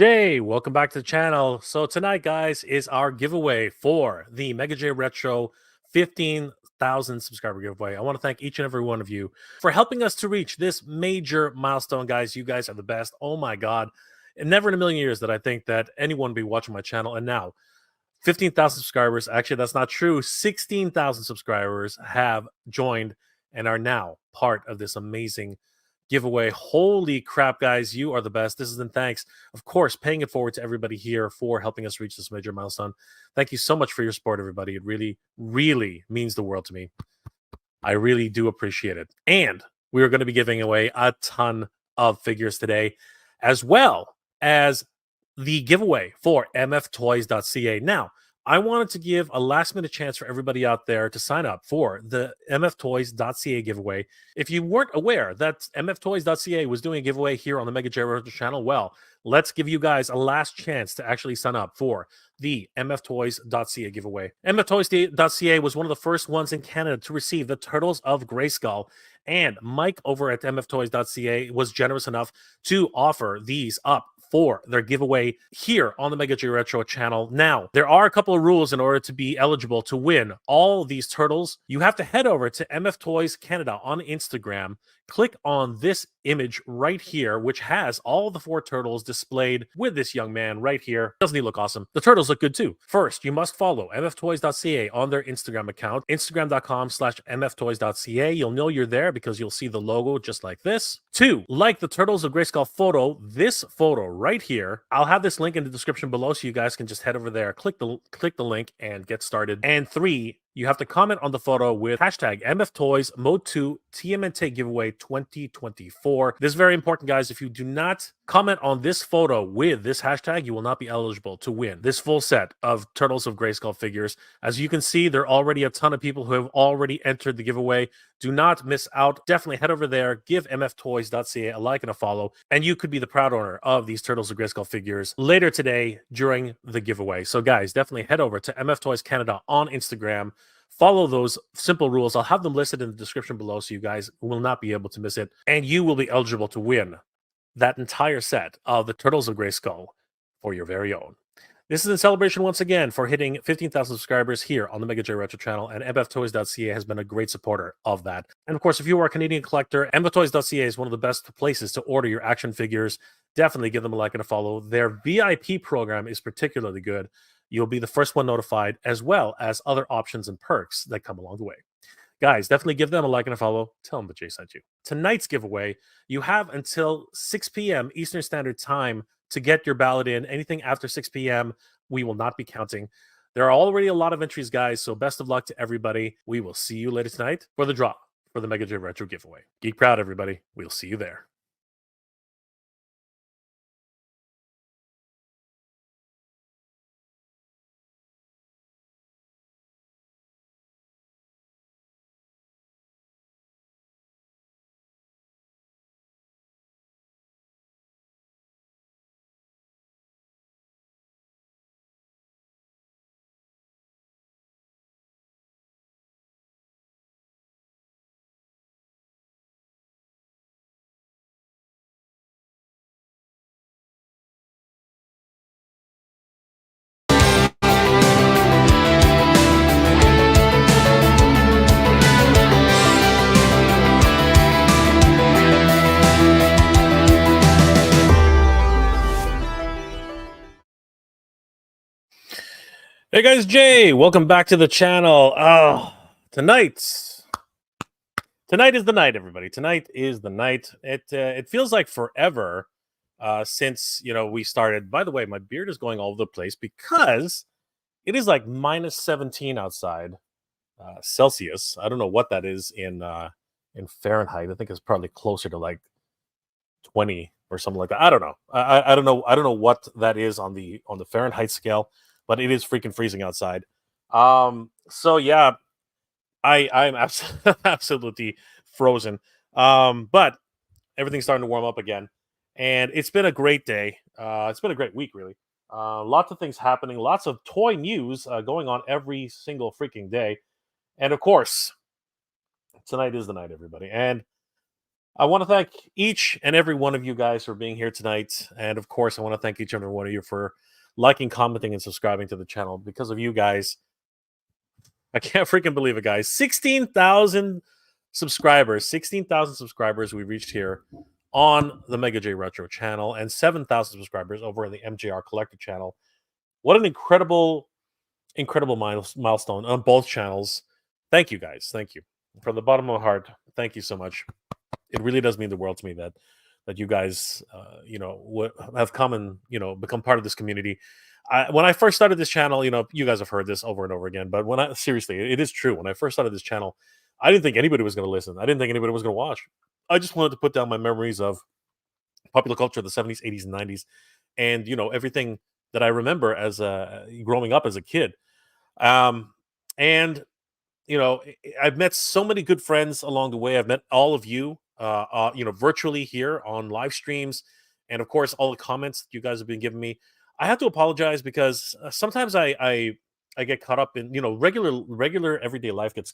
Jay, welcome back to the channel. So tonight, guys, is our giveaway for the Mega J Retro 15,000 subscriber giveaway. I want to thank each and every one of you for helping us to reach this major milestone, guys. You guys are the best. Oh my God. And never in a million years that I think that anyone would be watching my channel. And now 15,000 subscribers. Actually, that's not true. 16,000 subscribers have joined and are now part of this amazing giveaway. Holy crap, guys. You are the best. This is in thanks, of course, paying it forward to everybody here for helping us reach this major milestone. Thank you so much for your support, everybody. It really, really means the world to me. I really do appreciate it. And we are going to be giving away a ton of figures today, as well as the giveaway for MFToys.ca. Now, I wanted to give a last minute chance for everybody out there to sign up for the MFToys.ca giveaway. If you weren't aware that MFToys.ca was doing a giveaway here on the Mega J Retro channel, well, let's give you guys a last chance to actually sign up for the MFToys.ca giveaway. MFToys.ca was one of the first ones in Canada to receive the Turtles of Grayskull, and Mike over at MFToys.ca was generous enough to offer these up for their giveaway here on the Mega J Retro channel. Now, there are a couple of rules in order to be eligible to win all these turtles. You have to head over to MF Toys Canada on Instagram, click on this image right here, which has all the 4 turtles displayed with this young man right here. Doesn't he look awesome? The turtles look good too. First, you must follow MFToys.ca on their Instagram account, instagram.com/MFToys.ca. You'll know you're there because you'll see the logo just like this. 2, like the Turtles of Grayskull photo, this photo right here. I'll have this link in the description below so you guys can just head over there, click the link and get started. And 3, you have to comment on the photo with hashtag MFToys Mode 2 TMNT Giveaway 2024. This is very important, guys. If you do not comment on this photo with this hashtag, you will not be eligible to win this full set of Turtles of Grayskull figures. As you can see, there are already a ton of people who have already entered the giveaway. Do not miss out. Definitely head over there, give MFToys.ca a like and a follow, and you could be the proud owner of these Turtles of Grayskull figures later today during the giveaway. So, guys, definitely head over to MF Toys Canada on Instagram. Follow those simple rules. I'll have them listed in the description below so you guys will not be able to miss it. And you will be eligible to win that entire set of the Turtles of Grayskull for your very own. This is in celebration once again for hitting 15,000 subscribers here on the Mega J Retro channel, and MFToys.ca has been a great supporter of that. And of course, if you are a Canadian collector, MFToys.ca is one of the best places to order your action figures. Definitely give them a like and a follow. Their VIP program is particularly good. You'll be the first one notified, as well as other options and perks that come along the way. Guys, definitely give them a like and a follow. Tell them that Jay sent you. Tonight's giveaway, you have until 6 p.m. Eastern Standard Time to get your ballot in. Anything after 6 p.m., we will not be counting. There are already a lot of entries, guys, so best of luck to everybody. We will see you later tonight for the draw for the Mega J Retro giveaway. Geek proud, everybody. We'll see you there. Hey guys, Jay, welcome back to the channel. Tonight is the night, everybody. Tonight is the night. It feels like forever since we started. By the way, my beard is going all over the place because it is like minus 17 outside Celsius. I don't know what that is in Fahrenheit. I think it's probably closer to like 20 or something like that. I don't know. I don't know. I don't know what that is on the Fahrenheit scale, but it is freaking freezing outside. So yeah, I'm absolutely frozen. But everything's starting to warm up again, and it's been a great day. It's been a great week, really. Lots of things happening, lots of toy news going on every single freaking day, and of course, tonight is the night, everybody. And I want to thank each and every one of you guys for being here tonight. And of course, I want to thank each and every one of you for liking, commenting, and subscribing to the channel. Because of you guys, I can't freaking believe it, guys. 16,000 subscribers. 16,000 subscribers we reached here on the Mega J Retro channel and 7,000 subscribers over in the MJR Collector channel. What an incredible milestone on both channels. Thank you, guys. Thank you. From the bottom of my heart, thank you so much. It really does mean the world to me that you guys, have come and become part of this community. When I first started this channel, you guys have heard this over and over again, but when I seriously, it is true. When I first started this channel, I didn't think anybody was going to listen. I didn't think anybody was going to watch. I just wanted to put down my memories of popular culture of the 70s, 80s, and 90s, and everything that I remember as growing up as a kid. Um, and I've met so many good friends along the way. I've met all of you, virtually here on live streams, and of course, all the comments that you guys have been giving me. I have to apologize because sometimes I get caught up in regular everyday life gets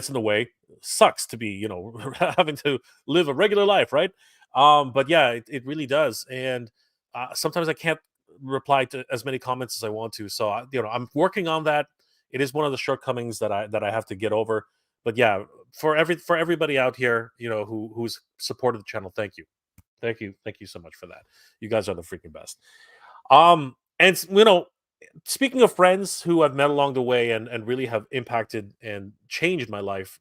in the way. Sucks to be having to live a regular life, right? But yeah, it really does, and sometimes I can't reply to as many comments as I want to. So I'm working on that. It is one of the shortcomings that I have to get over. But yeah, for everybody out here, who's supported the channel, thank you so much for that. You guys are the freaking best. And speaking of friends who I've met along the way and really have impacted and changed my life.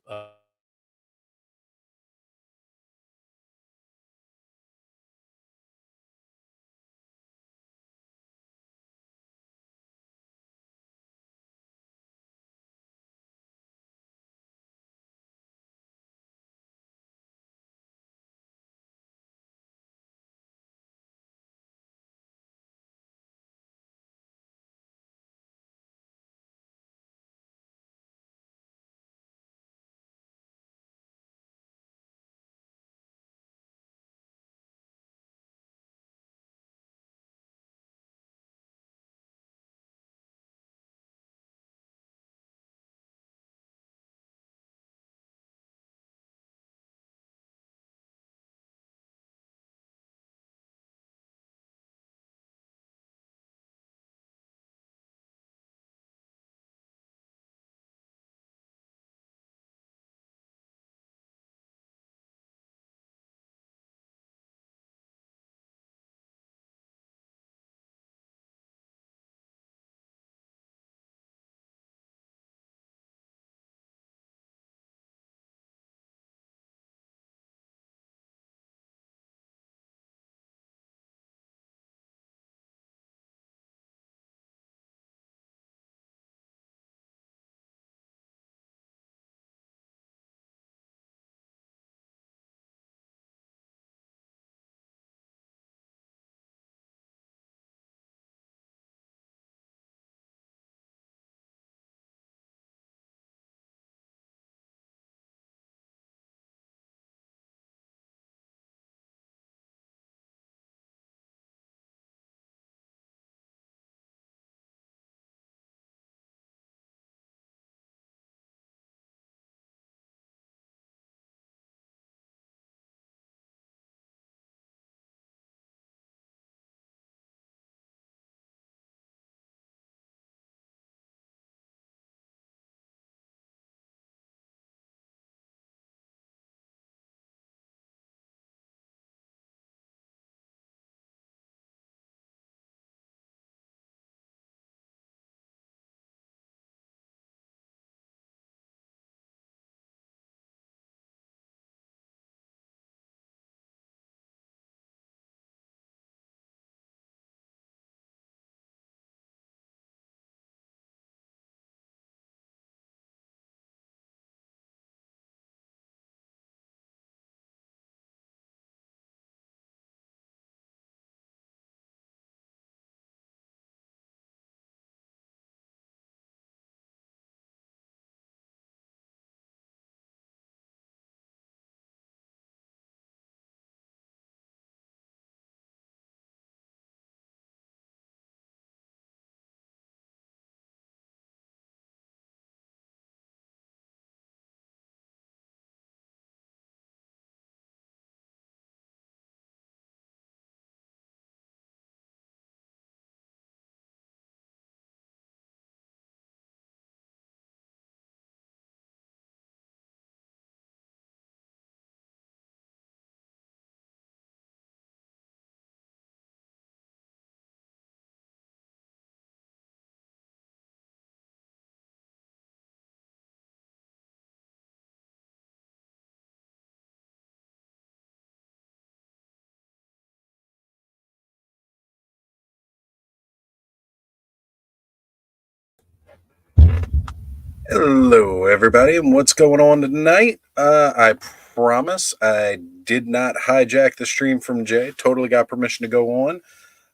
Hello, everybody, and what's going on tonight? I promise I did not hijack the stream from Jay. Totally got permission to go on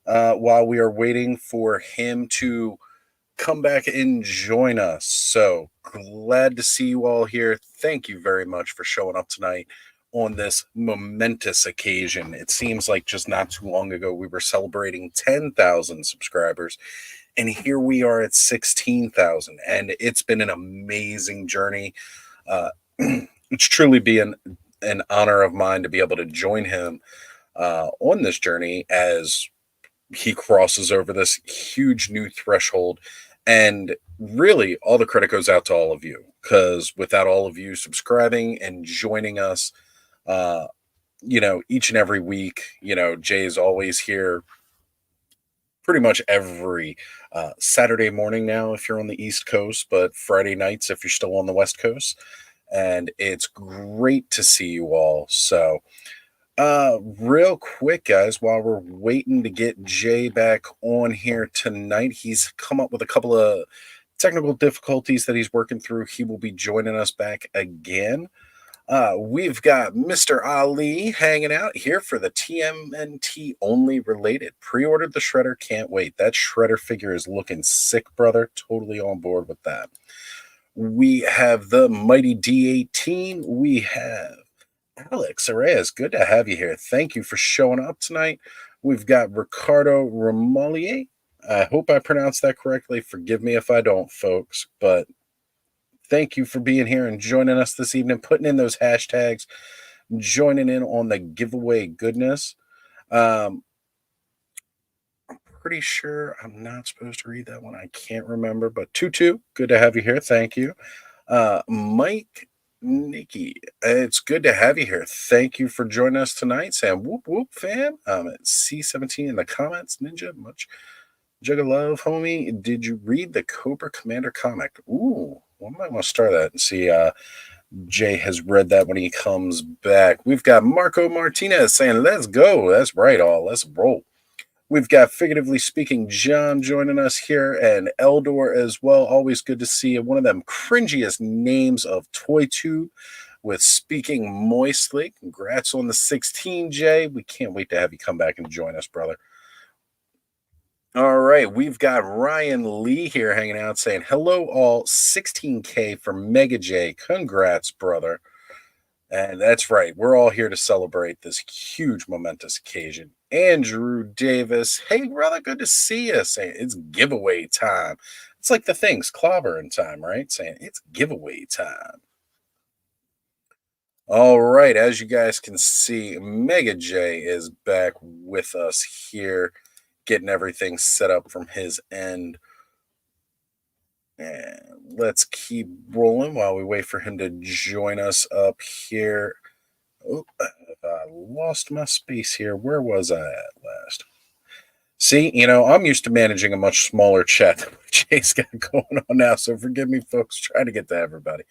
while we are waiting for him to come back and join us. So glad to see you all here. Thank you very much for showing up tonight on this momentous occasion. It seems like just not too long ago we were celebrating 10,000 subscribers, and here we are at 16,000, and it's been an amazing journey. Uh, it's truly been an honor of mine to be able to join him on this journey as he crosses over this huge new threshold. And really, all the credit goes out to all of you, because without all of you subscribing and joining us, uh, each and every week, Jay's always here pretty much every Saturday morning now if you're on the East Coast, but Friday nights if you're still on the West Coast. And it's great to see you all. So, real quick, guys, while we're waiting to get Jay back on here tonight, he's come up with a couple of technical difficulties that he's working through. He will be joining us back again. We've got Mr. Ali hanging out here for the TMNT only related. Pre-ordered the Shredder, can't wait. That Shredder figure is looking sick, brother. Totally on board with that. We have the Mighty D18. We have Alex Arrez. Good to have you here. Thank you for showing up tonight. We've got Ricardo Romolier. I hope I pronounced that correctly. Forgive me if I don't, folks, but thank you for being here and joining us this evening, putting in those hashtags, joining in on the giveaway goodness. Um, I'm pretty sure I'm not supposed to read that one. I can't remember, but Tutu, good to have you here. Thank you. Mike Nikki, it's good to have you here. Thank you for joining us tonight. Sam, whoop whoop, fam. At C17 in the comments, Ninja, much jug of love, homie. Did you read the Cobra Commander comic? Ooh, well, I might want to start that and see. Jay has read that when he comes back. We've got Marco Martinez saying, let's go. That's right, all. Let's roll. We've got, figuratively speaking, John joining us here and Eldor as well. Always good to see you. One of them cringiest names of ToyTube with Speaking Moistly. Congrats on the 16, Jay. We can't wait to have you come back and join us, brother. All right, we've got Ryan Lee here hanging out saying, hello, all. 16K for Mega J. Congrats, brother. And that's right. We're all here to celebrate this huge, momentous occasion. Andrew Davis. Hey, brother, good to see you. Saying it's giveaway time. It's like the things, clobbering time, right? Saying it's giveaway time. All right. As you guys can see, Mega J is back with us here, getting everything set up from his end. And let's keep rolling while we wait for him to join us up here. Oh, I lost my space here. Where was I at last? See, I'm used to managing a much smaller chat than what Jay's got going on now. So forgive me, folks, trying to get to everybody.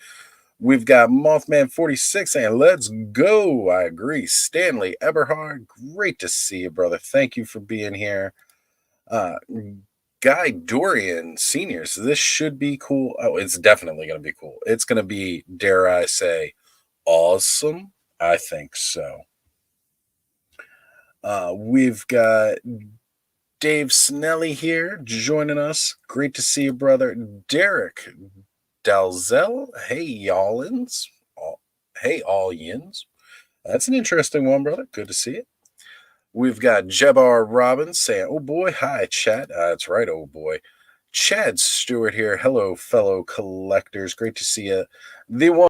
We've got Mothman46 saying, let's go. I agree. Stanley Eberhard, great to see you, brother. Thank you for being here. Uh, Guy Dorian Sr. So this should be cool. Oh, it's definitely going to be cool. It's going to be, dare I say, awesome. I think so. We've got Dave Snelly here joining us. Great to see you, brother. Derek Dalzell. Hey, y'allins. Hey, all yins. That's an interesting one, brother. Good to see it. We've got Jabbar Robbins saying, oh boy, hi, chat. That's right, oh boy. Chad Stewart here. Hello, fellow collectors. Great to see you. The one.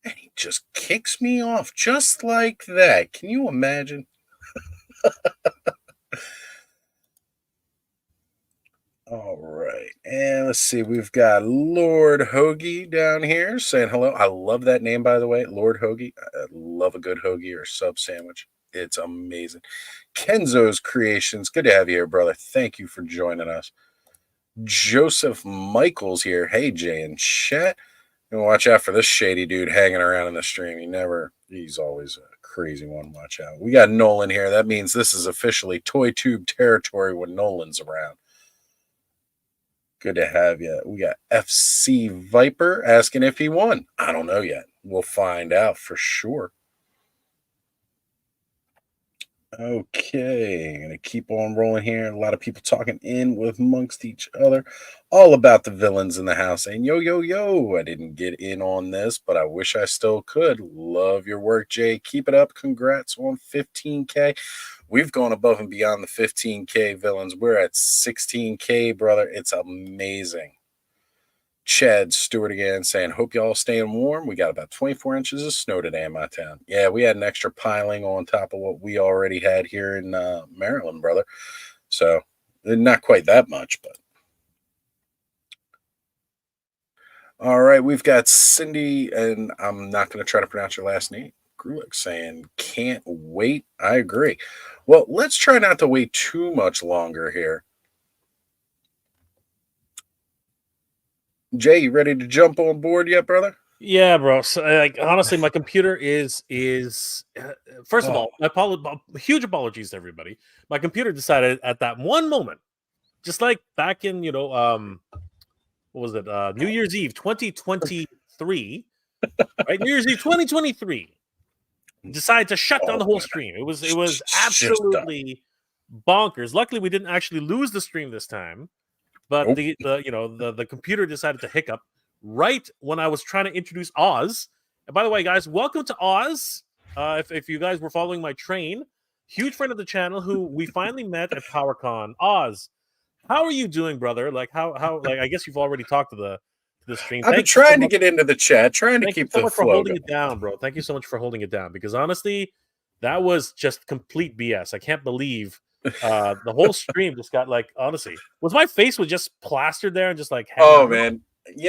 And he just kicks me off just like that. Can you imagine? All right. And let's see. We've got Lord Hoagie down here saying hello. I love that name, by the way. Lord Hoagie. I love a good hoagie or sub sandwich. It's amazing. Kenzo's Creations. Good to have you here, brother. Thank you for joining us. Joseph Michaels here. Hey, Jay and chat. And watch out for this shady dude hanging around in the stream. He's always a crazy one. Watch out. We got Nolan here. That means this is officially Toy Tube territory when Nolan's around. Good to have you. We got FC Viper asking if he won. I don't know yet. We'll find out for sure. Okay, gonna keep on rolling here. A lot of people talking in with amongst each other, all about the villains in the house. And yo, I didn't get in on this, but I wish I still could. Love your work, Jay. Keep it up. Congrats on 15K. We've gone above and beyond the 15K villains. We're at 16K, brother. It's amazing. Chad Stewart again saying, hope y'all staying warm. We got about 24 inches of snow today in my town. Yeah, we had an extra piling on top of what we already had here in Maryland, brother. So not quite that much, but. All right, we've got Cindy, and I'm not going to try to pronounce your last name. Grulick saying, can't wait. I agree. Well, let's try not to wait too much longer here. Jay, you ready to jump on board yet, brother? Yeah, bro. So, like, honestly, my computer is first of all, huge apologies to everybody. My computer decided at that one moment, just like back in what was it? New Year's Eve 2023, right? New Year's Eve 2023. Decided to shut down the whole stream. It was absolutely bonkers. Luckily, we didn't actually lose the stream this time. But the computer decided to hiccup right when I was trying to introduce Oz. And by the way, guys, welcome to Oz. If you guys were following my train, huge friend of the channel who we finally met at PowerCon. Oz, how are you doing, brother? Like how I guess you've already talked to the stream. I've been trying to get into the chat, trying to keep the flow. Thank you so much for holding it down, bro. Thank you so much for holding it down because honestly, that was just complete BS. I can't believe the whole stream just got like honestly was my face was just plastered there and just like man,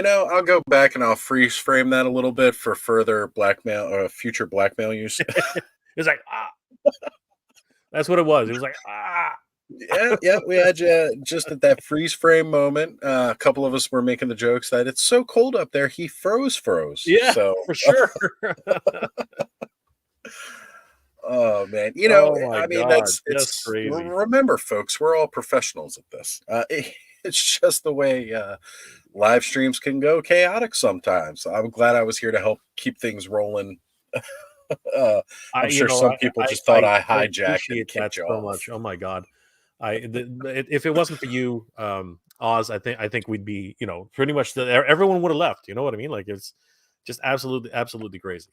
I'll go back and I'll freeze frame that a little bit for further blackmail or future blackmail use. It's like that's what it was. It was like yeah, we had you just at that freeze frame moment. A couple of us were making the jokes that it's so cold up there he froze. Yeah, so for sure. Oh man, I mean God. it's crazy. Remember, folks, we're all professionals at this. It's just the way live streams can go chaotic sometimes. I'm glad I was here to help keep things rolling. I'm sure some people just thought I hijacked and kicked you off. Much. Oh my God, if it wasn't for you, Oz, I think we'd be pretty much everyone would have left. You know what I mean? Like it's just absolutely crazy,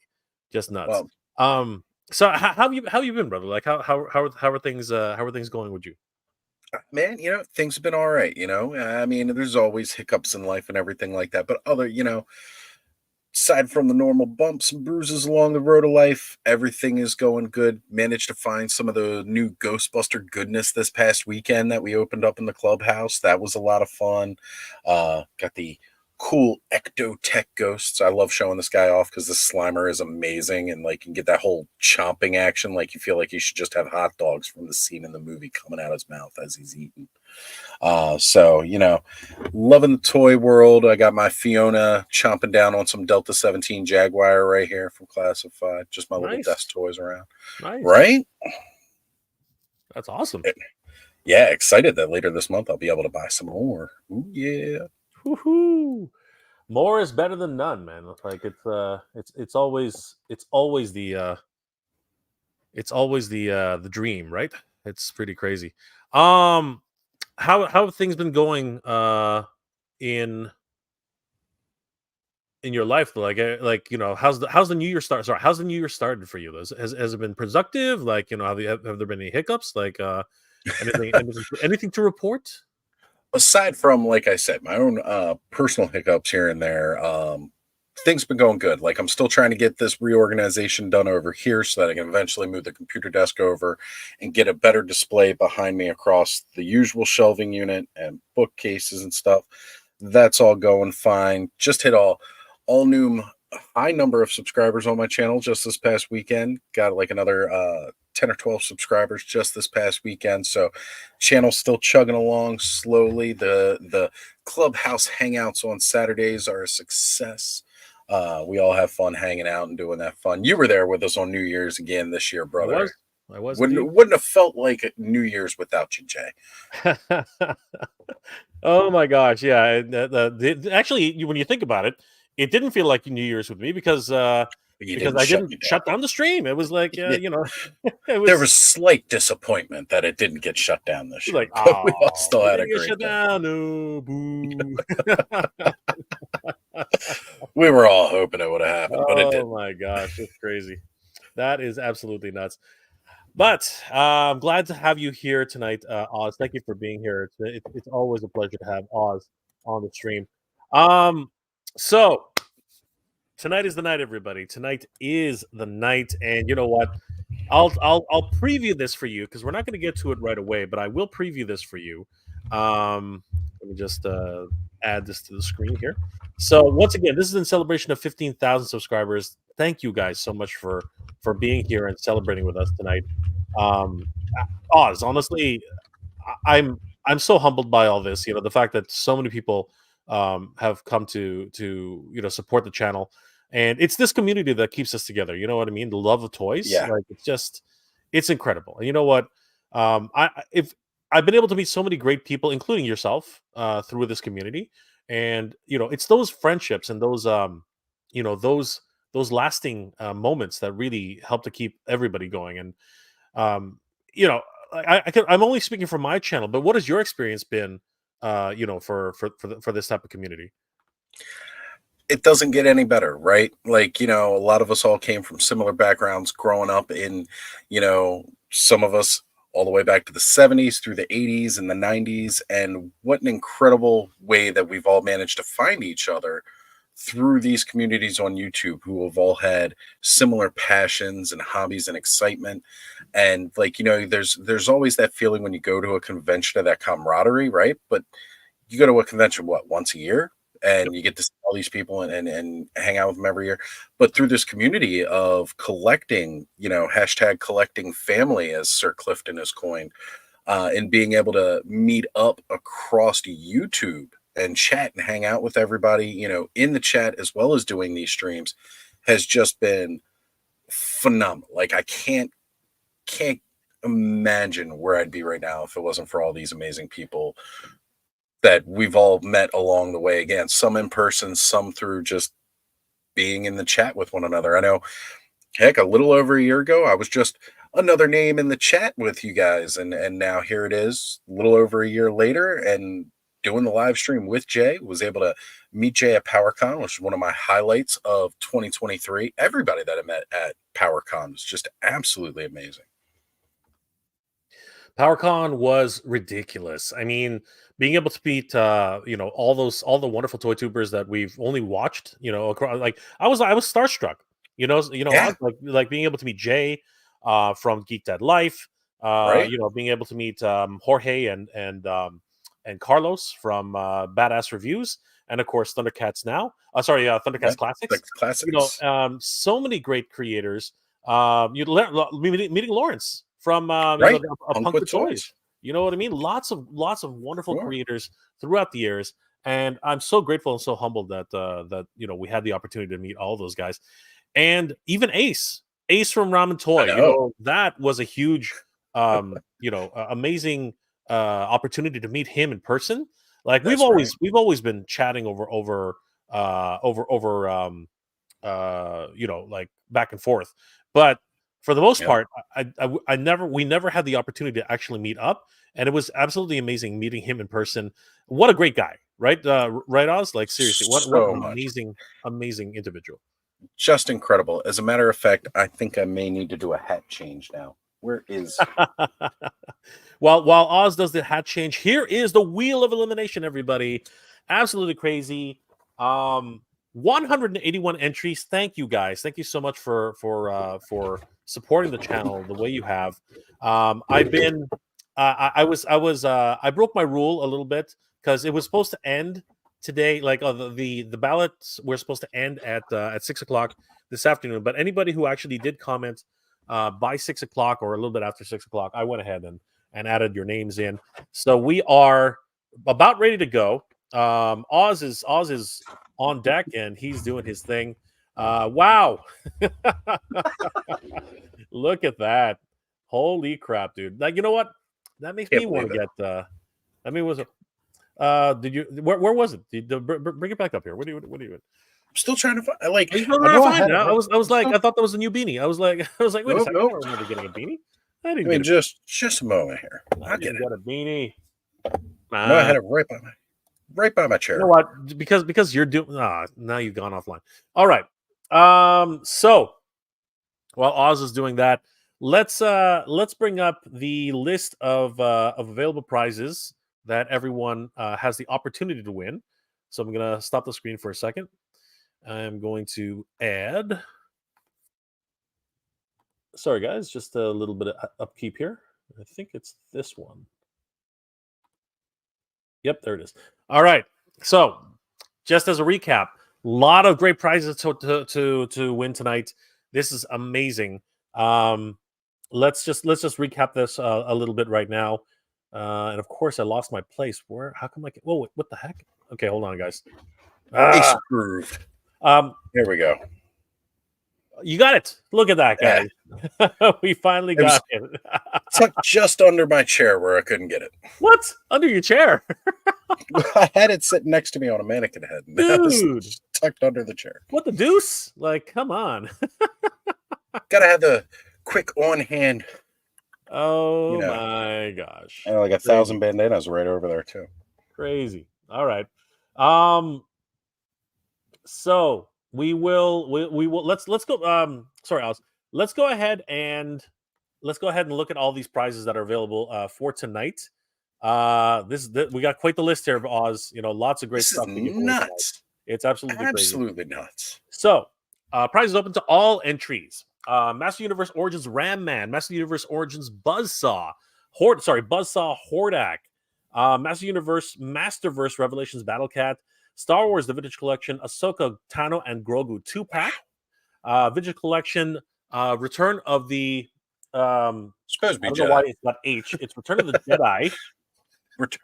just nuts. Well, so how have you been, brother? Like how are things going with you? Man, things have been all right. I mean, there's always hiccups in life and everything like that, but aside from the normal bumps and bruises along the road of life, everything is going good. Managed to find some of the new Ghostbuster goodness this past weekend that we opened up in the clubhouse. That was a lot of fun. Got the cool Ecto-Tech ghosts. I love showing this guy off because the Slimer is amazing and like you can get that whole chomping action. Like you feel like you should just have hot dogs from the scene in the movie coming out his mouth as he's eating. So loving the toy world. I got my Fiona chomping down on some Delta 17 Jaguar right here from Classified. Just my little desk toys around. Nice. Right? That's awesome. Yeah, excited that later this month I'll be able to buy some more. Ooh, yeah. Woo-hoo. More is better than none, man. Like it's always the dream, right? It's pretty crazy. How have things been going in your life? Like how's the new year start? Sorry, how's the new year started for you? Has it been productive? Like have there been any hiccups? Like anything to report? Aside from, like I said, my own personal hiccups here and there, things been going good. Like I'm still trying to get this reorganization done over here so that I can eventually move the computer desk over and get a better display behind me across the usual shelving unit and bookcases and stuff. That's all going fine. Just hit all new high number of subscribers on my channel just this past weekend. Got like another 10 or 12 subscribers just this past weekend. So channel's still chugging along slowly. The clubhouse hangouts on Saturdays are a success. We all have fun hanging out and doing that fun. You were there with us on New Year's again this year, brother. I was indeed. Wouldn't have felt like New Year's without you, Jay. Oh my gosh, yeah. And actually, when you think about it, it didn't feel like New Year's with me because You didn't I shut didn't me shut down. down the stream. It was like Yeah. you know, it There was was slight disappointment that it didn't get shut down this year, like, but we all oh, still it had a didn't get great shut time. down. No, boo. We were all hoping it would have happened, but it Oh didn't. my gosh, it's crazy. That is absolutely nuts. But I'm glad to have you here tonight, Oz. Thank you for being here. It's always a pleasure to have Oz on the stream. So tonight is the night, everybody. Tonight is the night, and you know what? I'll preview this for you because we're not going to get to it right away, but I will preview this for you. Let me just add this to the screen here. So once again, this is in celebration of 15,000 subscribers. Thank you guys so much for being here and celebrating with us tonight. Um, Oz, honestly, I'm so humbled by all this. You know, the fact that so many people have come to support the channel, and it's this community that keeps us together. You know what I mean? The love of toys, Yeah, like it's incredible. And you know what? If I've been able to meet so many great people, including yourself, through this community, and it's those friendships and those those lasting moments that really help to keep everybody going. And um, you know, I'm only speaking from my channel, but what has your experience been? For this type of community. it doesn't get any better, right? Like, a lot of us all came from similar backgrounds growing up in, some of us all the way back to the 70s through the 80s and the 90s. And what an incredible way that we've all managed to find each other through these communities on YouTube who have all had similar passions and hobbies and excitement. And like, there's always that feeling when you go to a convention of that camaraderie, right? But you go to a convention once a year, Yep. and you get to see all these people and hang out with them every year. But through this community of collecting, hashtag collecting family, as Sir Clifton has coined, and being able to meet up across YouTube and chat and hang out with everybody, in the chat as well as doing these streams, has just been phenomenal. Like, I can't imagine where I'd be right now if it wasn't for all these amazing people that we've all met along the way. Again, some in person, some through just being in the chat with one another. I know, heck, a little over a year ago, I was just another name in the chat with you guys, and now here it is, a little over a year later, and doing the live stream with Jay. Was able to meet Jay at PowerCon, which is one of my highlights of 2023. Everybody that I met at PowerCon was just absolutely amazing. PowerCon was ridiculous. I mean, being able to meet all the wonderful toy tubers that we've only watched, across, like I was starstruck. I Yeah, was like being able to meet Jay from Geek Dead Life, right. being able to meet Jorge and Carlos from Badass Reviews, and of course Thundercats now. Yeah, Thundercats like Classics. classics. So many great creators. Meeting Lawrence from Right. a Punk Punk with with Toys. toys. You know what I mean? Lots of wonderful Sure. creators throughout the years, and I'm so grateful and so humbled that we had the opportunity to meet all those guys, and even Ace from Ramen I Toy. know. That was a huge, amazing opportunity to meet him in person. Like That's right. we've always been chatting over like back and forth. But for the most Yep. part, we never had the opportunity to actually meet up, and it was absolutely amazing meeting him in person. What a great guy, right? Right, Oz? Like seriously, what So an much. amazing individual. Just incredible. As a matter of fact, I think I may need to do a hat change now. Where is While Oz does the hat change, here is the wheel of elimination, everybody. Absolutely crazy. 181 entries. Thank you guys. Thank you so much for supporting the channel the way you have. I've been I broke my rule a little bit because it was supposed to end today. Like the ballots were supposed to end at 6 o'clock this afternoon. But anybody who actually did comment by 6 o'clock or a little bit after 6 o'clock, I went ahead and added your names in. So we are about ready to go. Oz is on deck and he's doing his thing. Wow. Look at that. Holy crap, dude! Like, you know what? That makes Can't me want to believe get. I mean, was it? Did you? Where was it? Bring it back up here. What do you? I'm still trying to find. Like, Are you still I trying know to I find had it? it. I was like, Still, I thought that was a new beanie. I was like, wait a second. nope, I nope. don't remember getting a beanie. I I didn't mean, get a just a moment here. I I'll get didn't it. get a beanie. I know I had it right by my You chair. know what? Because you're doing. Now you've gone offline. All right. So while Oz is doing that, let's bring up the list of available prizes that everyone has the opportunity to win. So I'm gonna stop the screen for a second. I'm going to add. Sorry, guys, just a little bit of upkeep here. I think it's this one. Yep, there it is. All right. So, just as a recap, a lot of great prizes to win tonight. This is amazing. Let's just recap this a little bit right now. And of course, I lost my place. Where? How come I? Whoa! What the heck? Okay, hold on, guys. Ace approved. Here we go. You got it. Look at that, Yeah. guys. We finally got it. Tucked just under my chair where I couldn't get it. What? Under your chair? I had it sitting next to me on a mannequin head. Dude. Just tucked under the chair. What the deuce? Like, come on. Gotta have the quick on hand. Oh my gosh. I know, like 1,000 bandanas right over there too. Crazy. All right. So we will let's go. Sorry, Alice. Let's go ahead and look at all these prizes that are available for tonight. We got quite the list here of Oz. You know, lots of great This stuff. is nuts. It's absolutely crazy. Nuts. So, prizes open to all entries. Master Universe Origins Ramen, Master Universe Origins Buzzsaw, Buzzsaw Hordak, Master Universe Masterverse Revelations Battlecat, Star Wars The Vintage Collection, Ahsoka, Tano, and Grogu 2-pack, Vintage Collection, Return of the Supposed to be I don't Jedi. know why it's got H. It's Return of the Jedi.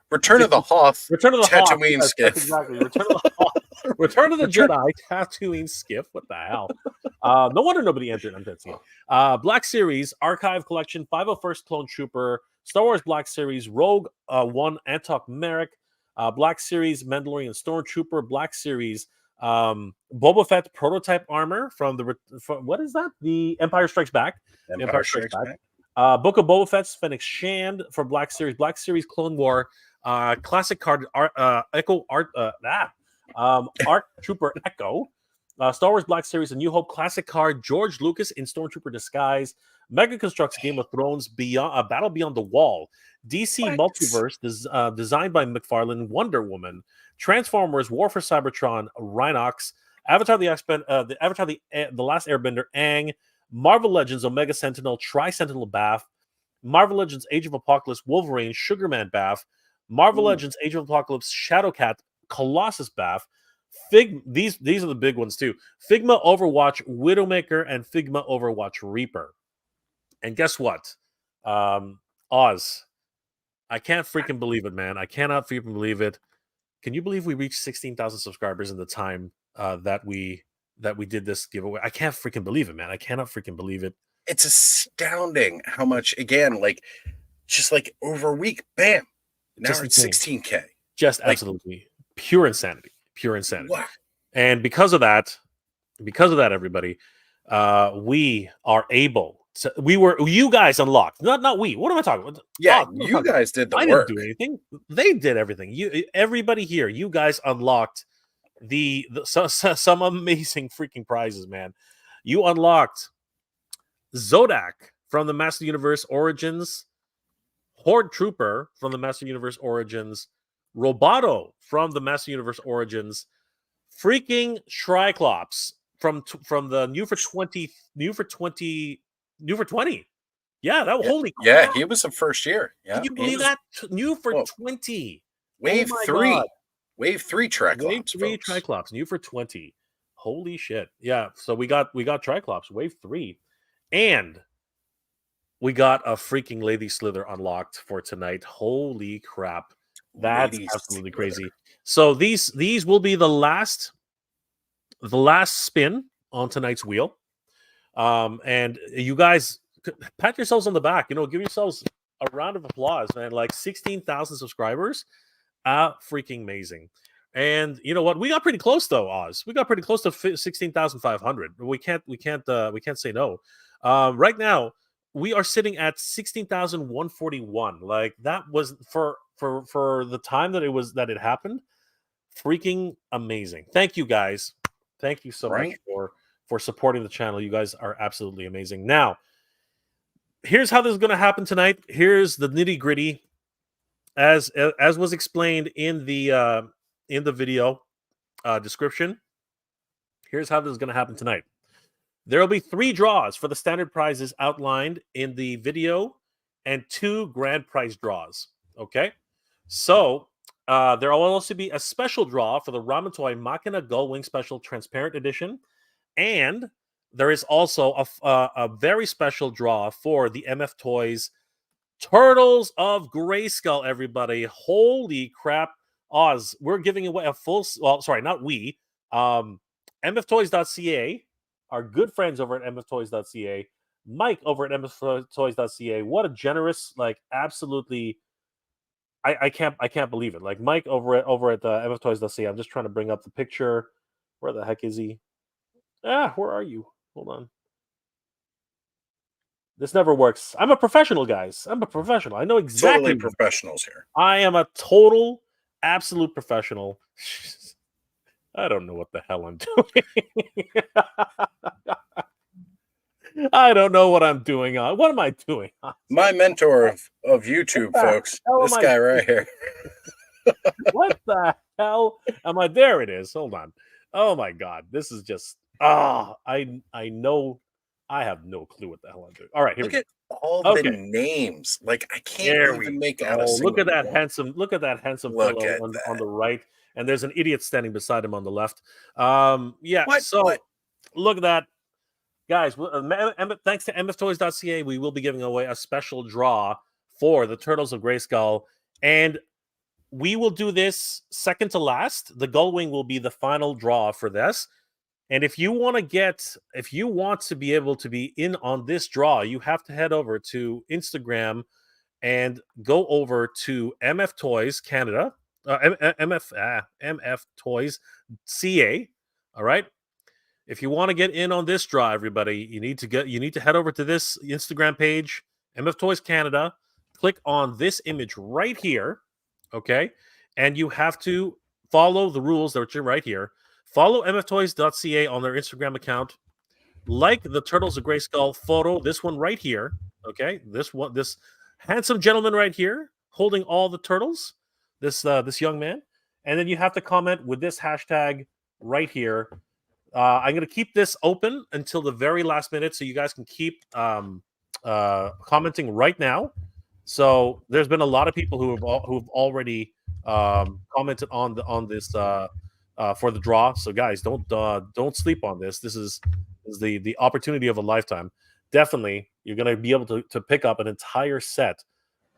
Return of the Hoth. Return of the Tatooine Hoth. Skiff. Exactly. Return of the Hoth. Return of the Jedi. Tatooine Skiff. What the hell? No wonder nobody entered. I'm dead seeing. Black Series Archive Collection. 501st Clone Trooper. Star Wars Black Series Rogue One Antok Merrick. Black Series Mandalorian Stormtrooper. Black Series Boba Fett Prototype Armor from what is that? The Empire Strikes Back. Empire Strikes Back. Book of Boba Fett's Fennec Shand for Black Series Clone War, Classic Card Echo Art Art Trooper Echo, Star Wars Black Series A New Hope Classic Card George Lucas in Stormtrooper Disguise, Mega Constructs Game of Thrones Beyond Battle Beyond the Wall, DC Multiverse designed by McFarlane Wonder Woman, Transformers War for Cybertron Rhinox, Avatar the Last Airbender Aang, Marvel Legends Omega Sentinel Tri-Sentinel Bath, Marvel Legends Age of Apocalypse Wolverine Sugarman Bath, Marvel Legends Age of Apocalypse Shadowcat Colossus Bath, these are the big ones too. Figma Overwatch Widowmaker and Figma Overwatch Reaper. And guess what? Oz, I can't freaking believe it, man. I cannot freaking believe it. Can you believe we reached 16,000 subscribers in the time that we did this giveaway? I can't freaking believe it, man. I cannot freaking believe it. It's astounding how much, again, like just like over a week, bam. Now we're at 16K. Just absolutely pure insanity. Pure insanity. Wow. And because of that, everybody, we are able to, you guys unlocked. Not we. What am I talking about? Yeah, you guys did the work. I didn't do anything. They did everything. Everybody here, you guys unlocked some amazing freaking prizes, man. You unlocked Zodak from the Master Universe Origins, Horde Trooper from the Master Universe Origins, Roboto from the Master Universe Origins, freaking Triclops from the new for 20. Yeah, holy crap. Yeah, he was the first year. Yeah, can you believe that? New for 20. Wave 3. God. Wave 3 Triclops. Wave 3 folks. Triclops, new for 20. Holy shit. Yeah, so we got Triclops, Wave 3. And we got a freaking Lady Slither unlocked for tonight. Holy crap. That's absolutely crazy. So these will be the last spin on tonight's wheel. And you guys pat yourselves on the back. You know, give yourselves a round of applause, man. Like 16,000 subscribers, freaking amazing. And you know what? We got pretty close though, Oz. We got pretty close to 16,500. We can't say no. Right now, we are sitting at 16,141. Like that was for the time that it happened. Freaking amazing. Thank you guys. Thank you so much for supporting the channel. You guys are absolutely amazing. Now, here's how this is going to happen tonight. Here's the nitty-gritty. As was explained in the video description, here's how this is going to happen tonight. There will be 3 draws for the standard prizes outlined in the video and 2 grand prize draws. Okay, so there will also be a special draw for the Ramen Toy Machina Gullwing Special Transparent Edition, and there is also a very special draw for the MF Toys Turtles of Grayskull, everybody. Holy crap. Oz, we're giving away a full... Well, sorry, not we. MFToys.ca, our good friends over at MFToys.ca, Mike over at MFToys.ca. What a generous, like, absolutely... I can't believe it. Like, Mike over at MFToys.ca. I'm just trying to bring up the picture. Where the heck is he? Where are you? Hold on. This never works. I'm a professional, guys. I'm a professional. I know exactly. Totally professionals here. I am a total, absolute professional. I don't know what the hell I'm doing. I don't know what I'm doing. What am I doing? My mentor of YouTube, folks. This guy right here. What the hell am I? There it is. Hold on. Oh my God. This is just... I know... I have no clue what the hell I'm doing. All right, here we go. Look at all the names. Like I can't even make out a single look at that one. handsome fellow on the right, and there's an idiot standing beside him on the left. Yeah. What? Look at that, guys. Thanks to MFToys.ca, we will be giving away a special draw for the Turtles of Grayskull, and we will do this second to last. The Gullwing will be the final draw for this. And if you want to be able to be in on this draw, you have to head over to Instagram and go over to MF Toys Canada, MF Toys.ca. All right. If you want to get in on this draw, everybody, you need to head over to this Instagram page, MF Toys Canada. Click on this image right here, okay, and you have to follow the rules that are right here. Follow MFToys.ca on their Instagram account. Like the Turtles of Grayskull photo, this one right here. Okay, this handsome gentleman right here holding all the turtles. This young man, and then you have to comment with this hashtag right here. I'm going to keep this open until the very last minute, so you guys can keep commenting right now. So there's been a lot of people who've already commented on this. For the draw. So guys, don't sleep on this. This is the opportunity of a lifetime. Definitely, you're going to be able to pick up an entire set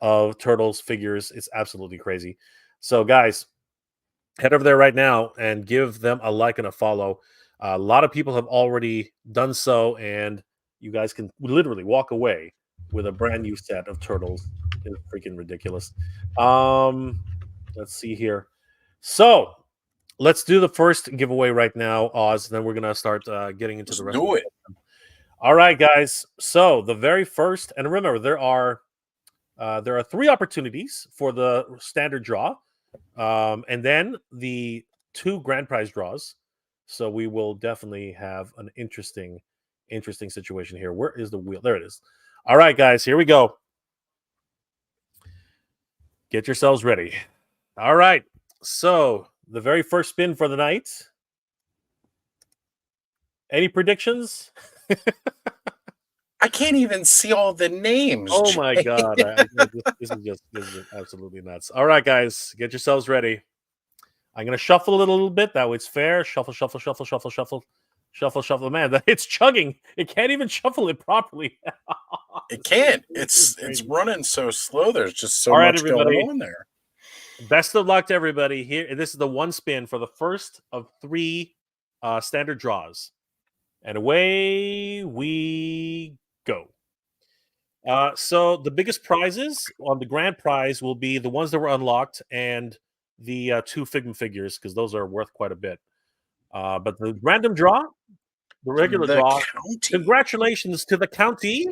of Turtles figures. It's absolutely crazy. So guys, head over there right now and give them a like and a follow. A lot of people have already done so, and you guys can literally walk away with a brand new set of Turtles. It's freaking ridiculous. Let's see here. So let's do the first giveaway right now, Oz. Then we're gonna start getting into the rest. Do it. All right, guys. So the very first, and remember, there are 3 opportunities for the standard draw, and then the 2 grand prize draws. So we will definitely have an interesting situation here. Where is the wheel? There it is. All right, guys. Here we go. Get yourselves ready. All right. So the very first spin for the night. Any predictions? I can't even see all the names. Oh my God. This is absolutely nuts. All right, guys, get yourselves ready. I'm going to shuffle it a little bit. That way it's fair. Shuffle, shuffle, shuffle, shuffle, shuffle, shuffle, shuffle. Man, it's chugging. It can't even shuffle it properly. It can't. It's running so slow. There's just so much going on there. Best of luck to everybody here. This is the 1 spin for the first of 3 standard draws. And away we go. So the biggest prizes on the grand prize will be the ones that were unlocked and the 2 Figma figures, because those are worth quite a bit. But the random draw, the regular The draw. county. Congratulations to the county.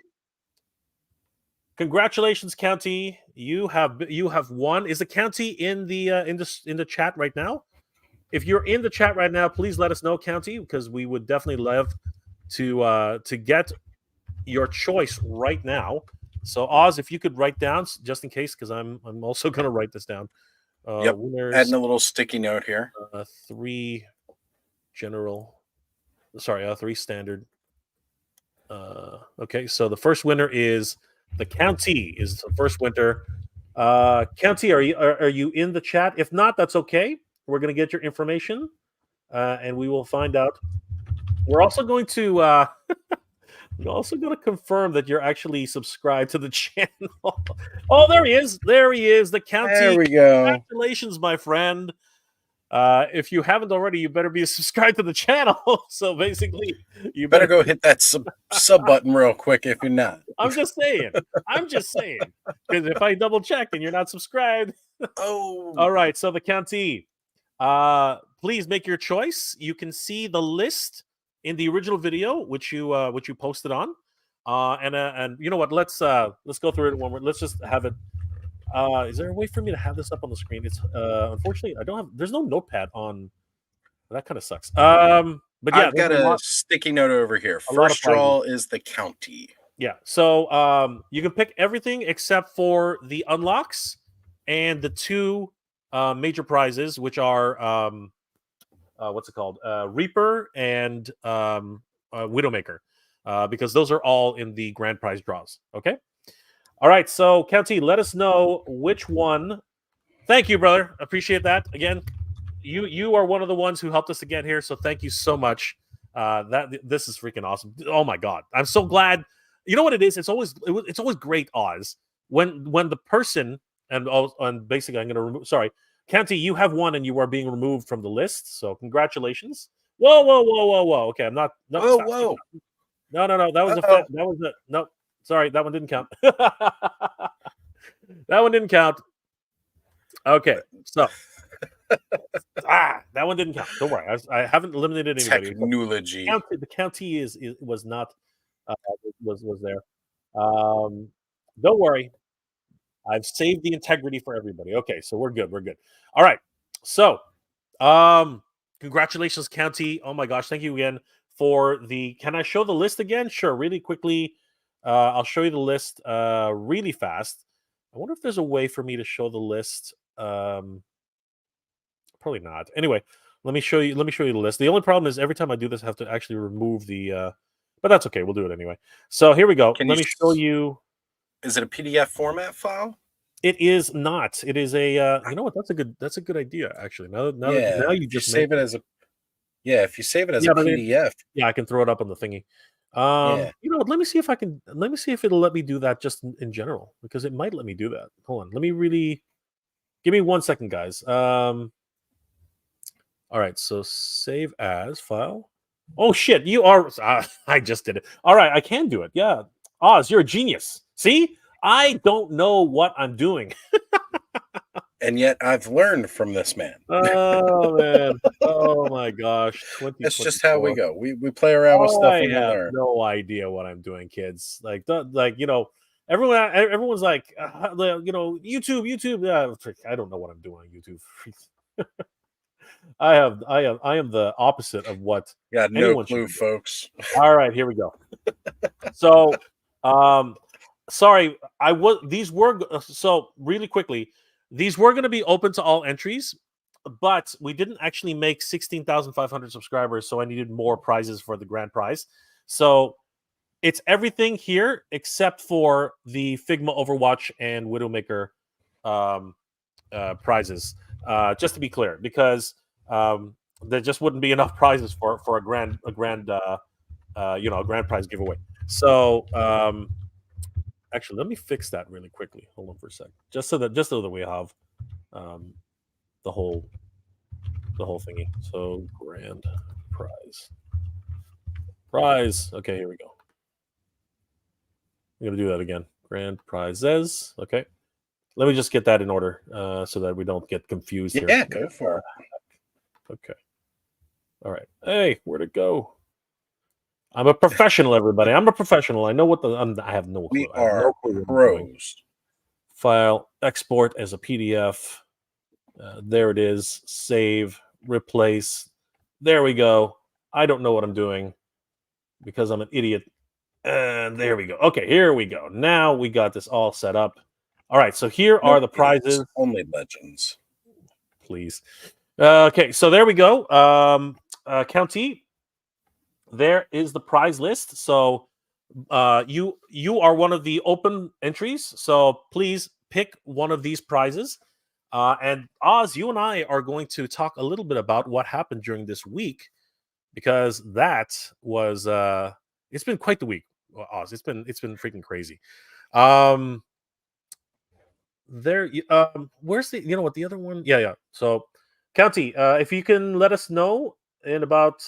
Congratulations, county. You have won. Is the county in the chat right now? If you're in the chat right now, please let us know, county, because we would definitely love to get your choice right now. So Oz, if you could write down just in case, because I'm also going to write this down. Yep. Winners, adding a little sticky note here. 3 general. Sorry, 3 standard. Okay, so the first winner is the county. Is the first winner. County, are you in the chat? If not, that's okay. We're going to get your information, and we will find out. We're also going to confirm that you're actually subscribed to the channel. Oh, there he is. There he is. The county. There we go. Congratulations, my friend. If you haven't already, you better be subscribed to the channel. So basically, you better go hit that sub button real quick if you're not. I'm just saying. Because if I double check and you're not subscribed. Oh. All right. So the county. Please make your choice. You can see the list in the original video, which you posted on. And you know what? Let's go through it one more. Let's just have it. Is there a way for me to have this up on the screen? It's unfortunately I don't have. There's no notepad on. That kind of sucks. But yeah, I've got a sticky note over here. First draw is the county. Yeah. So you can pick everything except for the unlocks and the 2 major prizes, which are what's it called? Reaper and Widowmaker, because those are all in the grand prize draws. Okay. All right. So county, let us know which one. Thank you, brother. Appreciate that. Again, you are one of the ones who helped us to get here. So thank you so much. This is freaking awesome. Oh my God. I'm so glad. You know what it is? It's always great, Oz, when the person and basically I'm going to remove. Sorry, county, you have won and you are being removed from the list. So congratulations. Whoa. Okay, I'm not. No, whoa. No. That was no. Sorry, that one didn't count. That one didn't count. Okay, so that one didn't count. Don't worry, I haven't eliminated anybody. Technology. The county was not was there. Don't worry, I've saved the integrity for everybody. Okay, so we're good. All right, so congratulations, county. Oh my gosh, thank you again for the. Can I show the list again? Sure, really quickly. I'll show you the list really fast. I wonder if there's a way for me to show the list. Probably not. Anyway, let me show you the list. The only problem is every time I do this, I have to actually remove the. But that's okay. We'll do it anyway. So here we go. Let me show you. Is it a PDF format file? It is not. It is a. You know what? That's a good idea. Actually, now you just save it as a. Yeah, if you save it as a PDF. I can throw it up on the thingy. You know what? Let me see if it'll let me do that just in general, because it might let me do that. Hold on. Let me really give me 1 second, guys. All right. So save as file. Oh shit! You are. I just did it. All right, I can do it. Yeah, Oz, you're a genius. See, I don't know what I'm doing. And yet I've learned from this man. Oh man! Oh my gosh! That's just how we go. We play around with stuff and we learn. I have no idea what I'm doing, kids. Everyone's like, YouTube. Yeah, I don't know what I'm doing on YouTube. I am the opposite of what. Yeah, no clue, folks. All right, here we go. So, sorry, these were so really quickly. These were going to be open to all entries, but we didn't actually make 16,500 subscribers, so I needed more prizes for the grand prize. So it's everything here except for the Figma Overwatch and Widowmaker prizes. Just to be clear, because there just wouldn't be enough prizes for a grand prize giveaway. So actually, let me fix that really quickly. Hold on for a sec, just so that we have the whole thingy. So grand prize. Okay, here we go. I'm gonna do that again. Grand prizes. Okay. Let me just get that in order so that we don't get confused here. Yeah, go for it. Okay. All right. Hey, where'd it go? I'm a professional, everybody. I'm a professional. I know what I have no clue. We I have are no clue what I'm doing. pros. File, export as a PDF. There it is. Save, replace. There we go. I don't know what I'm doing because I'm an idiot. And there we go. Okay, here we go. Now we got this all set up. All right, so here are the prizes. Only legends. Please. Okay, so there we go. County, there is the prize list. So you are one of the open entries. So please pick one of these prizes. And Oz, you and I are going to talk a little bit about what happened during this week, because that was it's been quite the week, Oz. It's been freaking crazy. Where's the other one? Yeah. So County, if you can let us know in about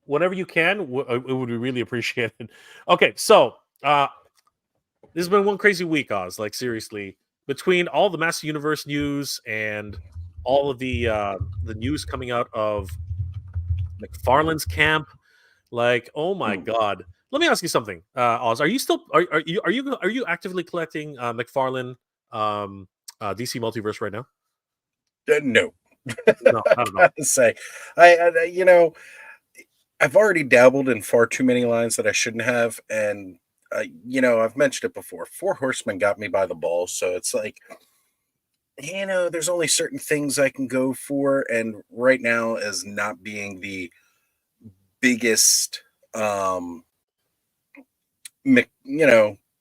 whenever you can, it would be really appreciated. Okay, so this has been one crazy week, Oz. Like, seriously, between all the Master Universe news and all of the news coming out of McFarlane's camp, like, oh my god. Let me ask you something, Oz. Are you still are you actively collecting McFarlane DC Multiverse right now? No. No, I don't know. Say, I've already dabbled in far too many lines that I shouldn't have, and I've mentioned it before. Four Horsemen got me by the balls, so it's like, there's only certain things I can go for, and right now, as not being the biggest,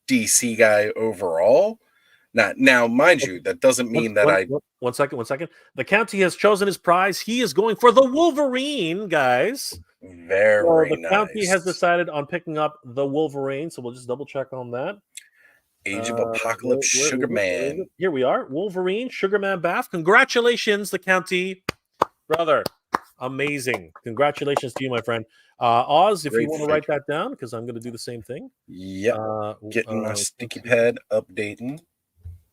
DC guy overall. Now, mind you, that doesn't mean that One second. The County has chosen his prize. He is going for the Wolverine, guys. Very the nice. County has decided on picking up the Wolverine, so we'll just double check on that. Age of Apocalypse Sugar Man. Here we are. Wolverine, Sugar Man Bath. Congratulations, the County. Brother, amazing. Congratulations to you, my friend. Oz, if you want to write that down, because I'm going to do the same thing. Yep. Getting my sticky pad updating.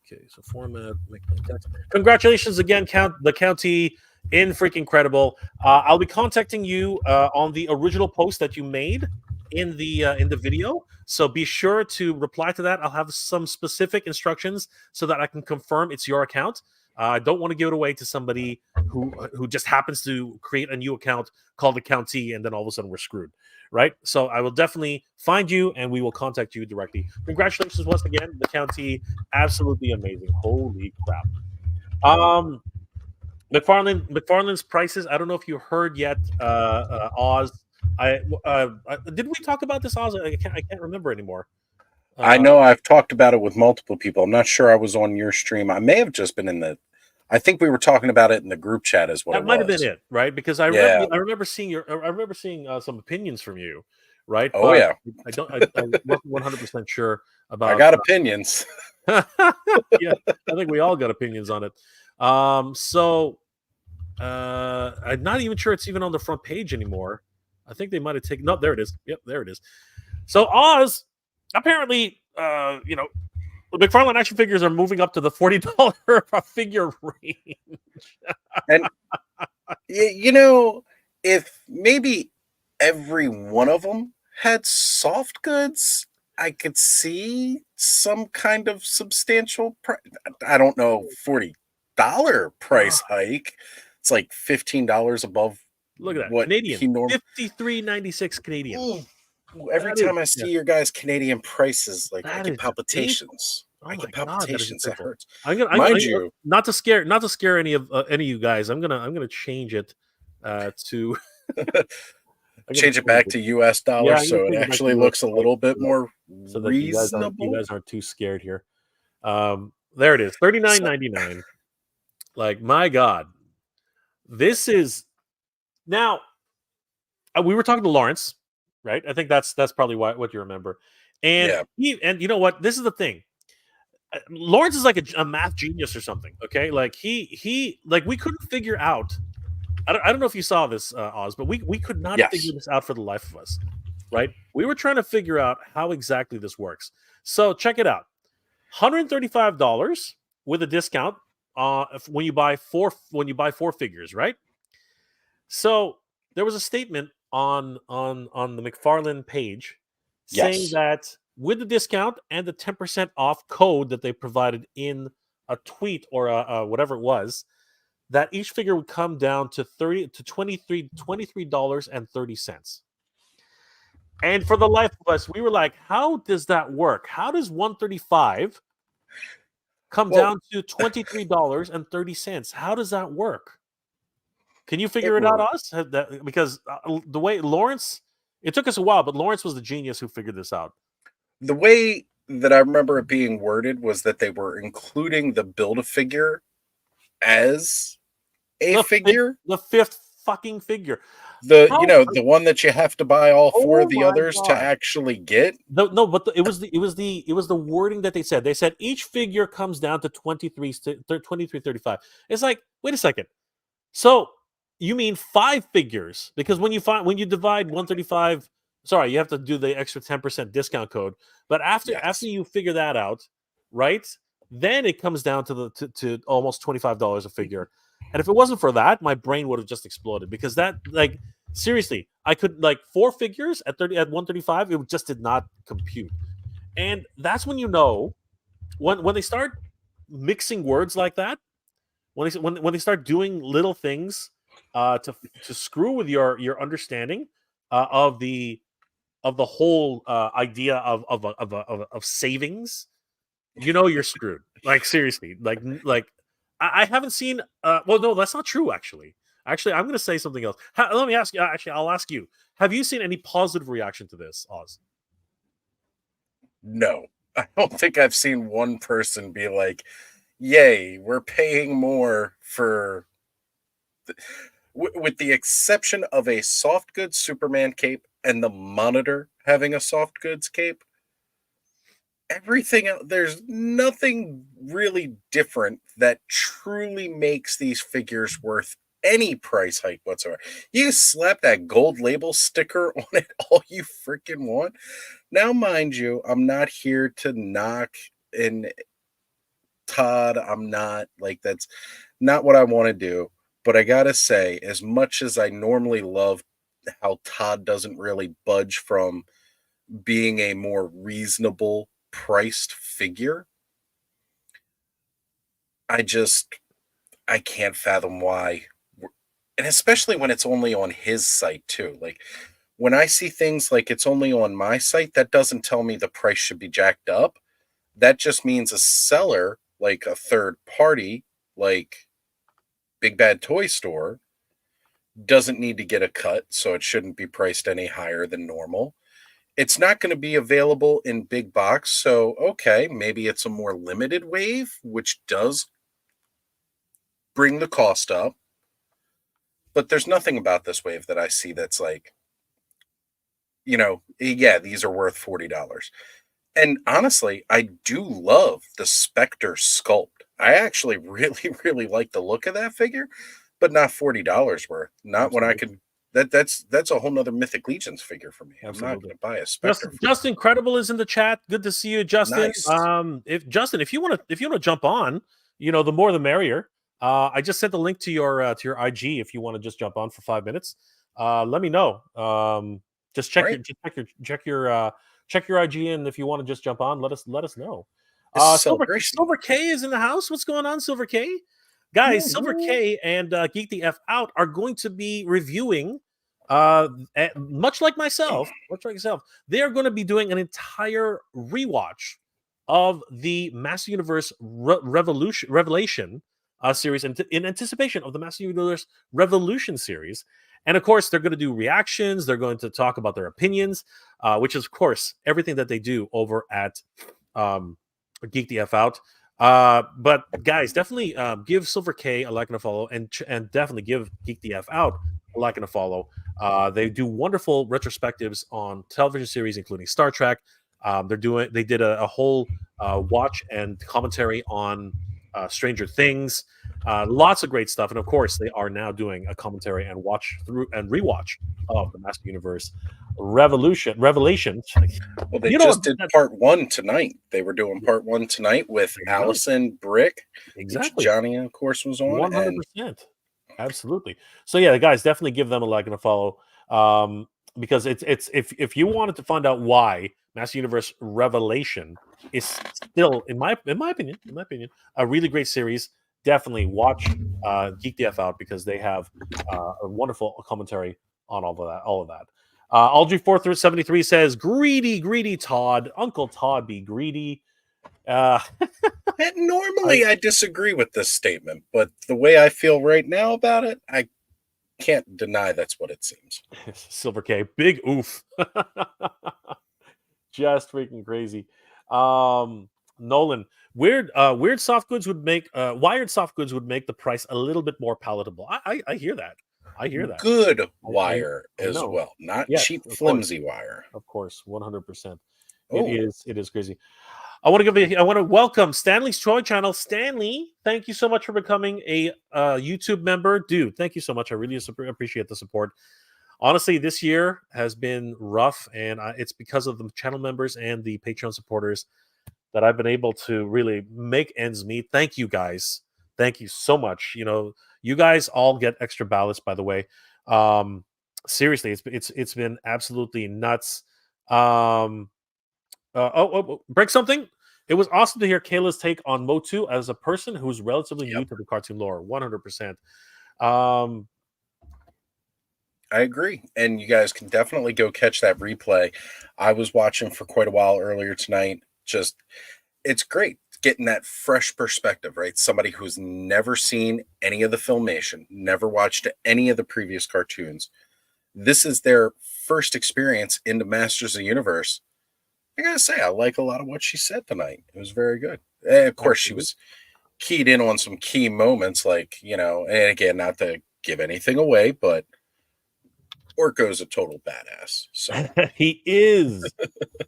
Okay, so format, make text. Congratulations again, the County, in freaking incredible. I'll be contacting you on the original post that you made in the video. So be sure to reply to that. I'll have some specific instructions so that I can confirm it's your account. I don't want to give it away to somebody who just happens to create a new account called the County, and then all of a sudden we're screwed, right? So I will definitely find you, and we will contact you directly. Congratulations once again, the County. Absolutely amazing. Holy crap. McFarlane's prices. I don't know if you heard yet, Oz. Did we talk about this, Oz? I can't remember anymore. I know I've talked about it with multiple people. I'm not sure I was on your stream. I may have just been in the. I think we were talking about it in the group chat as well. That might have been it, right? Because I remember seeing some opinions from you, right? Oh, yeah. I wasn't 100% sure about. I got opinions. Yeah, I think we all got opinions on it. So I'm not even sure it's even on the front page anymore. I think they might have taken. No, there it is. Yep, there it is. So Oz, apparently, McFarlane action figures are moving up to the $40 a figure range. And if maybe every one of them had soft goods, I could see some kind of substantial I don't know, $40 price hike. It's like $15 above. Look at that. What Canadian. $53.96 Canadian. Ooh. Every time I see your guys' Canadian prices, like I get palpitations. I get palpitations. That hurts. Mind you, not to scare any of you guys. I'm gonna change it to change it back to US dollars, so it actually looks a little bit more reasonable. You guys aren't too scared here. There it is, $39.99. Like, my God, this is now. We were talking to Lawrence. Right, I think that's probably what you remember, and you know what? This is the thing. Lawrence is like a math genius or something. Okay, like he we couldn't figure out. I don't know if you saw this, Oz, but we could not figure this out for the life of us. right? We were trying to figure out how exactly this works. So check it out: $135 with a discount when you buy four figures, right? So there was a statement on the McFarlane page saying Yes. that with the discount and the 10% off code that they provided in a tweet or whatever it was, that each figure would come down to 30 to 23 dollars and 30 cents. And for the life of us, we were like, how does that work? How does 135 come Well, down to $23.30? How does that work? Can you it figure it out, Oz? Because the way Lawrence, it took us a while, but Lawrence was the genius who figured this out. the way that I remember it being worded was that they were including the Build-A-Figure as a figure. The fifth fucking figure. The one that you have to buy all four Oh of the my others to god! actually get. No, but it was the wording that they said. They said each figure comes down to 23.35. It's like, wait a second. So you mean 5 figures? Because when you divide 135, sorry, you have to do the extra 10% discount code. But after Yes. you figure that out, right? Then it comes down to almost $25 a figure. And if it wasn't for that, my brain would have just exploded, because that, like, seriously, I could, like, 4 figures at 135, it just did not compute. And that's when you know, when they start mixing words like that, when they start doing little things to screw with your understanding of the whole idea of savings, you know you're screwed. Like, seriously, like I haven't seen. Well, no, that's not true. Actually, I'm going to say something else. Let me ask you. Actually, I'll ask you. Have you seen any positive reaction to this, Oz? No, I don't think I've seen one person be like, "Yay, we're paying more for." With the exception of a soft goods Superman cape and the Monitor having a soft goods cape, everything else, there's nothing really different that truly makes these figures worth any price hike whatsoever. You slap that gold label sticker on it all you freaking want. Now, mind you, I'm not here to knock in Todd. I'm not like, that's not what I want to do. But I gotta say, as much as I normally love how Todd doesn't really budge from being a more reasonable priced figure, I just I can't fathom why. And especially when it's only on his site too. Like, when I see things like it's only on my site, that doesn't tell me the price should be jacked up. That just means a seller, like a third party, like Big Bad Toy Store, doesn't need to get a cut, so it shouldn't be priced any higher than normal. It's not going to be available in big box, so okay, maybe it's a more limited wave, which does bring the cost up. But there's nothing about this wave that I see that's like, yeah, these are worth $40. And honestly, I do love the Spectre sculpt. I actually really, really like the look of that figure, but not $40 worth. Not when I Absolutely. could. That's a whole nother Mythic Legions figure for me. I'm not Absolutely. going to buy a Spectre. Justin Credible is in the chat. Good to see you, Justin. Nice. If you want to jump on, the more the merrier. I just sent the link to your IG if you want to just jump on for 5 minutes. Let me know. Just check Right? check your IG, and if you want to just jump on, let us know. It's a Silver celebration. Silver K is in the house. What's going on, Silver K? Guys, Silver Woo-hoo. K and Geek the F Out are going to be reviewing, much like yourself, they are going to be doing an entire rewatch of the Master Universe Revelation series in anticipation of the Master Universe Revolution series. And of course, they're going to do reactions. They're going to talk about their opinions, which is, of course, everything that they do over at Geek the F Out. But guys, definitely give Silver K a like and a follow, and definitely give Geek the F Out a like and a follow. They do wonderful retrospectives on television series, including Star Trek. They did a whole watch and commentary on Stranger Things. Lots of great stuff, and of course, they are now doing a commentary and watch through and rewatch of the Master Universe Revelations. Well, they You know what? just did part 1 tonight. They were doing part 1 tonight with There you go. Allison Brick, which Exactly. Johnny, of course, was on. 100%. Absolutely. So yeah, guys, definitely give them a like and a follow. Because it's if you wanted to find out why Master Universe Revelation is still, in my opinion, a really great series, definitely watch Geek the F Out, because they have a wonderful commentary on all of that. Aldry 473 says, greedy Todd, Uncle Todd be greedy. Normally, I disagree with this statement, but the way I feel right now about it, I can't deny that's what it seems. Silver K, big oof. Just freaking crazy. Nolan, wired soft goods would make wired soft goods would make the price a little bit more palatable. I hear that. I hear that. Good wire as know. well, not Yes, cheap, of flimsy wire. Of course, 100%. Oh. It is crazy. I want to welcome Stanley's Toy Channel. Stanley, thank you so much for becoming a YouTube member, dude. Thank you so much. I really appreciate the support. Honestly, this year has been rough, and it's because of the channel members and the Patreon supporters that I've been able to really make ends meet. Thank you, guys. Thank you so much. You know, you guys all get extra ballots, by the way. Seriously, it's been absolutely nuts. Break something. It was awesome to hear Kayla's take on Motu as a person who's relatively new to the cartoon lore. 100%. I agree. And you guys can definitely go catch that replay. I was watching for quite a while earlier tonight. Just, it's great getting that fresh perspective, right? Somebody who's never seen any of the filmation, never watched any of the previous cartoons. This is their first experience into Masters of the Universe. I gotta say, I like a lot of what she said tonight. It was very good. And of course, she was keyed in on some key moments, like, you know, and again, not to give anything away, but Orko's a total badass. So he is.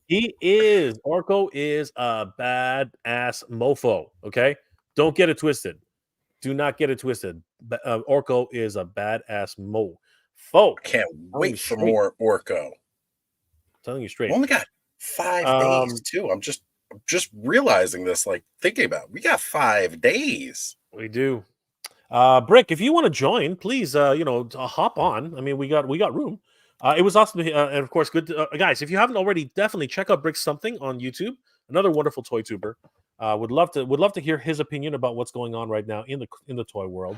He is. Orko is a badass mofo. Okay, don't get it twisted. Do not get it twisted. Orko is a badass mofo. Can't wait for more Orko. Telling you straight. We only got 5 days too. I'm just realizing this. Like thinking about it. We got 5 days. We do. Brick, if you want to join, please, hop on. I mean, we got room. It was awesome to and of course, good guys. If you haven't already, definitely check out Brick Something on YouTube. Another wonderful toy tuber. Would love to hear his opinion about what's going on right now in the toy world.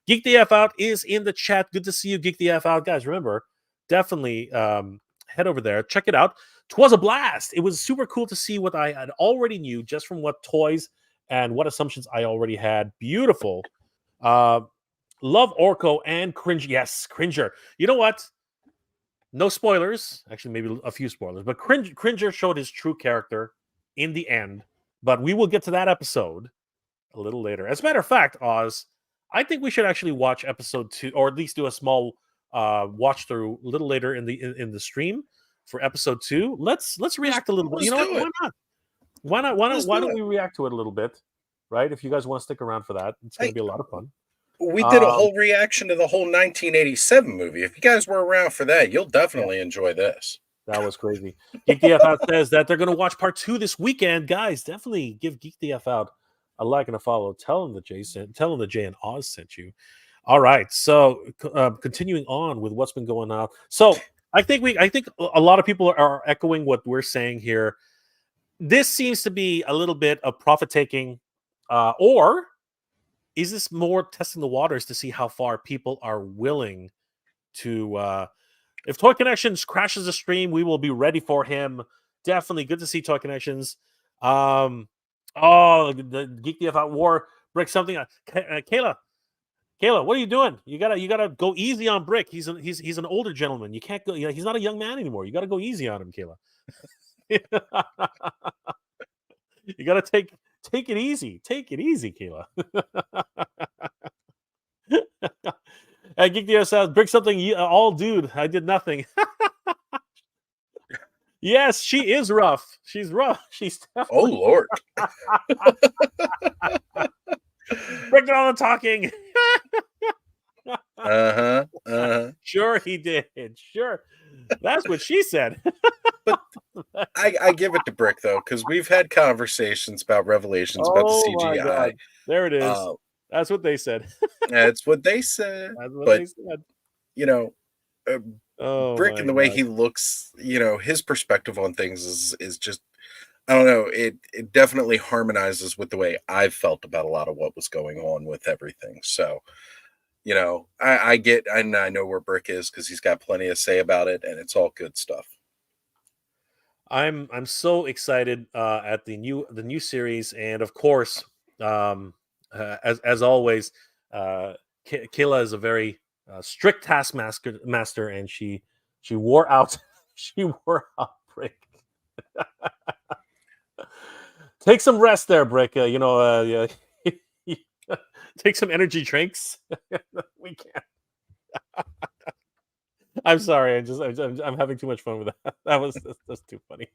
Geek the F Out is in the chat. Good to see you, Geek the F Out, guys. Remember, definitely head over there, check it out. 'Twas a blast. It was super cool to see what I had already knew just from what toys and what assumptions I already had. Beautiful. Love Orko and Cringe. Yes, Cringer. You know what? No spoilers. Actually, maybe a few spoilers. But Cringer showed his true character in the end. But we will get to that episode a little later. As a matter of fact, Oz, I think we should actually watch episode 2, or at least do a small watch through a little later in the stream for episode 2. Let's react a little bit. You know what? Why not? Why don't we react to it a little bit? Right? If you guys want to stick around for that, it's going to be a lot of fun. We did a whole reaction to the whole 1987 movie. If you guys were around for that, you'll definitely enjoy this. That was crazy. Geek the F Out says that they're going to watch part 2 this weekend. Guys, definitely give Geek the F Out a like and a follow. Tell them that Jay and Oz sent you. All right. So continuing on with what's been going on. So I think a lot of people are echoing what we're saying here. This seems to be a little bit of profit taking, or is this more testing the waters to see how far people are willing to if Toy Connections crashes the stream, we will be ready for him. Definitely good to see Toy Connections. The Geek DF Out War Brick something. Kayla, what are you doing? You gotta go easy on Brick. He's an older gentleman. You can't go. He's not a young man anymore. You gotta go easy on him, Kayla. You gotta take it easy. Take it easy, Kayla. Geek DF Out Brick something. All dude. I did nothing. Yes, she is rough. She's rough. She's Oh Lord. Brick did all the talking. Uh-huh. Sure, he did. Sure, that's what she said. But I give it to Brick though, because we've had conversations about Revelations about the Oh my CGI. god, there it is. Uh, That's what they said. that's what they said. That's what But they said. you know, uh, Oh Brick my and the way god. he looks, his perspective on things is just I don't know. It definitely harmonizes with the way I've felt about a lot of what was going on with everything. So I get and I know where Brick is because he's got plenty to say about it, and it's all good stuff. I'm so excited at the new series, and of course, um, as always, Kayla is a very strict taskmaster, and she wore out she wore out Brick. Take some rest there, Brick. Yeah, take some energy drinks. We can't. I'm sorry. I'm having too much fun with that. That's too funny.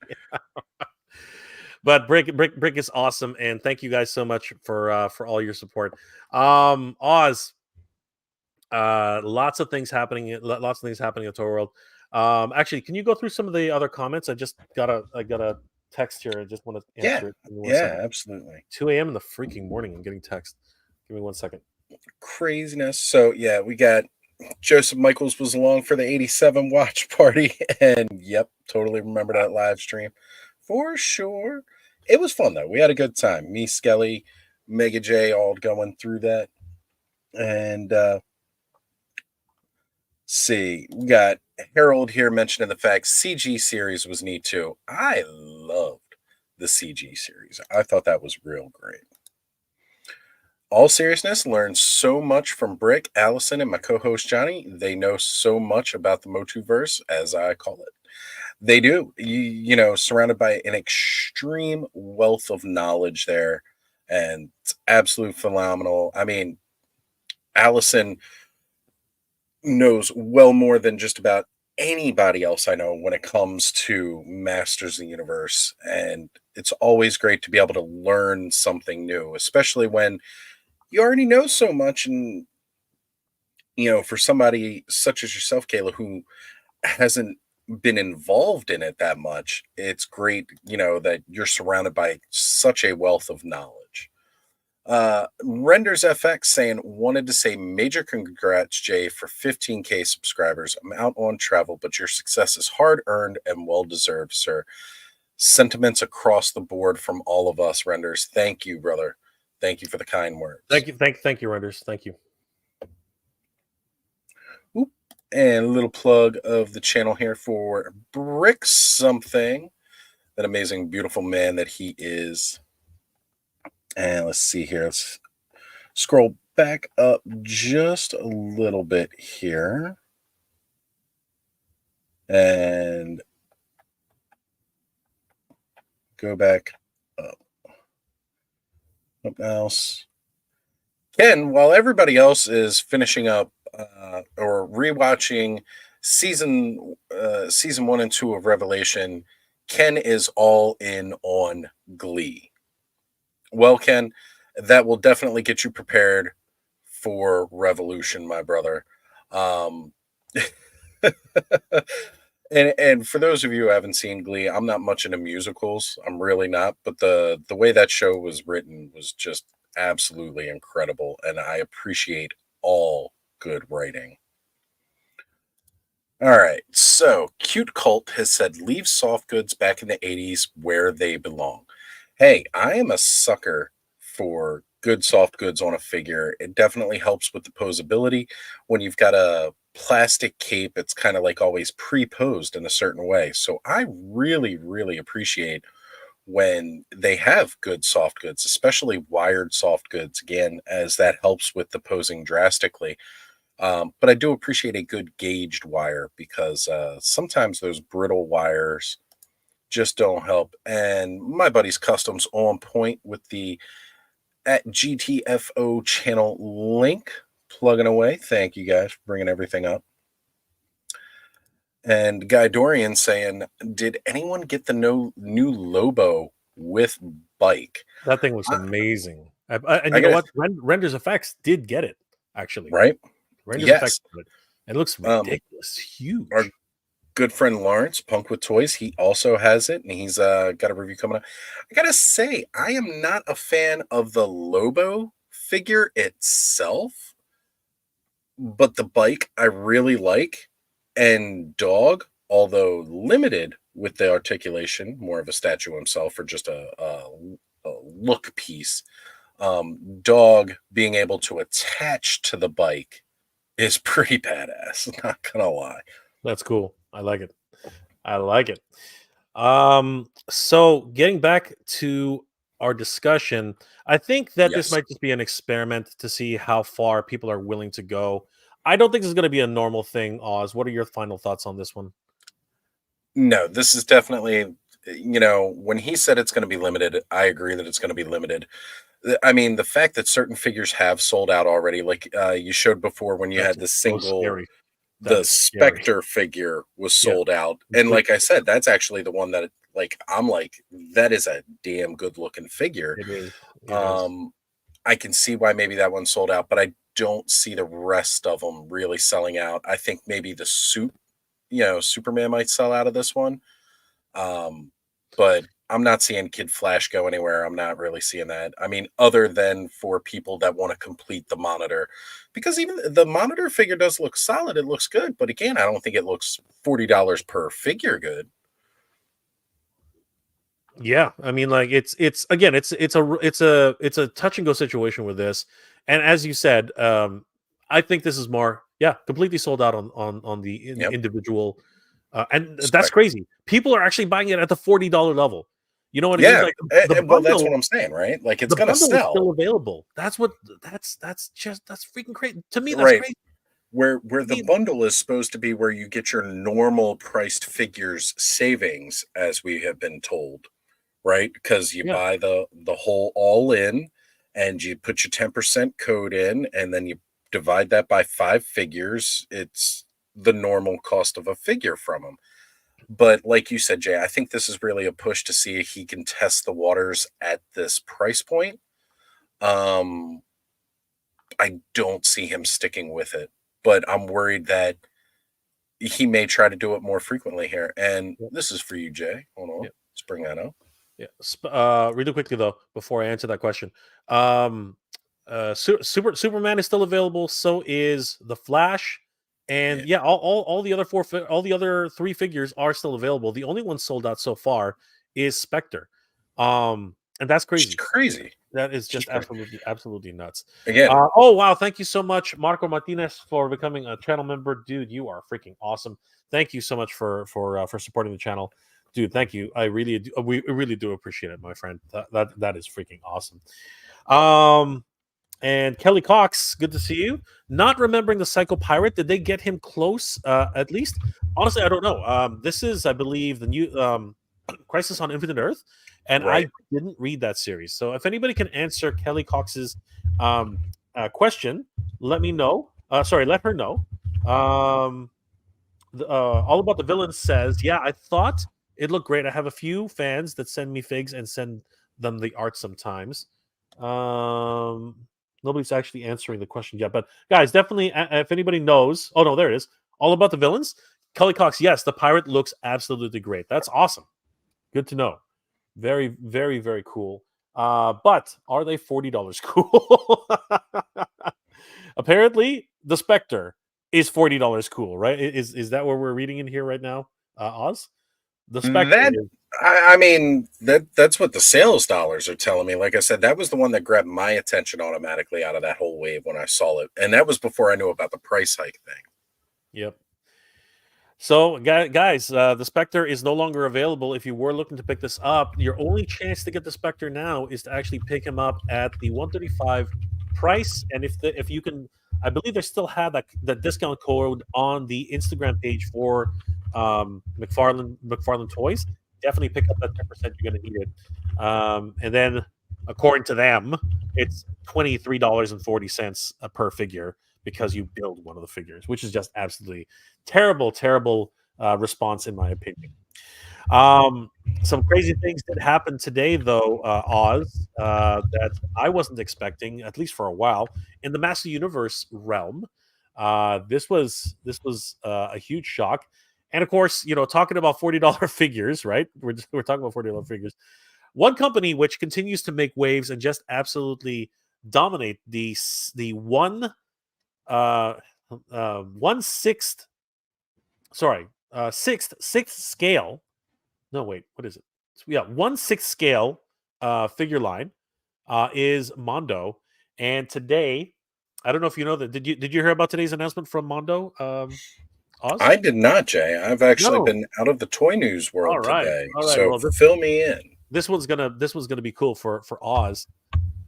But Brick is awesome, and thank you guys so much for all your support. Oz, lots of things happening. Lots of things happening in the Tour World. Actually, can you go through some of the other comments? I got a text here. I just want to Yeah, answer it. Give me 1 second. absolutely. 2 a.m. in the freaking morning. I'm getting text. Give me 1 second. Craziness. So yeah, we got Joseph Michaels was along for the 87 watch party, and yep, totally remember that live stream for sure. It was fun though. We had a good time. Me, Skelly, Mega J, all going through that. And see, we got Harold here mentioning the fact CG series was neat too. I loved the CG series. I thought that was real great. All seriousness, learned so much from Brick, Allison, and my co-host Johnny. They know so much about the Motuverse, as I call it. They do. Surrounded by an extreme wealth of knowledge there, and it's absolutely phenomenal. I mean, Allison knows well more than just about anybody else I know when it comes to Masters of the Universe, and it's always great to be able to learn something new, especially when you already know so much. And for somebody such as yourself, Kayla, who hasn't been involved in it that much, it's great that you're surrounded by such a wealth of knowledge. Renders FX saying, wanted to say major congrats, Jay, for 15K subscribers. I'm out on travel, but your success is hard earned and well deserved, sir. Sentiments across the board from all of us, Renders. Thank you, brother. Thank you for the kind words. Thank you, Renders. Thank you. Oop. And a little plug of the channel here for Brick Something, that amazing, beautiful man that he is. And let's see here. Let's scroll back up just a little bit here. And go back up. Something else. Ken, while everybody else is finishing up or rewatching season 1 and 2 of Revelation, Ken is all in on Glee. Well, Ken, that will definitely get you prepared for Revolution, my brother. And for those of you who haven't seen Glee, I'm not much into musicals. I'm really not. But the way that show was written was just absolutely incredible, and I appreciate all good writing. All right, so Cute Cult has said, leave soft goods back in the 80s where they belong. Hey, I am a sucker for good soft goods on a figure. It definitely helps with the posability. When you've got a plastic cape, it's kind of like always pre-posed in a certain way. So I really, really appreciate when they have good soft goods, especially wired soft goods, again, as that helps with the posing drastically. But I do appreciate a good gauged wire, because sometimes those brittle wires just don't help. And my buddy's Customs on point with the at GTFO channel link, plugging away. Thank you guys for bringing everything up. And Guy Dorian saying, did anyone get the new Lobo with bike? That thing was amazing. And you know what? Renders Effects did get it, actually. Right? Renders Effects Yes. got it. It looks ridiculous. Huge. Our good friend Lawrence, Punk with Toys, he also has it, and he's got a review coming up. I gotta say, I am not a fan of the Lobo figure itself, but the bike I really like, and Dog, although limited with the articulation, more of a statue himself or just a look piece. Dog being able to attach to the bike is pretty badass. Not gonna lie. That's cool. I like it. I like it. So getting back to our discussion, I think that this Yes. might just be an experiment to see how far people are willing to go. I don't think this is going to be a normal thing, Oz. What are your final thoughts on this one? No, this is definitely, when he said it's going to be limited, I agree that it's going to be limited. I mean, the fact that certain figures have sold out already, like you showed before when you That's had the so single, scary. That the is scary. Spectre figure was Yeah. sold out. And like I said, that's actually the one that, like, I'm like, that is a damn good looking figure. It is. I can see why maybe that one sold out, but I don't see the rest of them really selling out. I think maybe the suit, Superman might sell out of this one. But I'm not seeing Kid Flash go anywhere. I'm not really seeing that. I mean, other than for people that want to complete the monitor, because even the monitor figure does look solid. It looks good, but again, I don't think it looks $40 per figure good. Yeah, I mean, like it's a touch and go situation with this, and as you said, I think this is more completely sold out on the individual, and that's crazy. People are actually buying it at the $40 level. You know what I mean? Like the bundle, well, that's what I'm saying, right? Like it's gonna sell. Is still available. That's freaking crazy to me. That's right. Crazy. Where the bundle is supposed to be where you get your normal priced figures savings, as we have been told. Right? Because you buy the whole all in and you put your 10% code in and then you divide that by 5 figures. It's the normal cost of a figure from them. But like you said, Jay, I think this is really a push to see if he can test the waters at this price point. I don't see him sticking with it, but I'm worried that he may try to do it more frequently here. And this is for you, Jay. Hold on. Let's bring that up. Yeah. Really quickly though, before I answer that question, Superman is still available. So is the Flash, and all the other 3 figures are still available. The only one sold out so far is Spectre, and that's crazy. It's crazy. That is just absolutely nuts. Again. Oh wow! Thank you so much, Marco Martinez, for becoming a channel member, dude. You are freaking awesome. Thank you so much for supporting the channel. Dude, thank you. We really do appreciate it, my friend. That is freaking awesome. And Kelly Cox, good to see you. Not remembering the Psycho Pirate. Did they get him close? At least, honestly, I don't know. This is, I believe, the new Crisis on Infinite Earth, and I didn't read that series. So, if anybody can answer Kelly Cox's question, let me know. Let her know. All About the Villains says, yeah, I thought it looked great. I have a few fans that send me figs and send them the art sometimes. Nobody's actually answering the question yet, but guys, definitely, if anybody knows, oh no, there it is. All About the Villains. Kelly Cox, yes, the pirate looks absolutely great. That's awesome. Good to know. Very, very, very cool. But are they $40 cool? Apparently, the Spectre is $40 cool, right? Is that what we're reading in here right now, Oz? The Spectre. I mean, that's what the sales dollars are telling me. Like I said, that was the one that grabbed my attention automatically out of that whole wave when I saw it, and that was before I knew about the price hike thing. Yep. So, guys, the Spectre is no longer available. If you were looking to pick this up, your only chance to get the Spectre now is to actually pick him up at the $135 price. And if you can, I believe they still have that discount code on the Instagram page for McFarlane Toys. Definitely pick up that 10%. You're going to need it. And then, according to them, it's $23.40 per figure because you build one of the figures, which is just absolutely terrible response in my opinion. Some crazy things did happen today, though, Oz, that I wasn't expecting, at least for a while, in the Master Universe realm. This was a huge shock, and of course, talking about $40 figures, right? We're talking about $40 figures. One company which continues to make waves and just absolutely dominate the uh, 1/6, sorry, sixth scale. No, wait, what is it? Yeah, 1/6 scale figure line is Mondo, and today, I don't know if you know that. Did you hear about today's announcement from Mondo? Oz? I did not, Jay. I've actually No. been out of the toy news All world right, today, all right. so Well, fill me in. this one's gonna be cool for Oz.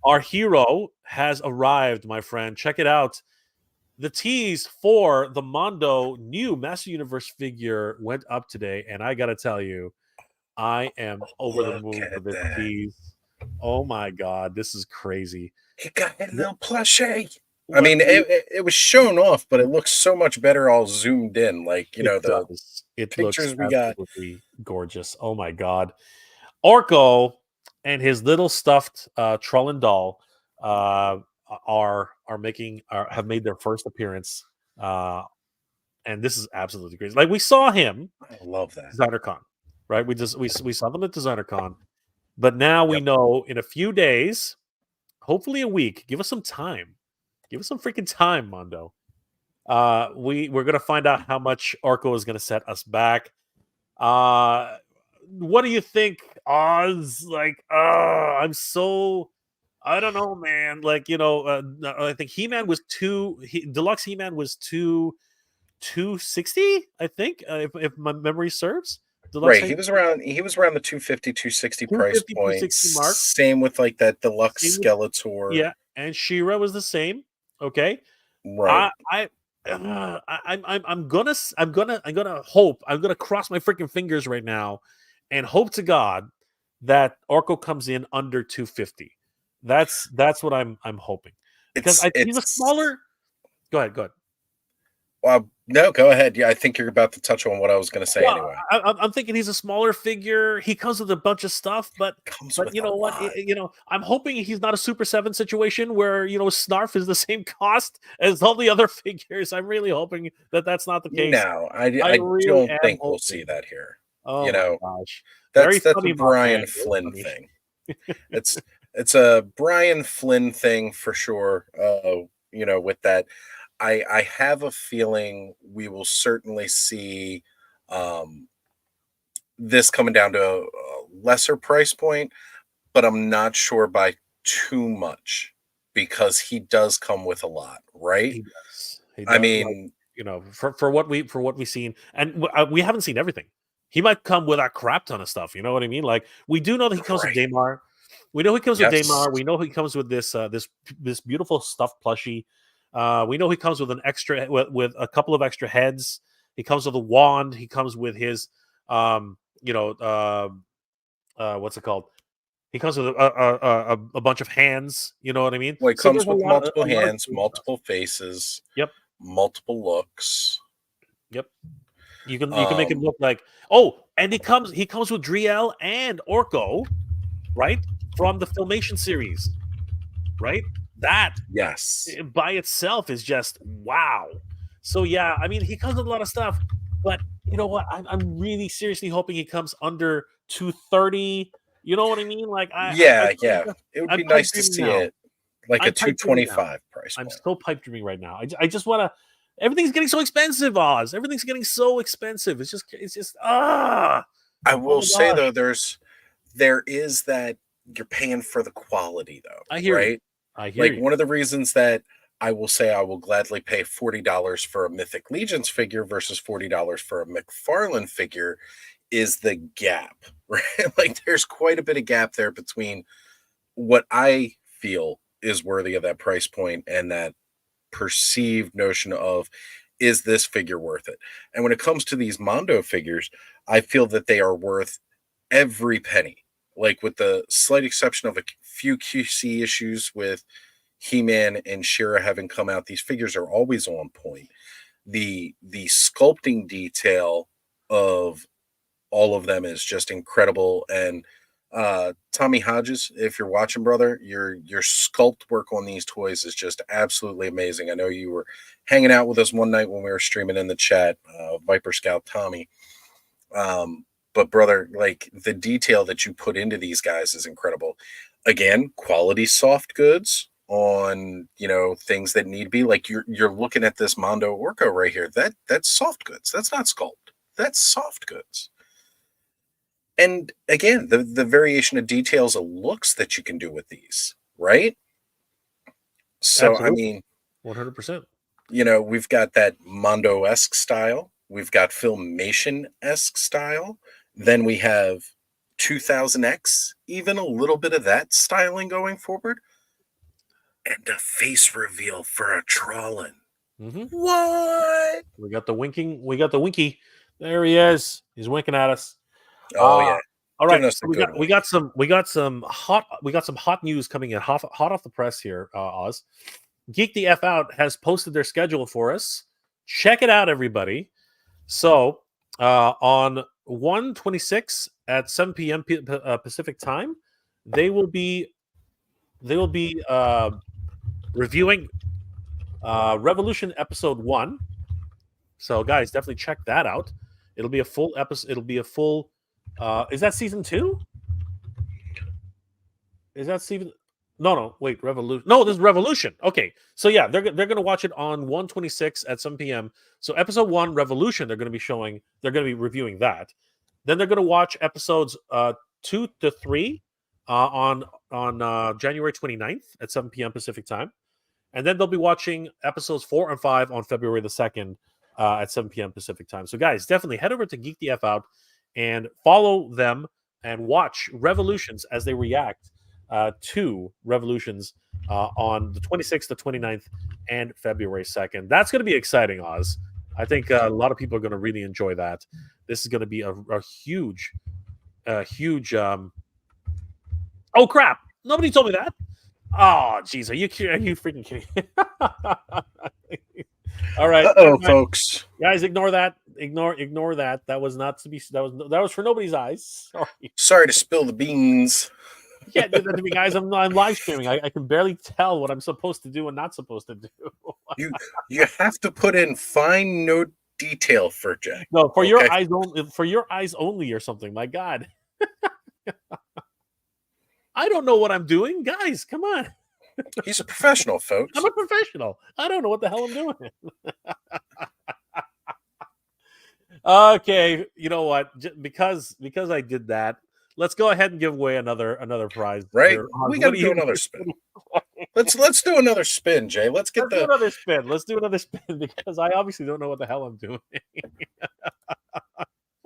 Our hero has arrived, my friend. Check it out. The tease for the Mondo new Master Universe figure went up today, and I gotta tell you, I am over the Look moon for at this that. tease. Oh my god, this is crazy. He got a What, little plushie. I what mean, it was shown off, but it looks so much better all zoomed in. Like, it the does. It looks pictures we got. absolutely gorgeous. Oh my god. Orko and his little stuffed Trollan doll uh, have made their first appearance, uh, and this is absolutely crazy. Like we saw him I love that. Designer Con, right? We saw them at Designer Con, but now we Yep. know in a few days, hopefully a week. Give us some time. Give us some freaking time, Mondo. We're gonna find out how much Orko is gonna set us back. Uh, what do you think, Oz? Like, I don't know, man. Like, I think He-Man was Deluxe He-Man was 260, I think, if my memory serves. Deluxe Right. He He-Man, was around the 250, 260 price 250, point. 260 mark. Same with like that deluxe Same with, Skeletor. yeah, and Shira was the same. Okay, Right. I I'm gonna cross my freaking fingers right now and hope to God that Orko comes in under 250. That's what I'm hoping, because he's a It's smaller. Go ahead. no, go ahead. Yeah, I think you're about to touch on what I was going to say Well, anyway. I'm thinking he's a smaller figure. He comes with a bunch of stuff, but Comes but with you a know what? lot. I'm hoping he's not a Super 7 situation where Snarf is the same cost as all the other figures. I'm really hoping that that's not the case. No, I I really don't am think we'll see hoping. that here. Oh You my know, gosh. Very that's a funny, Mothman. Brian Very Flynn funny. thing. It's it's a Brian Flynn thing for sure. With that, I have a feeling we will certainly see um this coming down to a lesser price point, but I'm not sure by too much because he does come with a lot, right? He does. He I does. Like, mean, for what we've seen, and we haven't seen everything. He might come with a crap ton of stuff. You know what I mean? Like we do know that he comes with right. Daymar. We know he comes with Yes. Daymar. We know he comes with this beautiful stuffed plushie. We know he comes with an extra with a couple of extra heads. He comes with a wand. He comes with his um, you know, what's it called? He comes with a bunch of hands. You know what I mean? Well, it So comes there's a with lot multiple a lot of hands, cool stuff. multiple faces, Yep. multiple looks. Yep. You can make him Um, look like, and he comes with Driel and Orko, right? From the Filmation series, right? That yes. by itself is just wow. So yeah, I mean he comes with a lot of stuff, but you know what? I'm really seriously hoping he comes under 230. You know what I mean? Like Yeah, yeah. It would I'm be pipe nice to dreaming see now. it like a I'm pipe dreaming now. 225 price I'm point. so pipe dreaming right now. I just want to. Everything's getting so expensive, Oz. Everything's getting so expensive. It's just I oh will my say though, gosh. there is that you're paying for the quality though, I hear you. right? I hear Like you. one of the reasons that I will say I will gladly pay $40 for a Mythic Legions figure versus $40 for a McFarlane figure is the gap, right? Like there's quite a bit of gap there between what I feel is worthy of that price point and that perceived notion of is this figure worth it? And when it comes to these Mondo figures, I feel that they are worth every penny. Like with the slight exception of a few QC issues with He-Man and She-Ra having come out, these figures are always on point. The sculpting detail of all of them is just incredible. And Tommy Hodges, if you're watching, brother, your sculpt work on these toys is just absolutely amazing. I know you were hanging out with us one night when we were streaming in the chat, Viper Scout Tommy. But brother, like the detail that you put into these guys is incredible. Again, quality soft goods on, you know, things that need to be, like you're looking at this Mondo Orco right here. That's soft goods. That's not sculpt. That's soft goods. And again, the variation of details of looks that you can do with these, right? So Absolutely. I mean, 100%. you know, we've got that Mondo-esque style, we've got Filmation-esque style, then we have 2000X, even a little bit of that styling going forward, and a face reveal for a Trollin. Mm-hmm. What? We got the winking. We got the winky. There he is. He's winking at us. Oh yeah. All right. So we got some hot news coming in, hot off the press here. Oz, Geek the F Out has posted their schedule for us. Check it out, everybody. So on 1/26 at 7 p.m. Pacific time, they will be reviewing Revolution Episode 1. So, guys, definitely check that out. It'll be a full episode. It'll be a full. Is that season 2? Is that season? No. Wait, Revolution. No, this is Revolution. Okay, so yeah, they're gonna watch it on 1/26 at 7 p.m. So, episode 1, Revolution, they're gonna be showing. They're gonna be reviewing that. Then they're gonna watch episodes 2 to 3 on January 29th at 7 p.m. Pacific time. And then they'll be watching episodes 4 and 5 on February the 2nd at 7 p.m. Pacific time. So, guys, definitely head over to Geek the F Out and follow them and watch Revolutions as they react to Revolutions on the 26th, the 29th, and February 2nd. That's going to be exciting, Oz. I think a lot of people are going to really enjoy that. This is going to be a huge. Oh, crap. Nobody told me that. Oh, jeez, are you freaking kidding? All right, folks, guys, ignore that. Ignore that. That was not to be. That was for nobody's eyes. Sorry to spill the beans. You can't do that to me, guys. I'm live streaming. I can barely tell what I'm supposed to do and not supposed to do. you have to put in fine note detail for Jack. No, for your eyes only. For your eyes only, or something. My God. I don't know what I'm doing. Guys, come on. He's a professional, folks. I'm a professional. I don't know what the hell I'm doing. Okay, you know what? Because I did that, let's go ahead and give away another prize. Right? We got to do another spin. Let's do another spin, Jay. Let's do another spin. Let's do another spin because I obviously don't know what the hell I'm doing.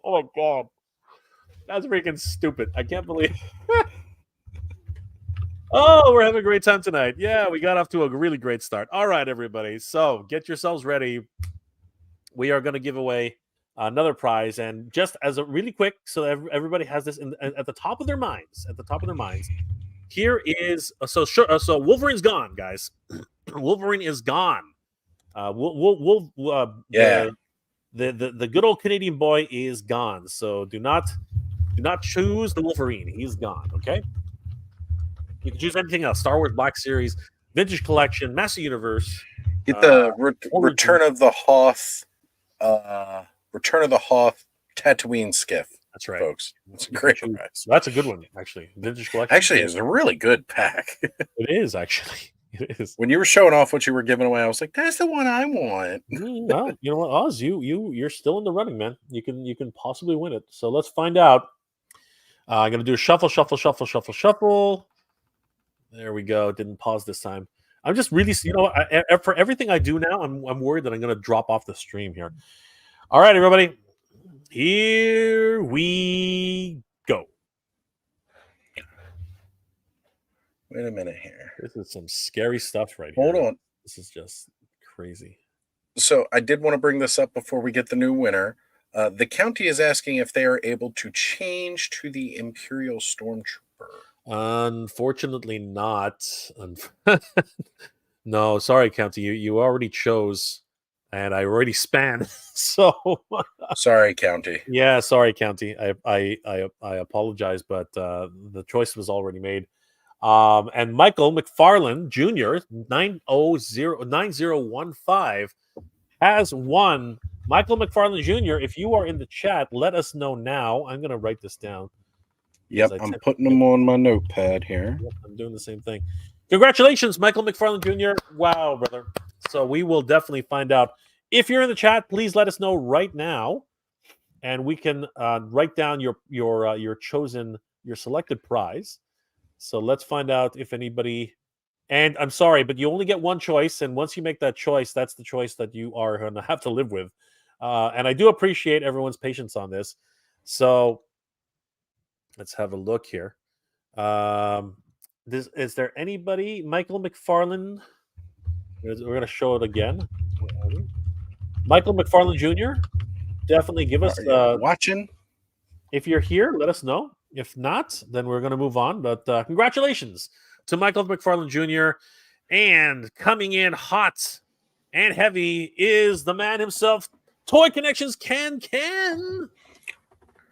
Oh my God. That's freaking stupid. I can't believe. Oh, we're having a great time tonight. Yeah, we got off to a really great start. All right, everybody. So get yourselves ready. We are going to give away another prize. And just as a really quick, so everybody has this at the top of their minds. At the top of their minds. Here is so Wolverine's gone, guys. Wolverine is gone. The good old Canadian boy is gone. So do not choose the Wolverine. He's gone. Okay. You can choose anything else: Star Wars Black Series, Vintage Collection, Master Universe. Get the Return of the Hoth, Return of the Hoth Tatooine Skiff. That's right, folks. It's a great prize. That's a good one, actually. Vintage Collection. Actually, it's a really good pack. It is actually. It is. When you were showing off what you were giving away, I was like, "That's the one I want." Well, you know what, Oz, you're still in the running, man. You can possibly win it. So let's find out. I'm gonna do a shuffle. There we go. Didn't pause this time. I'm just really, for everything I do now, I'm worried that I'm going to drop off the stream here. All right, everybody. Here we go. Wait a minute here. This is some scary stuff right here. Hold on. This is just crazy. So I did want to bring this up before we get the new winner. The county is asking if they are able to change to the Imperial Stormtrooper. Unfortunately not. No, sorry, County. You already chose and I already span. So Sorry, County. yeah, sorry, County. I apologize, but the choice was already made. And Michael McFarland Jr. 9015 has won. Michael McFarland Jr., if you are in the chat, let us know now. I'm going to write this down. Yep, I'm putting them on my notepad here. Yep, I'm doing the same thing. Congratulations, Michael McFarland Jr. Wow, brother. So we will definitely find out. If you're in the chat, please let us know right now, and we can write down your chosen, your selected prize. So let's find out if anybody. And I'm sorry, but you only get one choice, and once you make that choice, that's the choice that you are going to have to live with. And I do appreciate everyone's patience on this. So let's have a look here. Is there anybody? Michael McFarland. We're going to show it again. Michael McFarland Jr. Definitely give us watching. If you're here, let us know. If not, then we're going to move on. But congratulations to Michael McFarland Jr. And coming in hot and heavy is the man himself, Toy Connections Ken.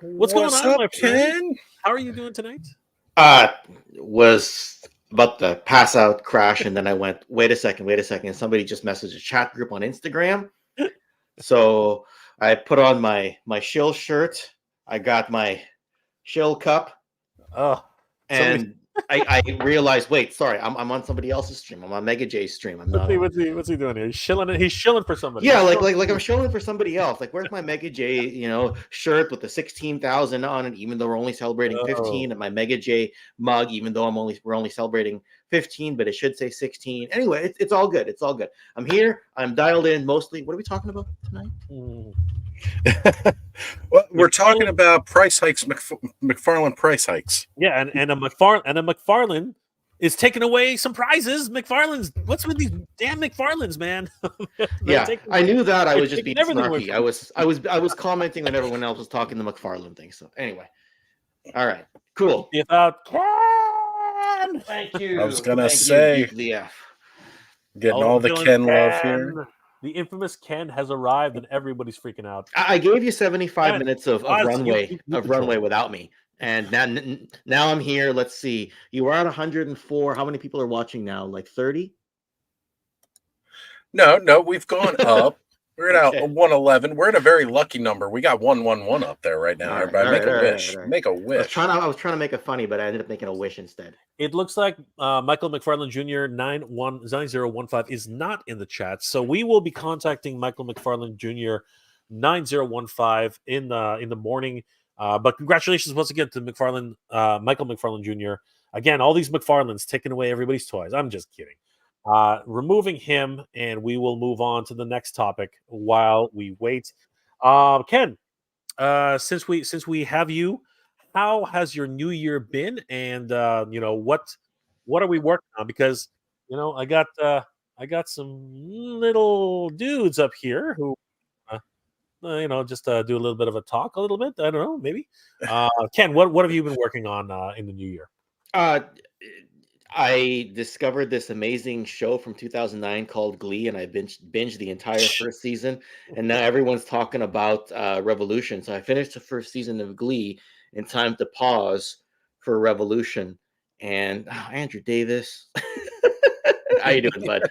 What's going on, my friend? Ken? How are you doing tonight? Was about to pass out, crash, and then I went, wait a second. Somebody just messaged a chat group on Instagram. So I put on my shill shirt. I got my shill cup. Oh, and I realized, wait, sorry, I'm on somebody else's stream. I'm on Mega J's stream. I'm not. What's he doing here? He's shilling for somebody. Yeah, like I'm shilling for somebody else. Like, where's my Mega J, shirt with the 16,000 on it, even though we're only celebrating 15, and my Mega J mug, even though we're only celebrating 15, but it should say 16. Anyway, it's all good. It's all good. I'm here. I'm dialed in mostly. What are we talking about tonight? Well, we're talking about price hikes, McFarland price hikes. Yeah, and a McFarland is taking away some prizes. What's with these damn McFarlands, man? Yeah, I knew that. I was just being snarky. I was commenting when everyone else was talking the McFarland thing. So anyway, all right, cool. Thank you. I was gonna say, getting all the Ken love here. The infamous Ken has arrived, and everybody's freaking out. I gave you 75 minutes of runway without me, and now I'm here. Let's see. You were at 104. How many people are watching now? Like 30? No, we've gone up. We're at 111. We're at a very lucky number. We got 111 up there right now. Everybody, make a wish. Make a wish. I was trying to make it funny, but I ended up making a wish instead. It looks like Michael McFarland Jr. 9015 is not in the chat, so we will be contacting Michael McFarland Jr. 9015 in the morning. But congratulations once again to Michael McFarland Jr. Again, all these McFarlands taking away everybody's toys. I'm just kidding. Removing him, and we will move on to the next topic while we wait. Ken, since we have you, how has your new year been? And what are we working on? Because I got some little dudes up here who just do a little bit of a talk, a little bit. I don't know, maybe. Ken, what have you been working on in the new year? I discovered this amazing show from 2009 called Glee, and I binged the entire first season. And now everyone's talking about Revolution. So I finished the first season of Glee in time to pause for Revolution. And Andrew Davis, how you doing, bud?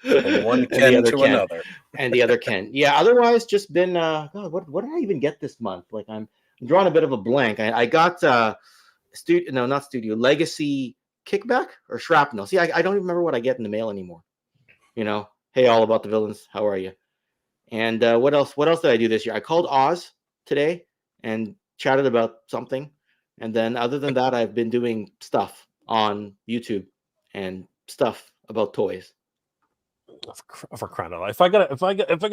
From one Ken to another, and the other Ken. Yeah. Otherwise, just been. God, what did I even get this month? Like I'm drawing a bit of a blank. I got. Legacy kickback or shrapnel. See, I don't even remember what I get in the mail anymore. Hey, all about the villains. How are you? And what else did I do this year? I called Oz today and chatted about something. And then other than that, I've been doing stuff on YouTube and stuff about toys. For crying out loud! If I got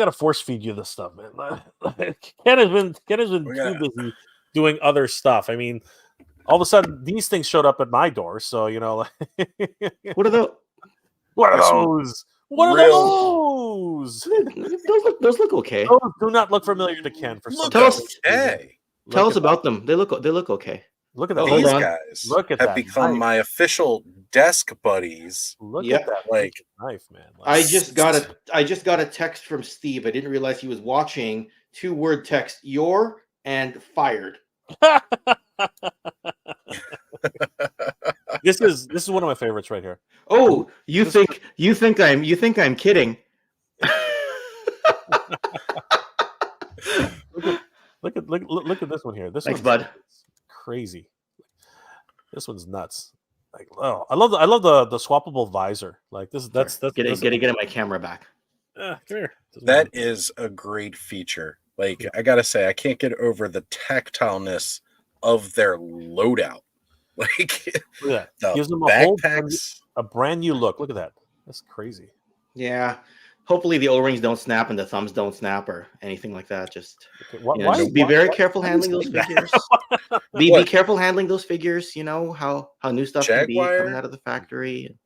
to force feed you this stuff, man, Ken has been too busy doing other stuff. I mean, all of a sudden, these things showed up at my door. So what are those? What are those? What are those? Those look okay. Those do not look familiar to Ken. For some tell us about them. They look okay. Look at that. Oh, hold These on. guys Look at have that become knife. my official desk buddies. Look Yep. at that Like, knife, man. I Like, just got a text from Steve. I didn't realize he was watching. 2-word text: "Your" and "fired." this is one of my favorites right here. Oh, you This- think I'm kidding? Look at this one here. This Thanks, one's bud. crazy. This one's nuts. Like, oh, I love the swappable visor. Like this. That's Getting my camera back. come here. that is a great feature. Like, Yeah. I gotta say, I can't get over the tactileness of their loadout. Like, Look at that. the Gives them a backpacks. brand new look. Look at that. That's crazy. Yeah. Hopefully the O-rings don't snap and the thumbs don't snap or anything like that. Just Okay, why, just be very careful why handling do you those say that? figures. Be What? careful handling those figures. You know how new stuff can be Jaguar? coming out of the factory.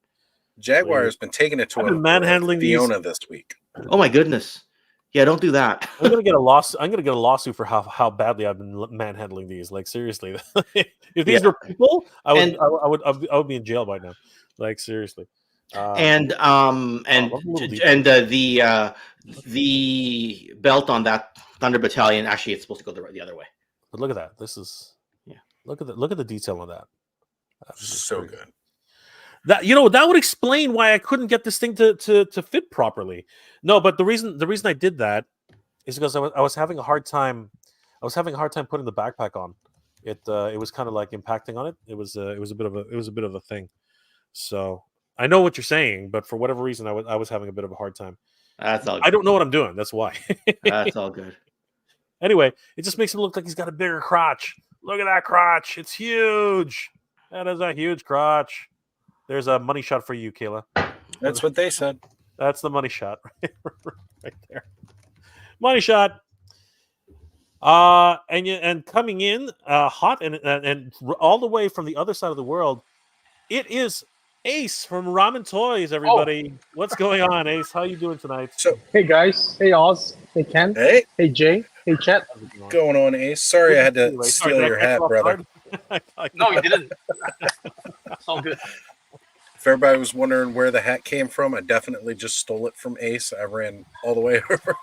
Jaguar has been taking it to I've been a manhandling these. Fiona this week. Oh my goodness! Yeah, don't do that. I'm gonna get a lawsuit for how badly I've been manhandling these. Like seriously, if these were people, I would be in jail by now. Like seriously. And the belt on that Thunder Battalion, actually it's supposed to go the other way. But look at that. This is look at the detail on that. That's just So crazy. good. That that would explain why I couldn't get this thing to fit properly. No, but the reason I did that is because I was having a hard time. I was having a hard time putting the backpack on. It was kind of like impacting on it. It was a bit of a thing. So I know what you're saying, but for whatever reason, I was having a bit of a hard time. That's all. I don't know what I'm doing. That's why. That's all good. Anyway, it just makes him look like he's got a bigger crotch. Look at that crotch. It's huge. That is a huge crotch. There's a money shot for you, Kayla. That's what they said. That's the money shot right there. Money shot. And coming in hot and all the way from the other side of the world, it is Ace from Ramen Toys, everybody. What's going on, Ace? How you doing tonight? So, Hey guys, hey Oz, hey Ken, hey, hey Jay, hey Chet. what's going on, Ace? Sorry I had to steal your hat, brother. No, you didn't. It's all good. If everybody was wondering where the hat came from, I definitely just stole it from Ace. I ran all the way over.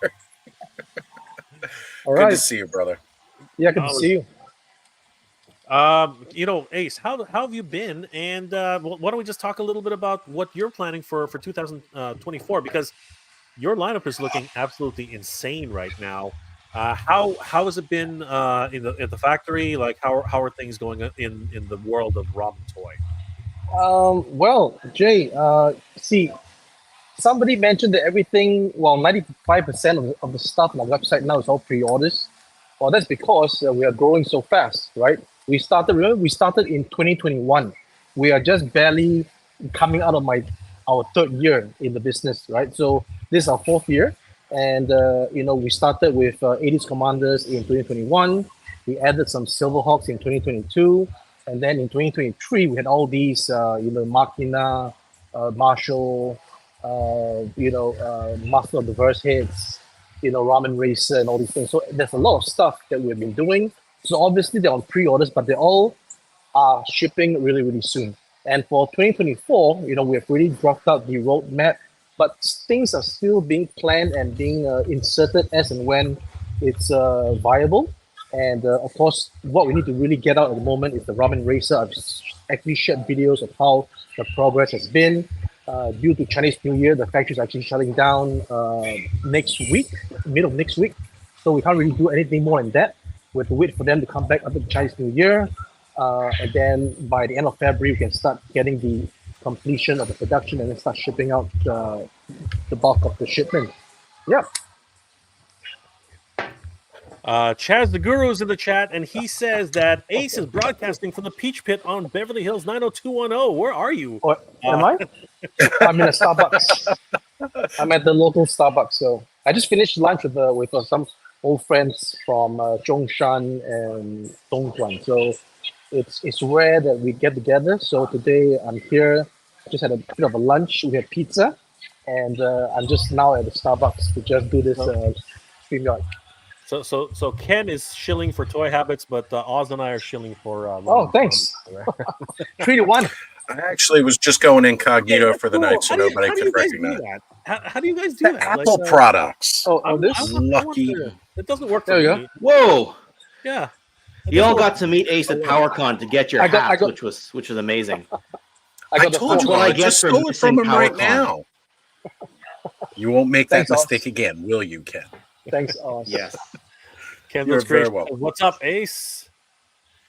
All Good right. to see you, brother. Yeah, good to see you. Ace, how have you been? And why don't we just talk a little bit about what you're planning for 2024? Because your lineup is looking absolutely insane right now. How has it been at the factory? Like how are things going in the world of Ramen Toy? Well, Jay, see, somebody mentioned that everything, well, 95% of the stuff on our website now is all pre-orders. Well, that's because we are growing so fast, right? We started in 2021. We are just barely coming out of our third year in the business, right? So this is our fourth year. And, we started with 80s Commanders in 2021. We added some Silverhawks in 2022. And then in 2023, we had all these, Machina, Marshall, Master of the Verse hits, Ramen Racer and all these things. So there's a lot of stuff that we've been doing. So obviously they're on pre-orders, but they all are shipping really, really soon. And for 2024, we've really dropped out the roadmap, but things are still being planned and being inserted as and when it's viable. And of course, what we need to really get out at the moment is the Ramen Racer. I've actually shared videos of how the progress has been. Due to Chinese New Year, the factory is actually shutting down next week, middle of next week. So we can't really do anything more than that. We have to wait for them to come back after the Chinese New Year. And then by the end of February, we can start getting the completion of the production and then start shipping out the bulk of the shipment. Yeah. Chaz the Guru is in the chat, and he says that Ace is broadcasting from the Peach Pit on Beverly Hills 90210. Where are you? Or, am I? I'm in a Starbucks. I'm at the local Starbucks. So I just finished lunch with some old friends from Zhongshan and Dongguan. So it's rare that we get together. So today I'm here. Just had a bit of a lunch. We had pizza, and I'm just now at the Starbucks to just do this StreamYard. So Ken is shilling for Toy Habits, but Oz and I are shilling for. Oh, thanks. 3-1. I actually was just going incognito Yeah, for the cool. night, so How do you- nobody how do could you guys do recognize. that? How do you guys do The that? Apple products. This? Lucky. It doesn't work for There you me. Whoa! Yeah. It You all doesn't work got to meet Ace at PowerCon to get your I got- hat, which was amazing. I got the told you, what I I get just for stole it from missing him right PowerCon. now. You won't make that Thanks, Oz. mistake again, will you, Ken? Thanks, Oz. Yes. Ken You're looks great. very welcome. What's up, Ace?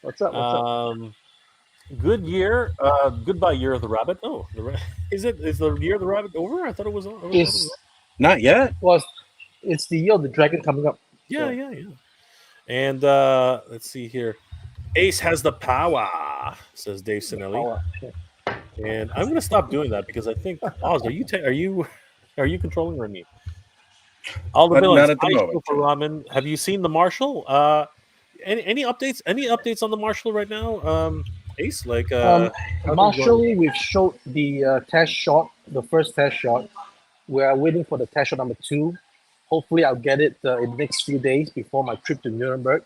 What's up? Good year. Goodbye, Year of the Rabbit. Oh, is the Year of the Rabbit over? I thought it was over. Not yet. Well, it's the year of the dragon coming up. Yeah. And let's see here. Ace has the power, says Dave Sinelli. Power. And I'm gonna stop doing that because I think Oz, are you controlling or me? All the But villains. not at the Ice moment. for Ramen. Have you seen the Marshal? Any updates? Any updates on the Marshal right now? Ace, like Marshall, we've showed the test shot, the first test shot. We are waiting for the test shot number 2. Hopefully, I'll get it in the next few days before my trip to Nuremberg.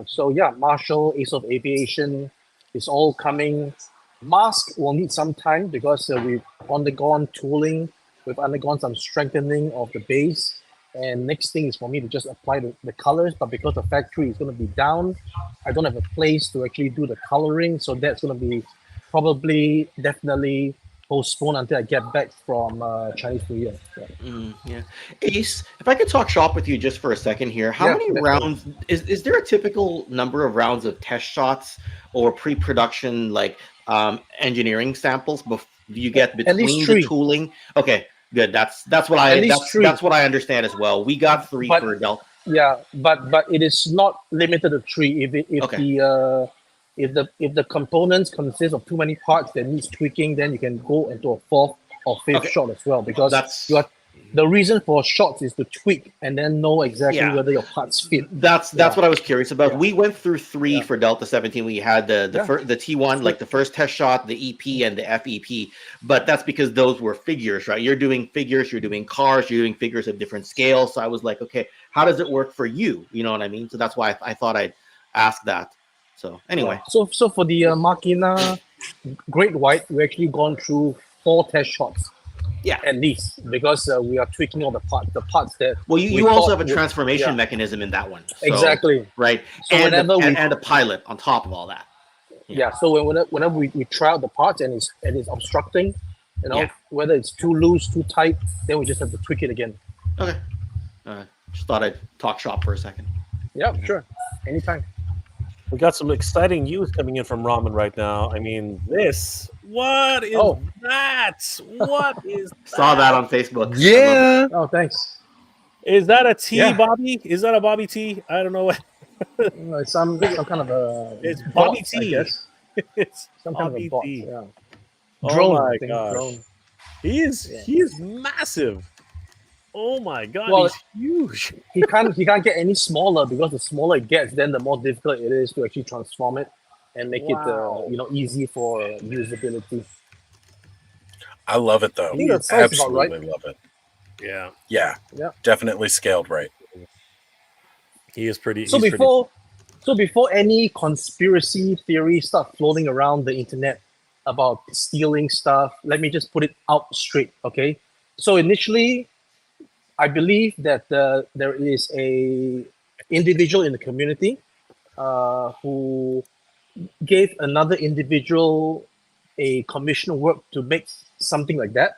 So yeah, Marshall, Ace of Aviation is all coming. Mask will need some time because we've undergone tooling, we've undergone some strengthening of the base, and next thing is for me to just apply the colors. But because the factory is going to be down, I don't have a place to actually do the coloring, so that's going to be definitely postponed until I get back from Chinese New Year. Yeah. Ace, if I could talk shop with you just for a second here, how many definitely. rounds is there a typical number of rounds of test shots or pre-production engineering samples you get At least between 3. the tooling? Okay, good. That's what At least 3. that's what I understand as well. We got 3 But- for Delta. Yeah, but it is not limited to 3. If Okay. the components consist of too many parts that needs tweaking, then you can go into a 4th or 5th Okay. shot as well, because That's the reason for shots is to tweak and then know exactly Yeah. whether your parts fit. That's what I was curious about. Yeah. We went through 3 Yeah. for Delta 17. We had the T1, like the first test shot, the EP, and the FEP. But that's because those were figures, right? You're doing figures, you're doing cars, you're doing figures of different scales. So I was like, okay, how does it work for you? You know what I mean? So that's why I thought I'd ask that. So anyway, So for the Machina Great White, we actually gone through 4 test shots. Yeah. At least, because we are tweaking all the parts that. well, we you also thought have a would- transformation yeah. mechanism in that one. So, Exactly. Right. So and, whenever we- and a pilot on top of all that. Yeah. So whenever we try out the parts and it's obstructing, Yeah. whether it's too loose, too tight, then we just have to tweak it again. Okay. Just thought I'd talk shop for a second. Yeah, sure. Anytime. we got some exciting news coming in from Ramen right now. I mean, what is Oh. that? What is Saw that on Facebook. Yeah. Oh, thanks. Is that a T, Yeah. Bobby? Is that a Bobby T? I don't know what. It's some kind of a. It's bot, Bobby I T. guess. It's Some kind of a Bobby bot. T. Yeah. Oh Drone. my I think, gosh. drone. He is Yeah. he is massive. Oh my god, Well, he's huge. He can't get any smaller, because the smaller it gets, then the more difficult it is to actually transform it and make Wow. it easy for usability. I love it though. I think that sounds about right. Absolutely love it. Yeah, Yeah. Yeah. Definitely scaled right. he is pretty. So he's before any conspiracy theory start floating around the internet about stealing stuff, let me just put it out straight, okay? So initially, I believe that there is a individual in the community who gave another individual a commission work to make something like that.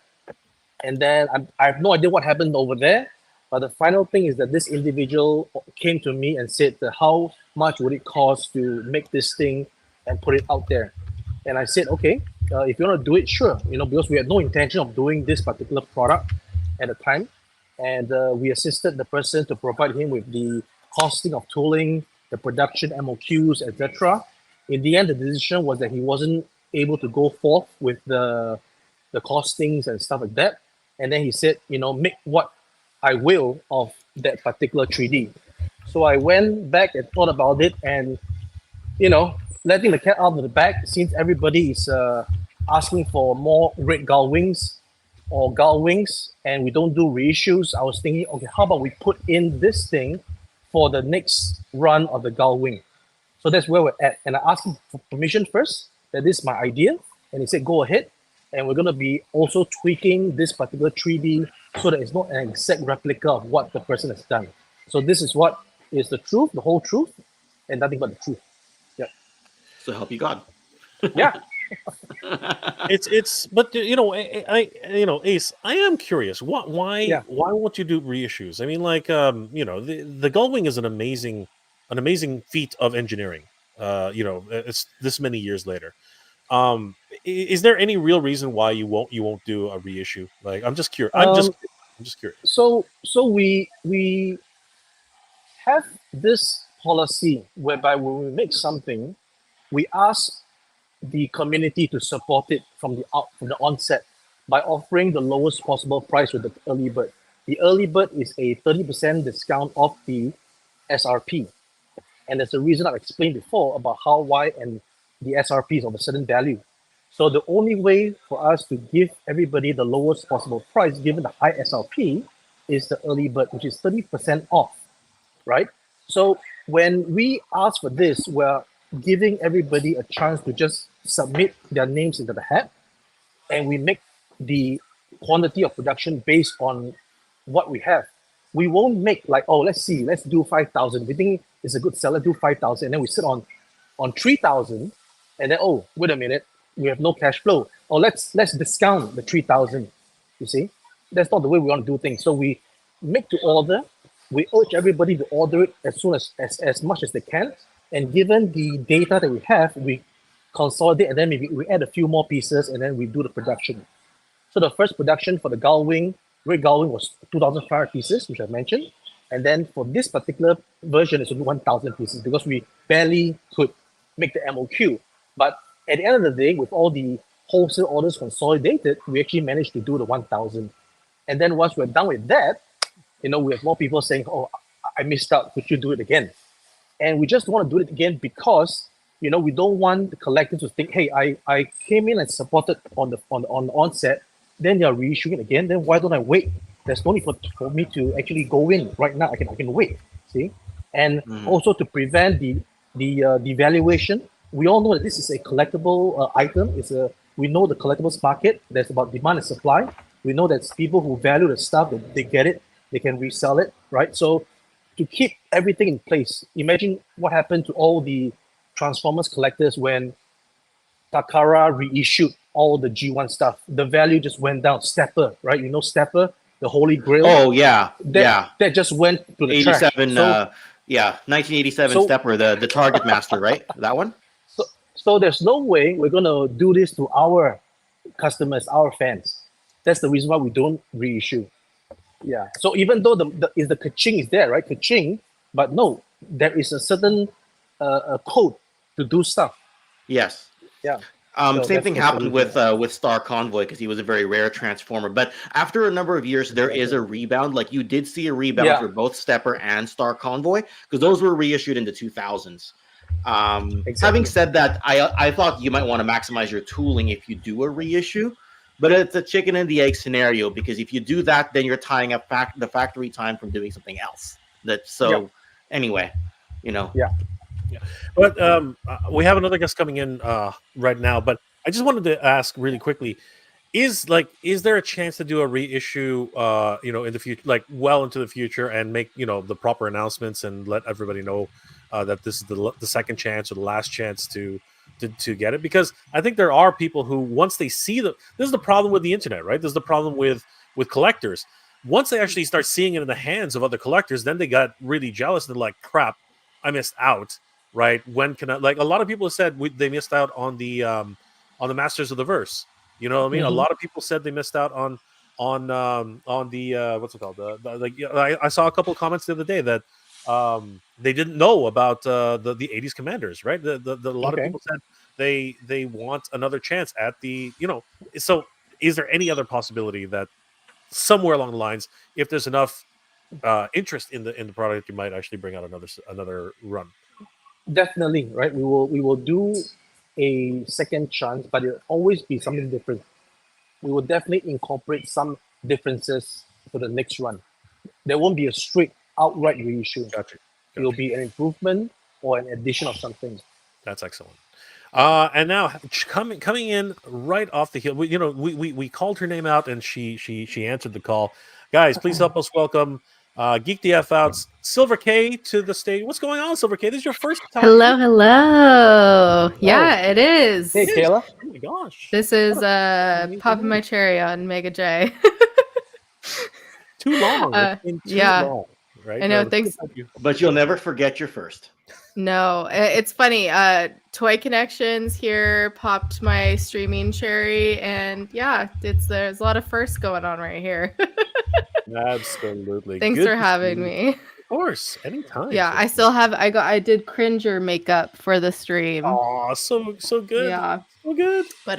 And then I have no idea what happened over there. But the final thing is that this individual came to me and said, how much would it cost to make this thing and put it out there? And I said, okay, if you want to do it, sure. Because we had no intention of doing this particular product at the time. And we assisted the person to provide him with the costing of tooling, the production MOQs, etc. In the end, the decision was that he wasn't able to go forth with the costings and stuff like that. And then he said, make what I will of that particular 3D. So I went back and thought about it, and letting the cat out of the bag, since everybody is asking for more red Gullwings or Gullwings, and we don't do reissues, I was thinking, okay, how about we put in this thing for the next run of the Gullwing. So that's where we're at. And I asked him for permission first, that this is my idea. And he said, go ahead. And we're going to be also tweaking this particular 3D so that it's not an exact replica of what the person has done. So this is what is the truth, the whole truth, and nothing but the truth. Yeah. So help you God. Yeah. It's but Ace, I am curious. Why won't you do reissues? I mean, like the Gullwing is an amazing feat of engineering. It's this many years later. Is there any real reason why you won't do a reissue? Like, I'm just curious. I'm just curious. So we have this policy whereby when we make something, we ask the community to support it from the onset by offering the lowest possible price with the early bird. The early bird is a 30% discount off the SRP. And there's a reason I've explained before about how, why, and the SRP is of a certain value. So the only way for us to give everybody the lowest possible price, given the high SRP, is the early bird, which is 30% off, right? So when we ask for this, we're giving everybody a chance to just submit their names into the hat, and we make the quantity of production based on what we have. We won't make like, oh, let's do 5,000. We think it's a good seller, do 5,000, and then we sit on 3,000, and then, oh, wait a minute, we have no cash flow. Oh, let's discount the 3,000. You see, that's not the way we want to do things. So we make to order. We urge everybody to order it as soon as much as they can. And given the data that we have, we consolidate, and then maybe we add a few more pieces, and then we do the production. So the first production for the Gullwing, Red Gullwing, was 2,500 pieces, which I mentioned. And then for this particular version, it's only 1,000 pieces because we barely could make the MOQ. But at the end of the day, with all the wholesale orders consolidated, we actually managed to do the 1,000. And then once we're done with that, we have more people saying, oh, I missed out, could you do it again? And we just want to do it again because, we don't want the collectors to think, hey, I came in and supported on the onset, then they're reissuing it again, then why don't I wait? There's no need for me to actually go in right now. I can wait, see? And also to prevent the devaluation, we all know that this is a collectible item. We know the collectibles market. There's about demand and supply. We know that people who value the stuff, that they get it, they can resell it, right? So to keep everything in place, imagine what happened to all the Transformers collectors when Takara reissued all the G1 stuff. The value just went down. Stepper, right? Stepper, the Holy Grail. Oh, yeah. That just went to the 87, trash. 1987 Stepper, the Target Master, right? That one? So there's no way we're going to do this to our customers, our fans. That's the reason why we don't reissue. Yeah. So even though the ka-ching is there, right? Ka-ching, but no, there is a certain code to do stuff. Yes. Yeah. Same thing happened with Star Convoy because he was a very rare Transformer. But after a number of years, there is a rebound. Like you did see a rebound for both Stepper and Star Convoy because those were reissued in the 2000s. Having said that, I thought you might want to maximize your tooling if you do a reissue, but it's a chicken and the egg scenario because if you do that, then you're tying up the factory time from doing something else. Anyway, Yeah. But we have another guest coming in right now, but I just wanted to ask really quickly, is there a chance to do a reissue in the future, like well into the future, and make the proper announcements and let everybody know that this is the second chance or the last chance to get it? Because I think there are people who, once they see this is the problem with the internet, right? This is the problem with collectors. Once they actually start seeing it in the hands of other collectors, then they got really jealous and they're like, crap, I missed out, right? When can I, like a lot of people said they missed out on the Masters of the Verse. You know what I mean? A lot of people said they missed out on the what's it called? I saw a couple of comments the other day that they didn't know about the 80s Commanders, right? A lot of people said they want another chance at the So is there any other possibility that somewhere along the lines, if there's enough interest in the product, you might actually bring out another run? Definitely, right? We will do a second chance, but it'll always be something different. We will definitely incorporate some differences for the next run. There won't be a straight outright reissue. Gotcha. It will be an improvement or an addition of something. That's excellent. And now coming in right off the heel, we called her name out and she answered the call. Guys, please help us welcome Geek the F Out's Silver K to the stage. What's going on, Silver K? This is your first time. Hello. Yeah, it is. Hey, Kayla. Oh my gosh. This is popping my cherry on Mega J. Too long. It's been too long, right? I know. Thanks. But you'll never forget your first. No, it's funny. Toy Connections here popped my streaming cherry, and yeah, there's a lot of firsts going on right here. Absolutely. Thanks for having me. Of course, anytime. Yeah, I still have. I did Cringer makeup for the stream. Oh, so good. Yeah, so good. But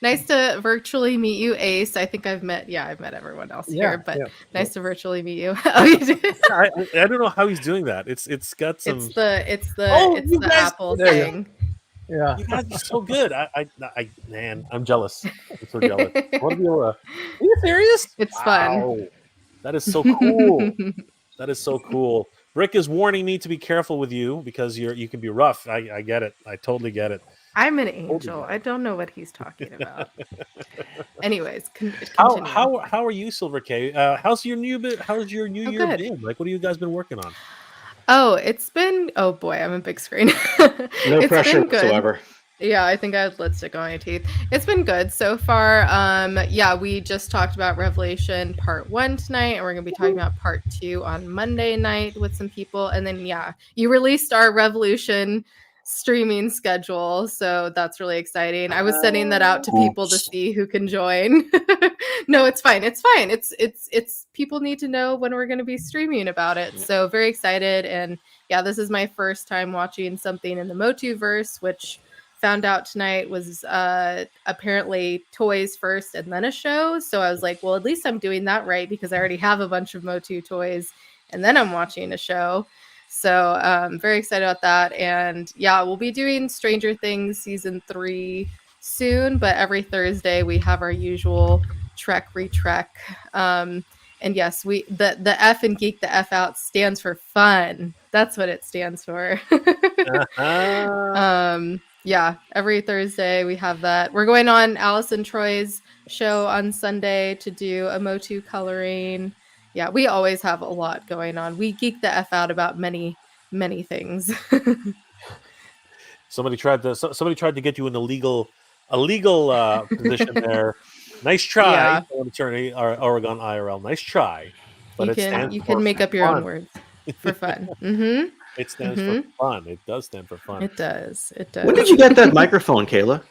nice to virtually meet you, Ace. I think I've met everyone else here, but nice to virtually meet you. Oh, you did? I don't know how he's doing that. It's got some. It's the Apple thing. Yeah, you guys are so good. Man, I'm jealous. I'm so jealous. What are you? Are you serious? It's fun. That is so cool. That is so cool. Rick is warning me to be careful with you because you can be rough. I get it. I totally get it. I'm an angel. I don't know what he's talking about. Anyways, how are you, Silver K? How's your new year good. been? Like, what have you guys been working on? Oh, it's been. Oh boy, I'm a big screen. No pressure whatsoever. Yeah, I think I had lipstick on my teeth. It's been good so far. We just talked about Revelation Part 1 tonight, and we're gonna be talking about Part 2 on Monday night with some people. And then you released our Revolution streaming schedule, so that's really exciting. I was sending that out to people to see who can join. No, it's fine. It's people need to know when we're gonna be streaming about it. So very excited, and this is my first time watching something in the Motuverse, which found out tonight was apparently toys first and then a show. So I was like, well, at least I'm doing that right because I already have a bunch of Motu toys and then I'm watching a show. So very excited about that. And we'll be doing Stranger Things season 3 soon, but every Thursday we have our usual Trek Retrek. And yes, the F in Geek the F Out stands for fun. That's what it stands for. Every Thursday we have that. We're going on Alice and Troy's show on Sunday to do a Motu coloring. Yeah, we always have a lot going on. We geek the F out about many, many things. Somebody tried to get you in a legal position there. Nice try, attorney Oregon IRL. Nice try. But you can make up your own words for fun. Mm-hmm. It stands for fun. It does stand for fun. It does. When did you get that microphone, Kayla?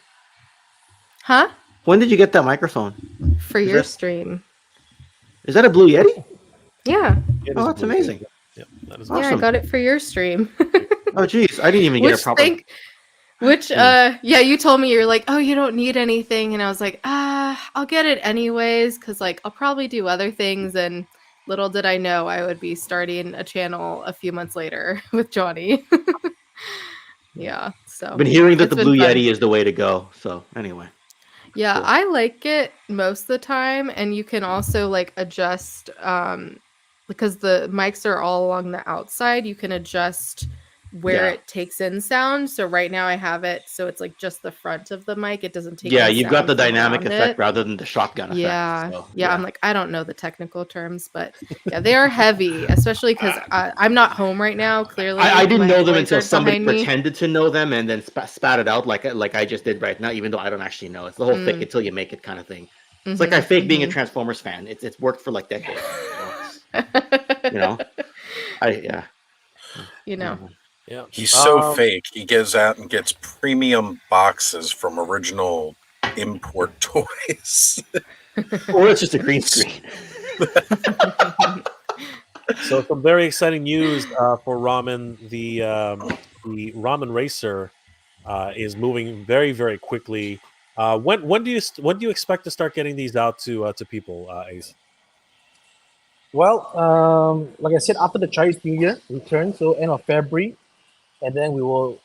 Huh? When did you get that microphone? For your stream. Is that a Blue Yeti? Yeah. Oh, that's amazing. Yeah, that is awesome. Yeah, I got it for your stream. Oh, geez. I didn't even get a proper... you told me you're like, oh, you don't need anything. And I was like, I'll get it anyways because, like, I'll probably do other things. And little did I know I would be starting a channel a few months later with Johnny. So I've been hearing that the Blue Yeti is the way to go. So anyway. Yeah, cool. I like it most of the time. And you can also like adjust because the mics are all along the outside. You can adjust where it takes in sound. So right now I have it so it's like just the front of the mic. It doesn't take in you've got the dynamic effect rather than the shotgun effect. So, I'm like, I don't know the technical terms, but they are heavy, especially because I'm not home right now. Clearly, I didn't know them until somebody pretended to know them and then spat it out like I just did right now, even though I don't actually know. It's the whole fake it till you make it kind of thing. It's like I fake being a Transformers fan. It's worked for like decades. Yeah, he's so fake. He goes out and gets premium boxes from original import toys. Or it's just a green screen. So some very exciting news for Ramen. The Ramen Racer is moving very, very quickly. When do you expect to start getting these out to people, Ace? Well, like I said, after the Chinese New Year return, so end of February, and then we will,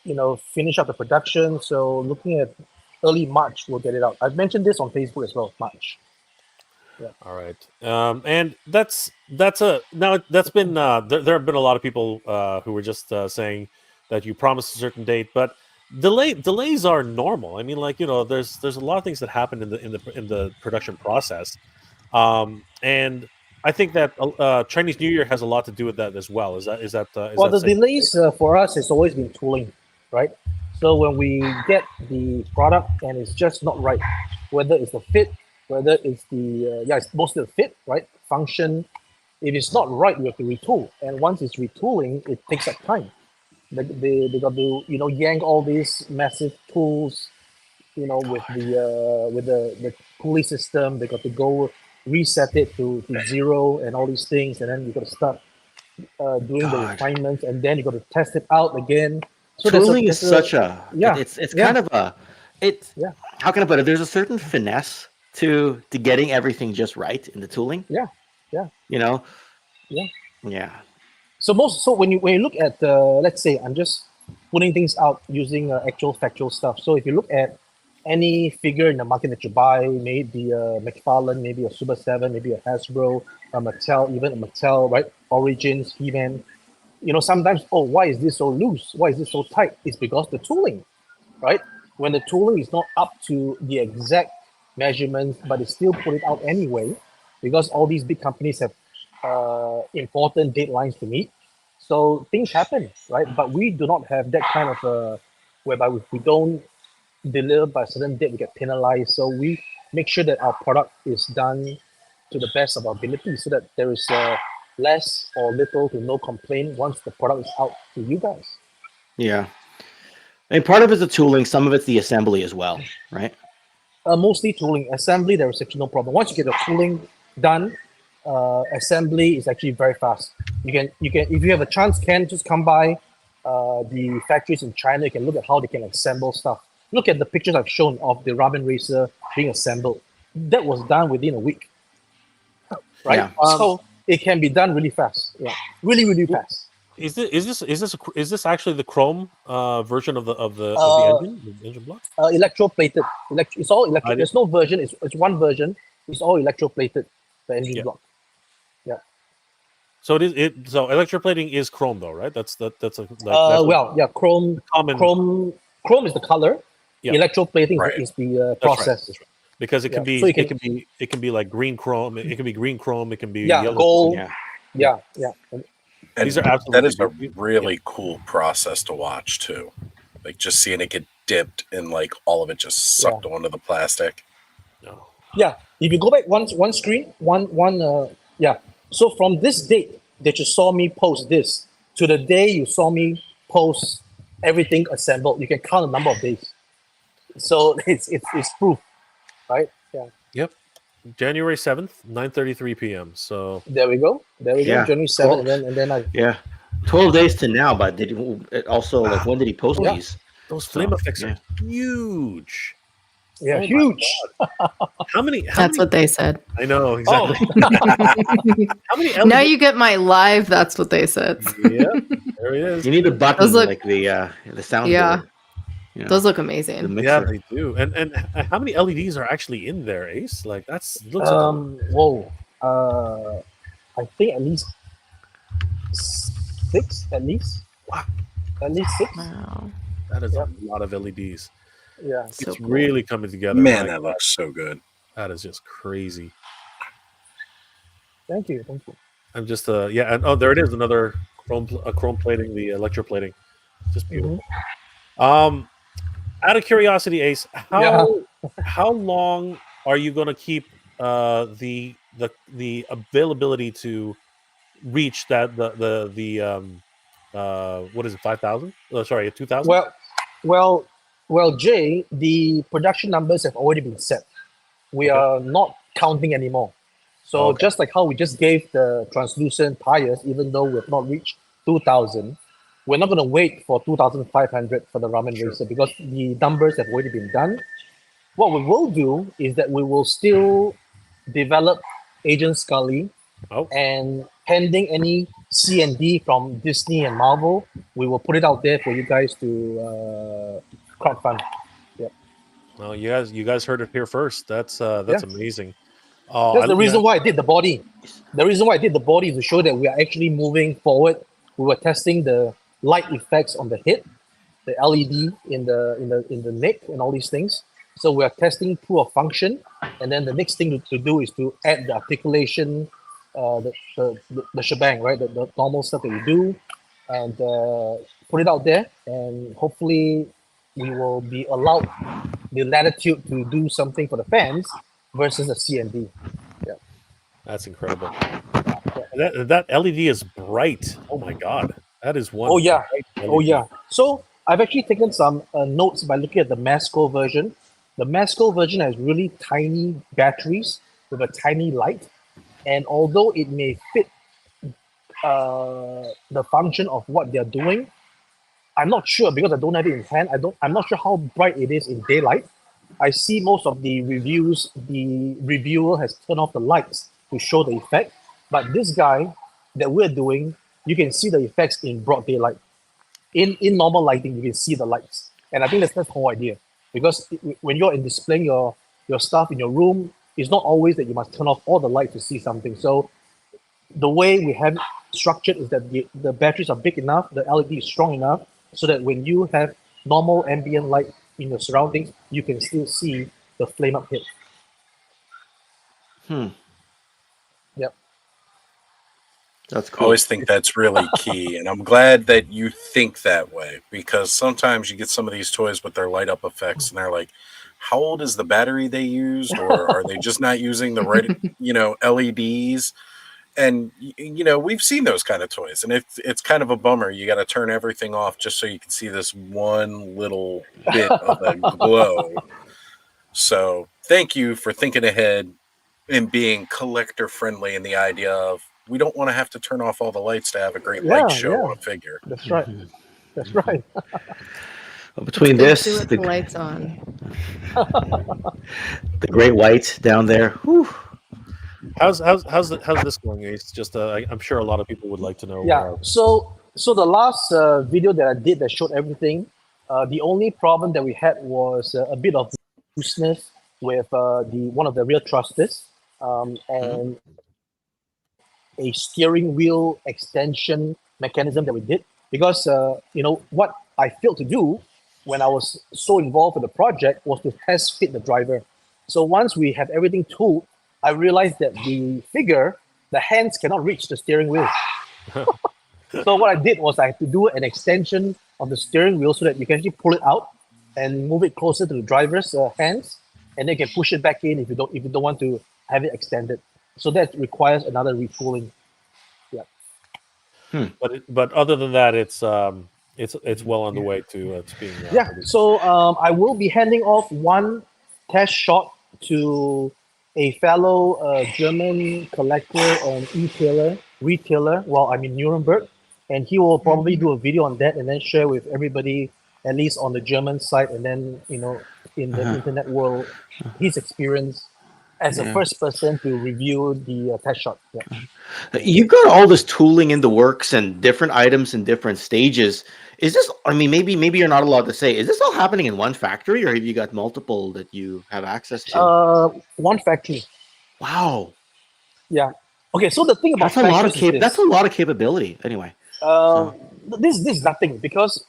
finish up the production. So looking at early March, we'll get it out. I've mentioned this on Facebook as well, March. All right. And that's been there have been a lot of people who were just saying that you promised a certain date, but delays are normal. I mean, like, there's a lot of things that happen in the production process, and I think that Chinese New Year has a lot to do with that as well. Is Well, that the safe? delays for us has always been tooling, right? So when we get the product and it's just not right, whether it's the fit, whether it's it's mostly the fit, right? Function. If it's not right, we have to retool. And once it's retooling, it takes up time. They got to yank all these massive tools, with the pulley system. They got to go reset it to zero and all these things, and then you got to start doing the God. refinements, and then you got to test it out again. So Tooling is such a yeah, it's yeah. kind of a it's Yeah. how can I put it? There's a certain finesse to getting everything just right in the tooling. Yeah, yeah. You know? Yeah. Yeah. So when you look at let's say I'm just putting things out using actual factual stuff. So if you look at any figure in the market that you buy, maybe a McFarlane, maybe a Super 7, maybe a Hasbro, a Mattel, even a Mattel, right? Origins, He-Man. Sometimes, why is this so loose? Why is this so tight? It's because the tooling, right? When the tooling is not up to the exact measurements, but they still put it out anyway, because all these big companies have important deadlines to meet. So things happen, right? But we do not have that kind of whereby if we don't deliver by a certain date, we get penalized. So we make sure that our product is done to the best of our ability, so that there is less or little to no complaint once the product is out to you guys. Yeah. I mean, part of it's the tooling, some of it's the assembly as well, right? Mostly tooling. Assembly, there is actually no problem. Once you get the tooling done, assembly is actually very fast. You can if you have a chance, just come by the factories in China. You can look at how they can assemble stuff. Look at the pictures I've shown of the Ramen racer being assembled. That was done within a week, right? Yeah. So it can be done really fast. Yeah, really, really fast. Is this actually the Chrome version of the engine block? Electroplated. It's all electro. I did- There's no version. It's one version. It's all electroplated. The engine Yeah. block. So so electroplating is Chrome though, right? That's Chrome. common. Chrome is the color. Yeah. Electroplating Right. is the That's right, process. that's right. Because it can Yeah. be So you it can be like green chrome. It can be green chrome. It can be Yeah, yellow. gold. Yeah. Yeah. And These are that absolutely is a beautiful. really cool process to watch too. Like just seeing it get dipped and like all of it just sucked onto the plastic. No. Yeah. If you go back one screen, So from this date that you saw me post this to the day you saw me post everything assembled, you can count the number of days. So it's proof, right? Yeah. Yep. January 7th, 9:33 p.m. So There we go. Yeah. January 7th, and then I. Yeah. 12 days to now, but did it also like when did he post Yeah. these? those flame effects yeah. are huge. Yeah, Oh my huge. How many? That's what they said. I know exactly. How many? Now you get my live. That's what they said. Yeah, there it is. You need a button Those look- like the soundboard. Yeah. You know, Those look the amazing. Yeah, mixer. they do. And how many LEDs are actually in there, Ace? Like looks like Whoa. I think at least 6. At least. Wow. At least 6. Wow. that is Yeah. a lot of LEDs. Yeah. So It's cool. really coming together. Man, Like, that looks so good. that is just crazy. Thank you. I'm just and there it is, another chrome plating, the electroplating. Just beautiful. Out of curiosity, Ace, how long are you going to keep the availability to reach that what is it, 5,000? Sorry, 2,000? Well, Jay, the production numbers have already been set. We are not counting anymore. So just like how we just gave the translucent tires, even though we have not reached 2,000, we're not going to wait for 2,500 for the Ramen Racer because the numbers have already been done. What we will do is that we will still develop Agent Scully, and pending any C&D from Disney and Marvel, we will put it out there for you guys to crowdfund. Well, you guys heard it here first. That's amazing. Oh, That's the reason why I did the body. The reason why I did the body is to show that we are actually moving forward. We were testing the light effects on the head, the LED in the neck, and all these things. So we are testing proof of function, and then the next thing to do is to add the articulation, the shebang, right? The normal stuff that we do, and put it out there, and hopefully we will be allowed the latitude to do something for the fans versus the CND. That's incredible. That LED is bright. Oh my god, that is one. Oh yeah, bright oh LED. yeah. So I've actually taken some notes by looking at the Masco version. The Masco version has really tiny batteries with a tiny light, and although it may fit the function of what they're doing, I'm not sure because I don't have it in hand. I'm not sure how bright it is in daylight. I see most of the reviews, the reviewer has turned off the lights to show the effect. But this guy that we're doing, you can see the effects in broad daylight. In normal lighting, you can see the lights. And I think that's the whole idea. Because when you're in displaying your stuff in your room, it's not always that you must turn off all the lights to see something. So the way we have it structured is that the batteries are big enough, the LED is strong enough, so that when you have normal ambient light in your surroundings, you can still see the flame up hit. Yep. That's I cool. always think that's really key, and I'm glad that you think that way, because sometimes you get some of these toys with their light up effects and they're like, how old is the battery they used, or are they just not using the right LEDs? And we've seen those kind of toys, and it's kind of a bummer. You got to turn everything off just so you can see this one little bit of a glow. So thank you for thinking ahead and being collector friendly in the idea of we don't want to have to turn off all the lights to have a great light show on a figure. That's right. That's right. Well, between Do this, it with the lights on. the great white down there. Whew. How's this going, Ace? Just I'm sure a lot of people would like to know. Yeah. So the last video that I did that showed everything, the only problem that we had was a bit of looseness with one of the rear thrusters and a steering wheel extension mechanism that we did, because what I failed to do when I was so involved with the project was to test fit the driver. So once we have everything tooled, I realized that the figure, the hands cannot reach the steering wheel. So what I did was I had to do an extension of the steering wheel so that you can actually pull it out and move it closer to the driver's hands, and then you can push it back in if you don't want to have it extended. So that requires another retooling. Yeah. But other than that, it's well on the way to being. Yeah. So I will be handing off one test shot to a fellow German collector and retailer while I'm in Nuremberg, and he will probably do a video on that and then share with everybody, at least on the German side, and then in the internet world, his experience as a first person to review the test shot. Yeah. You've got all this tooling in the works and different items in different stages. Is this, I mean, maybe you're not allowed to say, is this all happening in one factory, or have you got multiple that you have access to? One factory. Wow. Yeah. Okay, so the thing about that's a lot of capability anyway. This is nothing, because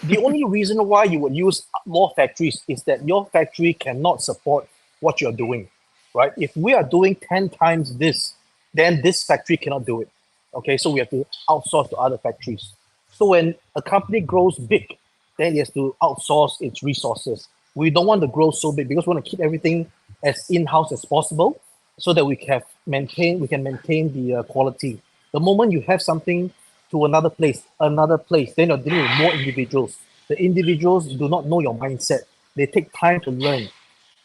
the only reason why you would use more factories is that your factory cannot support what you're doing, right? If we are doing 10 times this, then this factory cannot do it. Okay, so we have to outsource to other factories. So when a company grows big, then it has to outsource its resources. We don't want to grow so big because we want to keep everything as in-house as possible, so that we can maintain the quality. The moment you have something to another place, then you're dealing with more individuals. The individuals do not know your mindset. They take time to learn.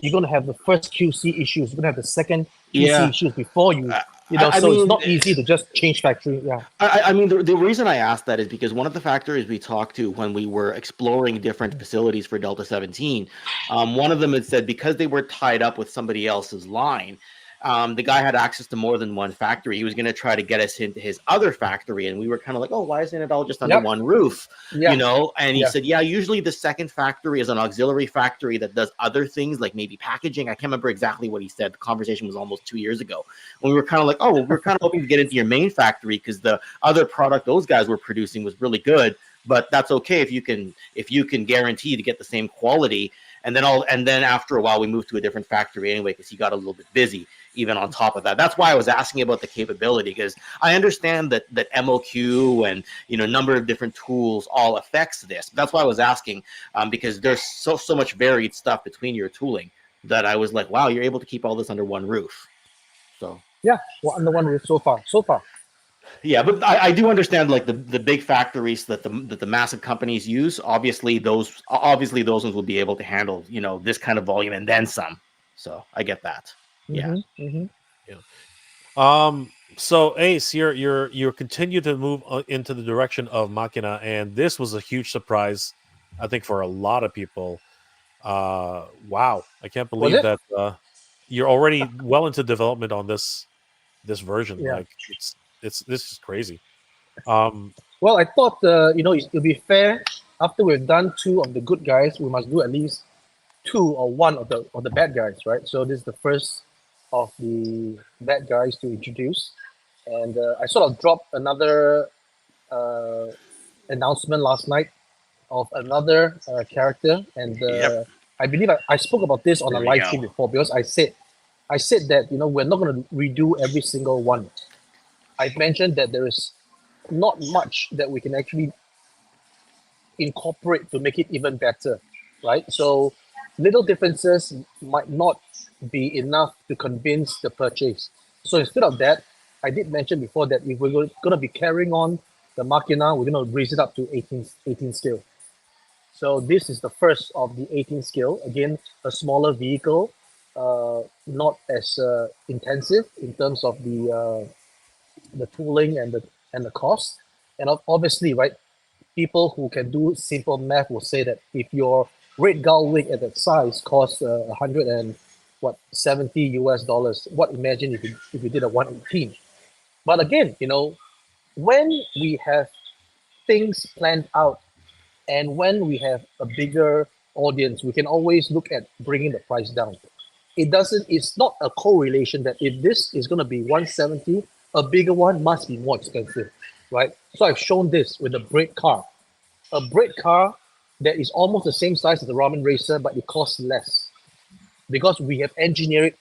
You're going to have the first QC issues. You're going to have the second QC issues before you. It's not easy to just change factory. Yeah. I mean, the reason I asked that is because one of the factories we talked to when we were exploring different facilities for Delta 17, one of them had said because they were tied up with somebody else's line, the guy had access to more than one factory. He was going to try to get us into his other factory, and we were kind of like, oh, why isn't it all just under one roof? Yeah. You know? And he said, yeah, usually the second factory is an auxiliary factory that does other things, like maybe packaging. I can't remember exactly what he said. The conversation was almost 2 years ago. And we were kind of like, oh, well, we're kind of hoping to get into your main factory because the other product those guys were producing was really good. But that's okay if you can guarantee to get the same quality. And then after a while, we moved to a different factory anyway because he got a little bit busy. Even on top of that, that's why I was asking about the capability, because I understand that MOQ and number of different tools all affects this. But that's why I was asking, because there's so much varied stuff between your tooling that I was like, wow, you're able to keep all this under one roof. So yeah, well, under one roof so far. Yeah, but I do understand like the big factories that the massive companies use. Obviously, those ones will be able to handle this kind of volume and then some. So I get that. Yeah. So Ace, you're continue to move into the direction of Machina, and this was a huge surprise, I think, for a lot of people. Wow, I can't believe that you're already well into development on this version. Yeah. Like this is crazy. Well, I thought it'd be fair after we've done 2 of the good guys, we must do at least 2 or 1 of the bad guys, right? So this is the first of the bad guys to introduce, and I sort of dropped another announcement last night of another character, and I believe I spoke about this on a live stream before, because I said that we're not going to redo every single one. I've mentioned that there is not much that we can actually incorporate to make it even better, right? So little differences might not be enough to convince the purchase. So instead of that, I did mention before that if we're going to be carrying on the Machina, we're going to raise it up to 18 scale. So this is the first of the 18 scale. Again, a smaller vehicle, not as intensive in terms of the tooling and the cost. And obviously, right, people who can do simple math will say that if your red Gullwing at that size costs $170 US, what imagine if you did a 118? But again, when we have things planned out and when we have a bigger audience, we can always look at bringing the price down. It's not a correlation that if this is going to be 170, a bigger one must be more expensive, right? So I've shown this with a braid car. A braid car that is almost the same size as the Ramen Racer, but it costs less because we have engineered it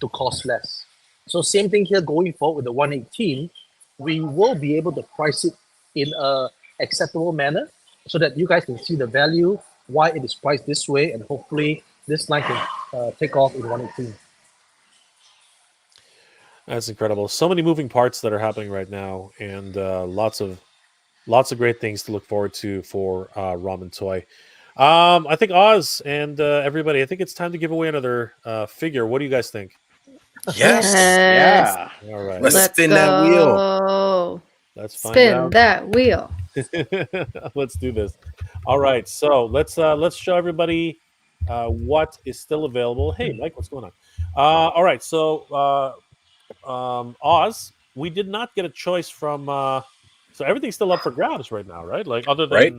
to cost less. So same thing here going forward with the 118, we will be able to price it in a acceptable manner so that you guys can see the value, why it is priced this way, and hopefully this line can take off in 118. That's incredible. So many moving parts that are happening right now, and lots of great things to look forward to for Ramen Toy. I think Oz and everybody, I think it's time to give away another figure. What do you guys think? Yes. Yeah. All right. Let's spin that wheel. Let's find Spin out. that wheel. Let's do this. All right. So let's show everybody what is still available. Hey, Mike, what's going on? All right. So Oz, we did not get a choice from. So everything's still up for grabs right now, right? Like other than Right.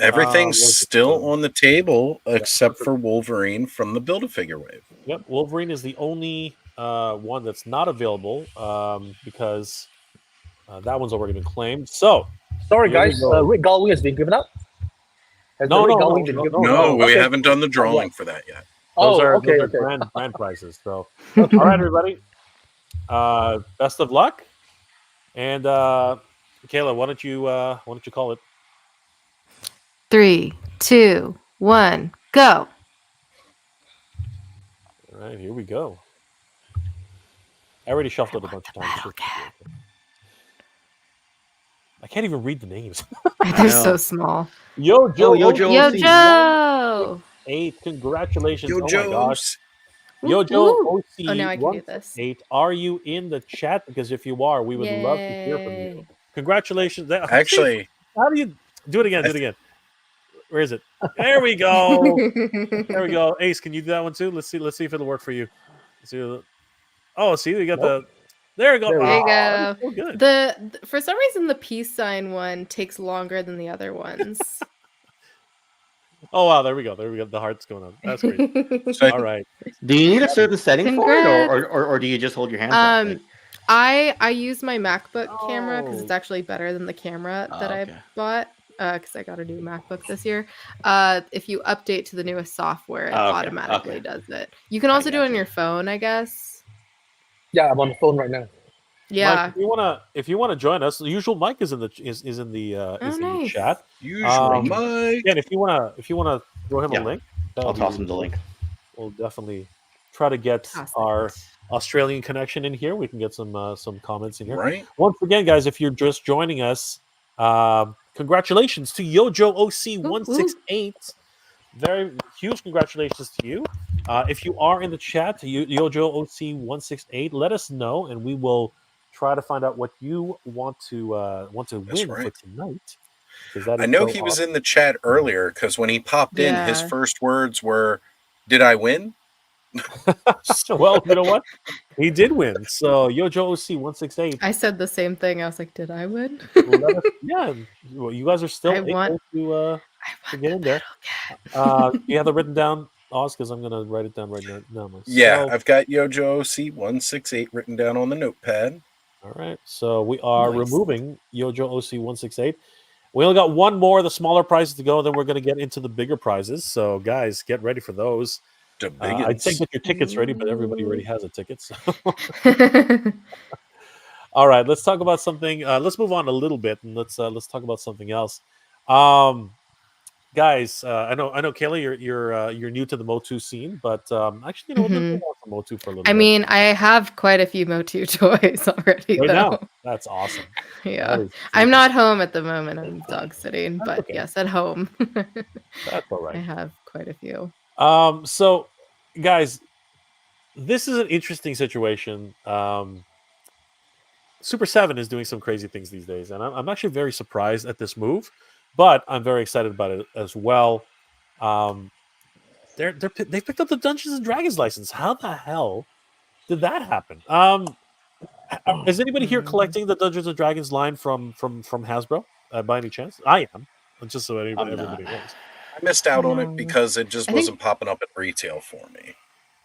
Everything's what's it still called? on the table except for Wolverine from the Build-A-Figure wave. Yep, Wolverine is the only one that's not available because that one's already been claimed. So Sorry, here we guys. go. Red Gullwing has been given up. Has No, the Red no, Gullwing no, been no, given no, up? No, we Okay. haven't done the drawing for that yet. Those are okay. grand prizes. So all right, everybody. Best of luck. And Kayla, why don't you call it? 3, 2, 1, go. All right, here we go. I already shuffled it a bunch of times. I can't even read the names. They're so small. Yo, Joe. Yo, Joe. Yo, Joe. 8. Congratulations. Yo, Oh my gosh. Joes. Yo, Joe. Woo. OC Oh, now I can do this. 8. Are you in the chat? Because if you are, we would love to hear from you. Yay. Congratulations. Actually, How do you do it again? Do it again. Where is it? There we go. There we go. Ace, can you do that one too? Let's see if it'll work for you. Let's see. Oh, see, we got Nope. There you go. There we There you Oh, go. that's so good. For some reason the peace sign one takes longer than the other ones. Oh wow, there we go. There we go. The heart's going on. That's great. So All right. Do you need a certain setting for it, Congrats. or do you just hold your hands up? Like, I use my MacBook camera because it's Oh. actually better than the camera that okay. I bought. Because I got a new MacBook this year. If you update to the newest software, it Okay, automatically okay. does it. You can also do it on gotcha. your phone, I guess. Yeah, I'm on the phone right now. Yeah. Mike, if you wanna join us, the usual Mike is in the in the nice. chat. usual Mike. Yeah, if you wanna throw him Yeah. a link, I'll that'd be toss him really the cool. link. We'll definitely try to get Toss our it. Australian connection in here. We can get some comments in here. Right? Once again, guys, if you're just joining us, congratulations to Yojo OC168. Very huge congratulations to you. If you are in the chat, Yojo OC168, let us know, and we will try to find out what you want to win for right. tonight. Because that I is know so he was awesome. in the chat earlier because when he popped in, his Yeah. first words were, "Did I win?" Well, you know what? He did win. So Yojo OC168. I said the same thing. I was like, did I win? Yeah, well, you guys are still I able want to the get in there. battle cat. You have it written down, Oz, because I'm gonna write it down right now myself. Yeah, I've got Yojo OC168 written down on the notepad. All right, so we are Nice. removing Yojo OC168. We only got one more of the smaller prizes to go, then we're going to get into the bigger prizes. So, guys, get ready for those. The I'd say biggins. get your tickets ready, but everybody already has a ticket. So. All right, let's talk about something. Let's move on a little bit, and let's talk about something else. Guys, I know, Kayla, you're new to the Motu scene, but actually, you know, let's move on to Motu for a little I bit. mean, I have quite a few Motu toys already. Right though. now, that's awesome. Yeah, That is I'm super- not home at the moment. I'm dog sitting, but okay. yes, at home. That's all I right. have quite a few. So, guys, this is an interesting situation. Super 7 is doing some crazy things these days, and I'm actually very surprised at this move, but I'm very excited about it as well. They picked up the Dungeons and Dragons license. How the hell did that happen? Is anybody here collecting the Dungeons and Dragons line from Hasbro by any chance? I am, just so everybody knows. I missed out on No. it because it just I think- wasn't popping up at retail for me.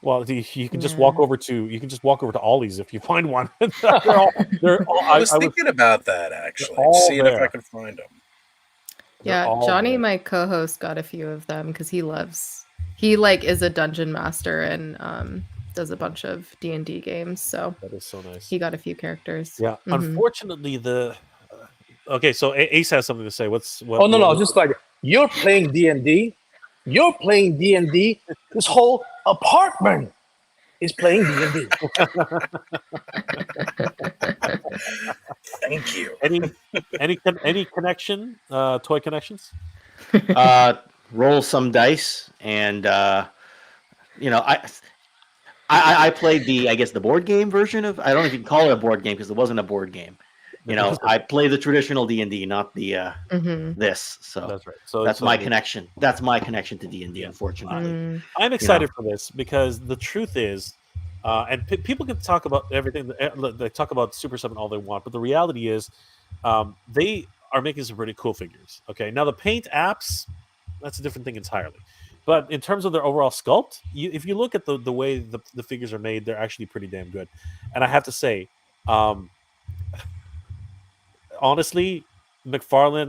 Well, you can just Yeah. walk over to Ollie's if you find one. they're all. I was thinking about that actually, all seeing if I there. could find them. Yeah, all Johnny, there. my co-host, got a few of them because he is a dungeon master and does a bunch of D&D games. So That is so nice. he got a few characters. Yeah, Mhm. unfortunately, okay. So Ace has something to say. What? Oh no, just like you're playing D&D. You're playing D&D. This whole apartment is playing D&D. Thank you. any connection? Toy connections? Roll some dice, and I played the board game version of. I don't know if you can call it a board game because it wasn't a board game. I play the traditional D&D, not the Mhm. this. So That's right. So that's my connection. That's my connection to D&D. Unfortunately, Mm. I'm excited for this because the truth is, and people can talk about everything. They talk about Super 7 all they want, but the reality is, they are making some pretty cool figures. Okay, now the paint apps, that's a different thing entirely. But in terms of their overall sculpt, if you look at the way the figures are made, they're actually pretty damn good. And I have to say, honestly, Hasbro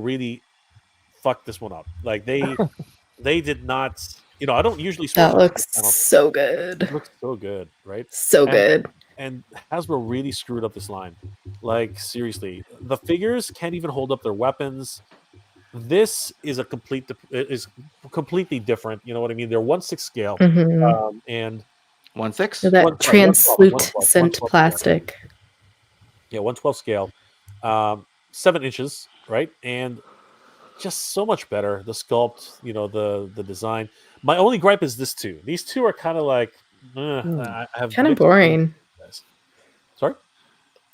really fucked this one up. Like they did not. I don't usually. That looks so good. It looks so good, right? So good. And Hasbro really screwed up this line. Like seriously, the figures can't even hold up their weapons. This is completely different. You know what I mean? They're 1/6 scale, Mhm. and 1/6. So that 1/12 plastic. Yeah, 1/12 scale, 7 inches, right? And just so much better. The sculpt, the design. My only gripe is this two. These two are kind of like, I have Kind of mixed boring. feelings. Sorry.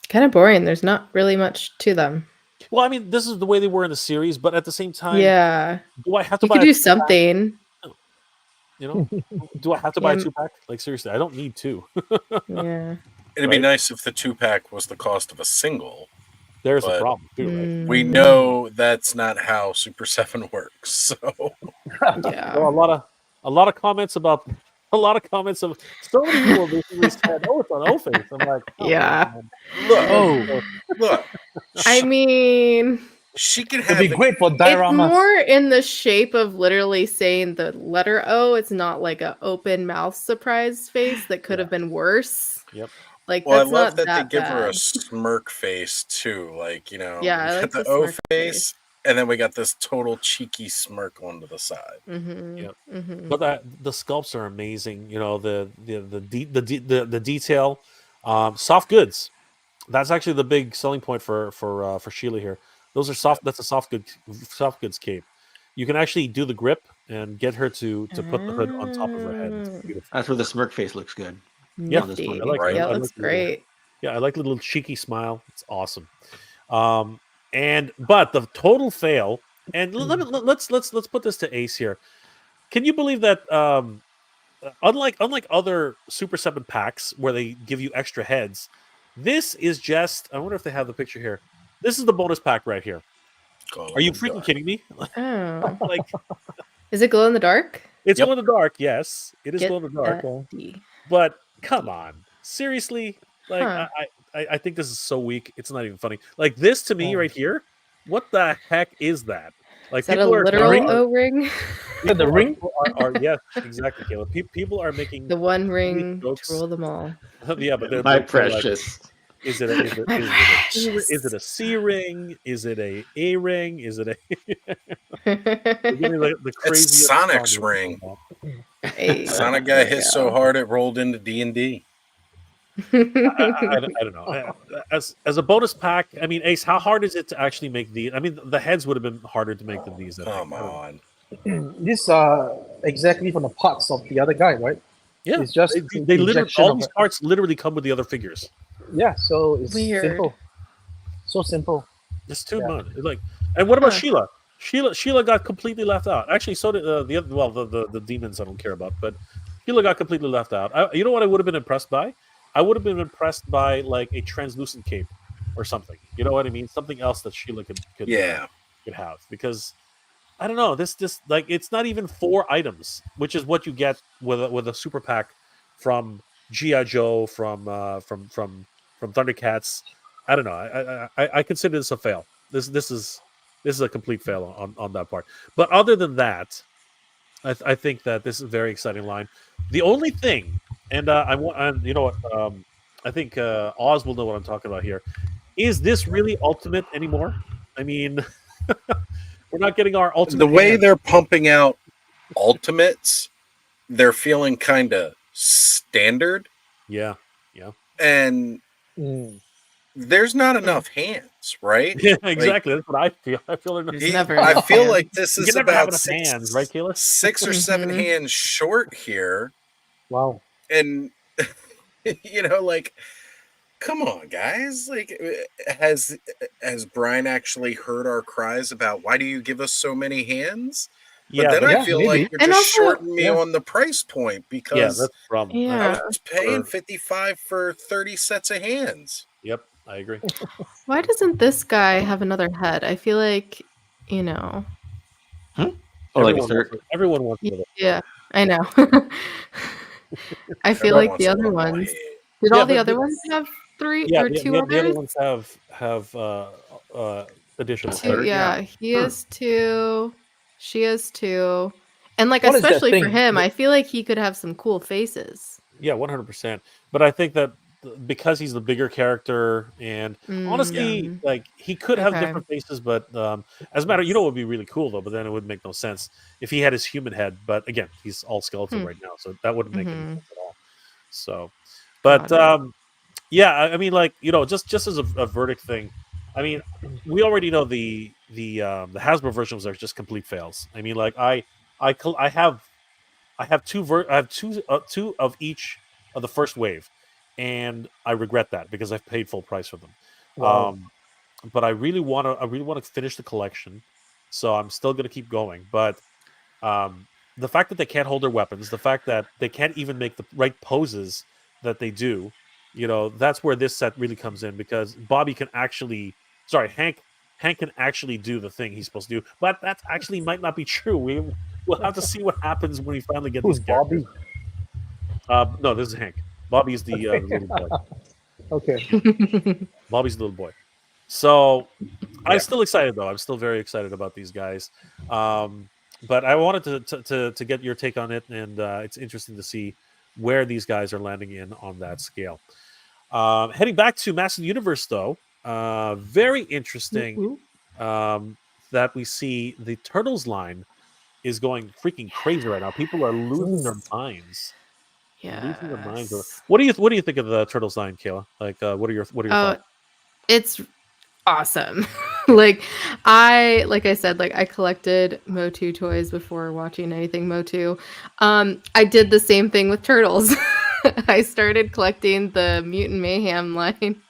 Kind of boring. There's not really much to them. Well, I mean, this is the way they were in the series, but at the same time, Yeah. do I have to You buy could a do 2-pack? something. You know, do I have to buy a Yeah. 2-pack? Like seriously, I don't need 2. Yeah. It'd be Right. nice if the 2-pack was the cost of a single. There's a But problem too, right? we Mm, know that's not how Super 7 works. So Yeah. Well, a lot of comments about of so many people basically said, "Oh, it's on O-Face." I'm like, come Yeah. on. look, Oh, look. I mean, She can It'd have be it. great for it's dioramas. more in the shape of literally saying the letter O. It's not like an open mouth surprise face that could have been worse. Yep. Like Well, I that's love not that they that give her a bad. smirk face too. Like, Yeah, we I got like the the O smirk face, and then we got this total cheeky smirk onto the side. Mm-hmm. Yep. Mm-hmm. But the sculpts are amazing. You know, the detail, soft goods. That's actually the big selling point for Sheila here. Those are soft. That's a soft goods cape. You can actually do the grip and get her to put the hood on top of her head. It's beautiful. That's where the smirk face looks good. Yeah, Nifty. I like Right. it. Yeah, I it like looks the little- great. Yeah, I like the little cheeky smile. It's awesome. But the total fail. And let's put this to Ace here. Can you believe that? Unlike other Super 7 packs where they give you extra heads, this is just. I wonder if they have the picture here. This is the bonus pack right here. Are you freaking kidding me? Oh. Like, Is it glow in the dark? it's Yep. glow in the dark. Yes, it is Get glow in the dark. that D. But come on, seriously? Like, Huh. I think this is so weak. It's not even funny. Like this to me right here. What the heck is that? Like Is that a people are literal ring? O ring? Yeah, the ring. are yes, exactly, Caleb. People are making The one these ring jokes. to rule them all. Yeah, but they're My like, precious. is it My a C ring? Is it a ring? Is it a They're giving the It's craziest Sonic's comments ring. on Hey, Sonic there got we hit so go. hard it rolled into D&D. that. I don't know. As a bonus pack, I mean, Ace, how hard is it to actually make these? I mean, the heads would have been harder to make than these. I think. Come I don't know. on. These are exactly from the parts of the other guy, right? Yeah, It's just they literally injection all of these it. parts literally come with the other figures. Yeah, so it's Weird. simple. So simple. It's too Yeah. much. It's like, and what about Huh. Sheila got completely left out. Actually, so did the other. Well, the demons I don't care about, but Sheila got completely left out. You know what I would have been impressed by? I would have been impressed by like a translucent cape or something. You know what I mean? Something else that Sheila could Yeah. could have, because I don't know. This like it's not even 4 items, which is what you get with a super pack from GI Joe, from Thundercats. I don't know. I consider this a fail. This is a complete fail on that part. But other than that, I think that this is a very exciting line. The only thing, and I want, and you know what, I think Oz will know what I'm talking about here. Is this really Ultimate anymore? I mean, we're not getting our Ultimate. The way hand. they're pumping out Ultimates, they're feeling kind of standard, Yeah. and there's not enough hands, right? Yeah, exactly. That's what I feel. I feel There's He- never I enough feel hands. like this you is can never have about enough hands, right, Kayla? 6 or 7 Mhm. hands short here, Wow. and like, come on, guys! Like, has Brian actually heard our cries about why do you give us so many hands? But Yeah, then I yeah, feel maybe. like you're And just also- shorting me Yeah. on the price point yeah, because that's the problem. I Yeah. was paying For- 55 for 30 sets of hands. Yep, I agree. Why doesn't this guy have another head? I feel like, you know. Oh, like a third. Everyone wants another. Yeah, I know. I feel Everyone like wants the a other little more ones. head. Did Yeah, all the but other the- ones have 3 Yeah, or the 2 other others? ones have additional. Two, Third, yeah, he has 2. She has 2. And like What is that especially for thing? him, I feel like he could have some cool faces. Yeah, 100%. But I think that because he's the bigger character, and honestly, Mm, like he could have Okay. different faces, but as a matter, what would be really cool though. But then it would make no sense if he had his human head. But again, he's all skeleton right now, so that wouldn't make any Mhm. sense at all. So, but Got it. yeah, I mean, like just as a verdict thing. I mean, we already know the Hasbro versions are just complete fails. I mean, like I have two of each of the first wave, and I regret that because I've paid full price for them. Wow. But I really want to finish the collection, so I'm still going to keep going. But the fact that they can't hold their weapons, the fact that they can't even make the right poses that they do, that's where this set really comes in, because Bobby can actually, Hank can actually do the thing he's supposed to do, but that actually might not be true. We'll have to see what happens when we finally get Who's these characters. Bobby? No, this is Hank. Bobby's the little boy. Okay. Bobby's the little boy. So Yeah. I'm still excited, though. I'm still very excited about these guys. But I wanted to get your take on it, and it's interesting to see where these guys are landing in on that scale. Heading back to Master Universe, though, very interesting that we see the Turtles line is going freaking crazy right now. People are losing their minds. Losing their minds. What do you think of the Turtles line, Kayla? Like, what are your thoughts? It's awesome. like I said, I collected Motu toys before watching anything Motu. I did the same thing with Turtles. I started collecting the Mutant Mayhem line,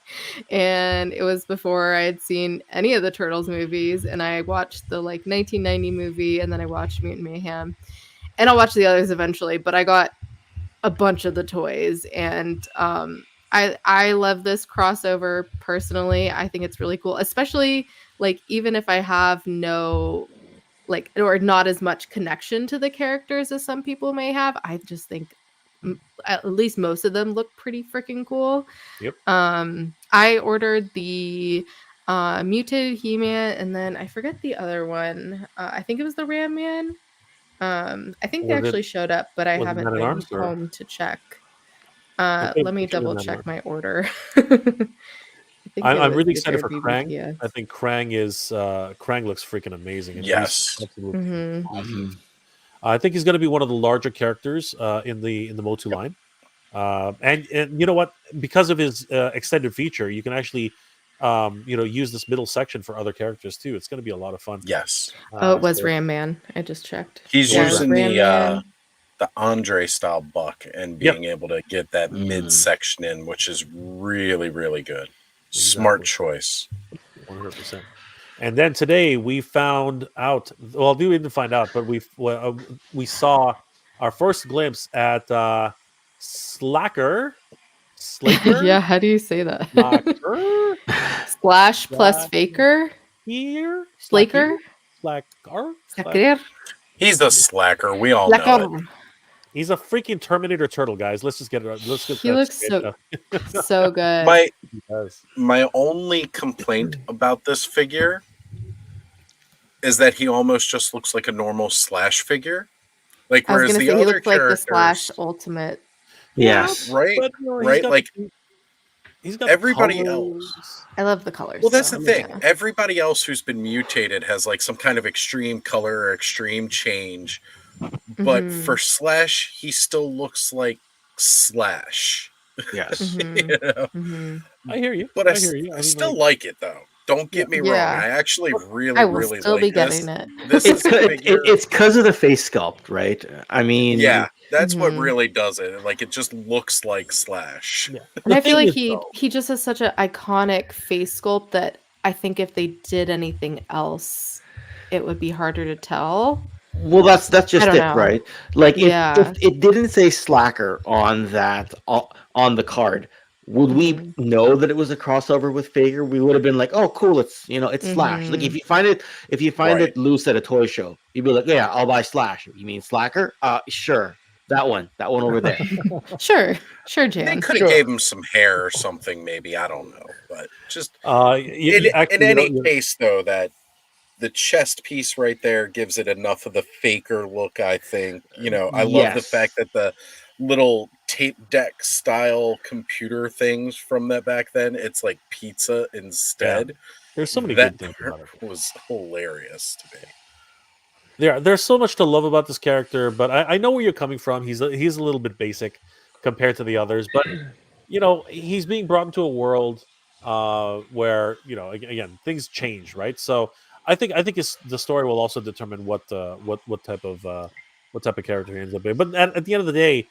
and it was before I had seen any of the Turtles movies, and I watched the 1990 movie, and then I watched Mutant Mayhem, and I'll watch the others eventually, but I got a bunch of the toys, and I love this crossover personally. I think it's really cool, especially even if I have no or not as much connection to the characters as some people may have. I just think at least most of them look pretty freaking cool. Yep. I ordered the mutated He-Man, and then I forget the other one. I think it was the Ram Man. I think they actually showed up, but I haven't been home to check. Let me double check my order. I'm really excited for Krang. I think Krang looks freaking amazing. And yes. Absolutely awesome. I think he's going to be one of the larger characters in the Motu line. And you know what? Because of his extended feature, you can actually use this middle section for other characters too. It's going to be a lot of fun. Yes. It was Ram Man. I just checked. He's using the Andre style buck and being able to get that midsection in, which is really, really good. Exactly. Smart choice. 100%. And then today we found out. Well, we didn't find out, but we saw our first glimpse at Slacker. Yeah, how do you say that? Slash plus Faker. Here. Slacker. Slacker. He's the slacker. We all know it. He's a freaking Terminator turtle, guys. Let's just get it. He looks so good. My only complaint about this figure is that he almost just looks like a normal Slash figure. Whereas the other looks like the Slash Ultimate. Yes. Right. But, right. He's got everybody else. I love the colors. Well, that's the thing. Yeah. Everybody else who's been mutated has some kind of extreme color or extreme change. But for Slash, he still looks like Slash. Yes. I hear you. But I still like it, though. Don't get me wrong. I actually really like this. It's because of the face sculpt, right? I mean, yeah, that's what really does it. It just looks like Slash. Yeah. And I feel like he just has such an iconic face sculpt that I think if they did anything else, it would be harder to tell. Well, that's just it, right? If it didn't say Slacker on on the card, would we know that it was a crossover with Faker? We would have been like, "Oh, cool! It's Slash." If you find it loose at a toy show, you'd be like, "Yeah, I'll buy Slash." You mean Slacker? Sure, that one over there. sure, Jan. They could have gave him some hair or something, maybe. I don't know, but just in any case, though, that the chest piece right there gives it enough of the Faker look. I think I love the fact that the little tape deck style computer things from that back then, it's like pizza instead. Yeah. There's so many good things about it. Was hilarious to me. There's so much to love about this character, but I know where you're coming from. He's a little bit basic compared to the others, but he's being brought into a world where again things change, right? So I think the story will also determine what type of character he ends up being. But at the end of the day,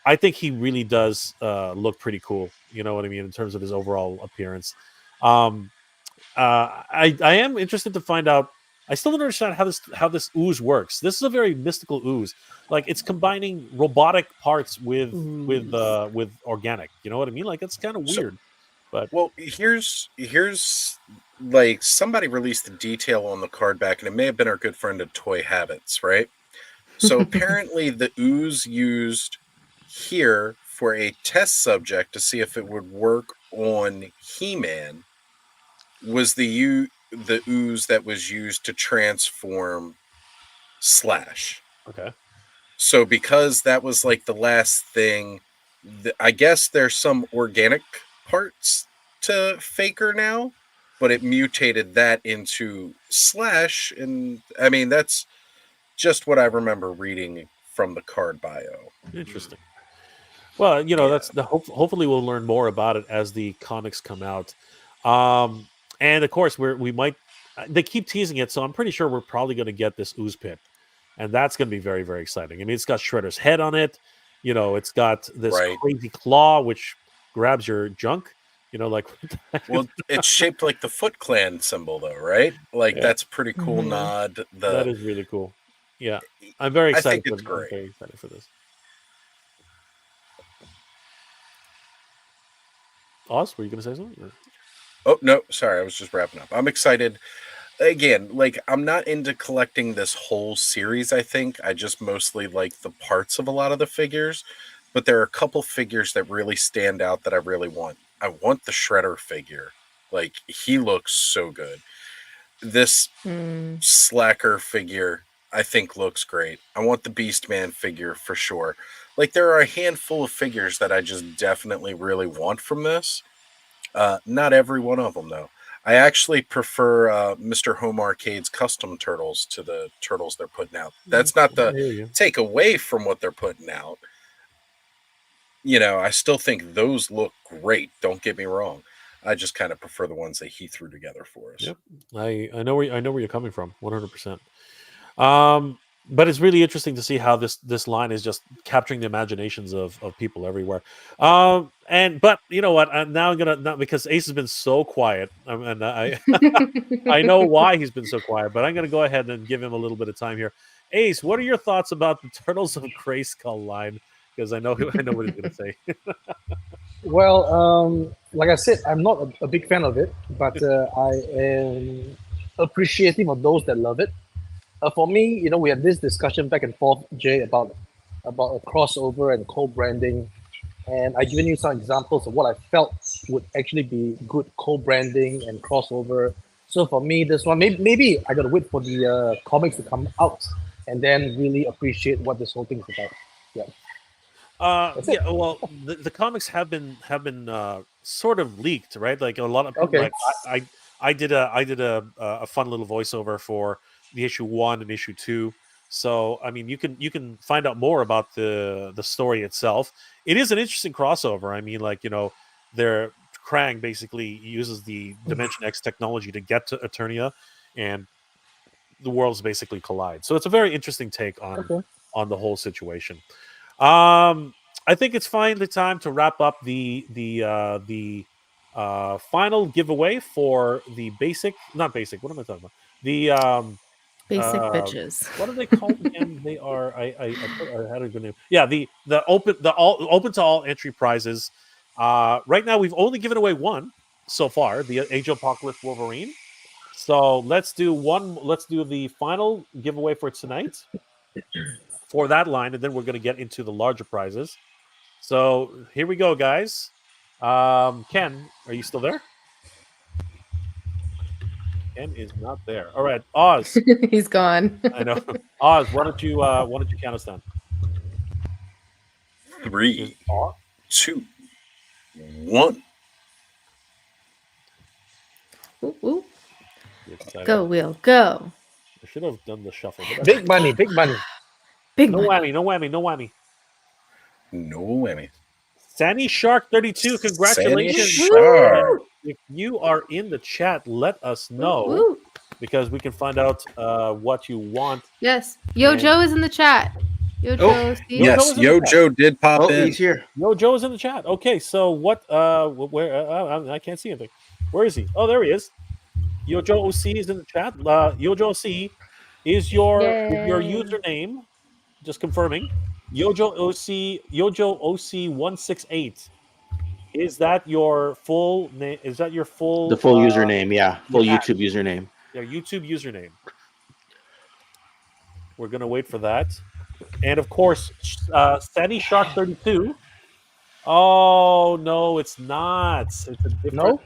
I think he really does look pretty cool. You know what I mean in terms of his overall appearance. I am interested to find out I still don't understand how this ooze works. This is a very mystical ooze. Like it's combining robotic parts with organic. You know what I mean? Like it's kind of weird. But well, here's like somebody released the detail on the card back, and it may have been our good friend of Toy Habits, right? So apparently the ooze used here for a test subject to see if it would work on He-Man was the ooze that was used to transform Slash. okay. So because that was like the last thing, I guess there's some organic parts to Faker now, but it mutated that into Slash, and I mean that's just what I remember reading from the card bio. Interesting. Well, that's the hopefully we'll learn more about it as the comics come out. And of course we might they keep teasing it, so I'm pretty sure we're probably going to get this ooze pit. And that's going to be very, very exciting. I mean, it's got Shredder's head on it. It's got this crazy claw which grabs your junk. Like well, it's shaped like the Foot Clan symbol, though, right? Like that's a pretty cool nod. That is really cool. Yeah, I'm very excited. I think it's great. I'm very excited for this. Oz, were you going to say something? Or? Oh no, sorry, I was just wrapping up. I'm excited. Again, like I'm not into collecting this whole series. I think I just mostly like the parts of a lot of the figures, but there are a couple figures that really stand out that I really want. I want the Shredder figure. Like he looks so good. This Slacker figure I think looks great. I want the Beastman figure for sure. Like there are a handful of figures that I just definitely really want from this. Not every one of them though. I actually prefer Mr. Home Arcade's custom turtles to the turtles they're putting out. That's not the take away from what they're putting out. I still think those look great. Don't get me wrong. I just kind of prefer the ones that he threw together for us. Yep, I know where you're coming from, 100%. But it's really interesting to see how this line is just capturing the imaginations of people everywhere. But you know what? I'm gonna because Ace has been so quiet, and I I know why he's been so quiet, but I'm gonna go ahead and give him a little bit of time here. Ace, what are your thoughts about the Turtles of Grayskull line? Because I know what he's gonna say. Well, like I said, I'm not a big fan of it, but I am appreciative of those that love it. For me, we had this discussion back and forth, Jay, about a crossover and co-branding, and I've given you some examples of what I felt would actually be good co-branding and crossover. So for me, this one, maybe I gotta wait for the comics to come out and then really appreciate what this whole thing is about. Yeah. Well, the comics have been sort of leaked, right? Like a lot of okay. Like I did a fun little voiceover for the issue 1 and issue 2. So I mean, you can find out more about the story itself. It is an interesting crossover. I mean, like their Krang basically uses the Dimension X technology to get to Eternia, and the worlds basically collide. So it's a very interesting take on the whole situation. I think it's finally time to wrap up the final giveaway for the not basic. What am I talking about? The basic bitches. What are they called again? They are I had a good name. Yeah, the open to all entry prizes. Right now we've only given away one so far, the Age of Apocalypse Wolverine. So let's do the final giveaway for tonight for that line, and then we're going to get into the larger prizes. So here we go, guys. Ken, are you still there? Ken is not there. All right, Oz. He's gone. I know. Oz, why don't you count us down? 3, 2, 1. Ooh, ooh. Go, Will, go. I should have done the shuffle. Big money, big money. Big no money. whammy, no whammy, no whammy. No whammy. Sandy Shark 32, congratulations. Shark. If you are in the chat, let us know Ooh. because we can find out what you want. Yes. Yo Joe is in the chat. Yo Joe, Steve. Yes, Yo Joe did pop in. He's here. Yo Joe is in the chat. Okay, so what where I can't see anything. Where is he? Oh, there he is. Yojo OC is in the chat. Yojo OC is your Yay. username. Just confirming. Yojo OC 168. Is that your full name? Is that your full The full username, yeah, full yeah. YouTube username. Your YouTube username? We're gonna wait for that, and of course, Sandy Shark 32. Oh no, it's not. It's a different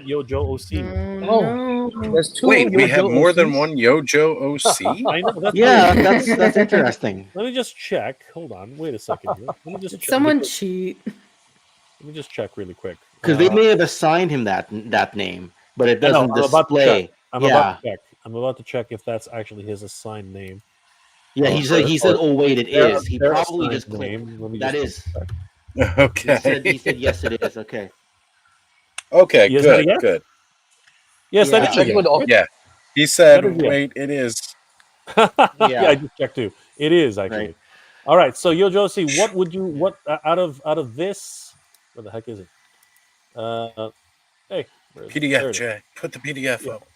Yojo OC. No. There's two. Wait, we have Yojo more than OCs? one Yojo OC? I know. That's Yeah, weird. that's interesting. Let me just check. Hold on. Wait a second here. Let me just Did check. someone cheat? Let me just check really quick. Because they may have assigned him that name, but it I know, doesn't I'm about to display. check. I'm about to check if that's actually his assigned name. Yeah, he said, oh wait, it Their- is. He their probably assigned just clicked. name. Let me That just is. check. Okay. He said yes, it is. Okay. Okay, Yes, that good, yes? good. Yes, Yeah. that is. Checking with the office. Yeah. He said, That is yes. wait, it is. Yeah, Yeah. I just checked too. It is actually. Right. All right. So Yojo, see, what would you out of this? Where the heck is it? Hey, where is it? There PDF, it is. Jay. Put the PDF Yeah. up.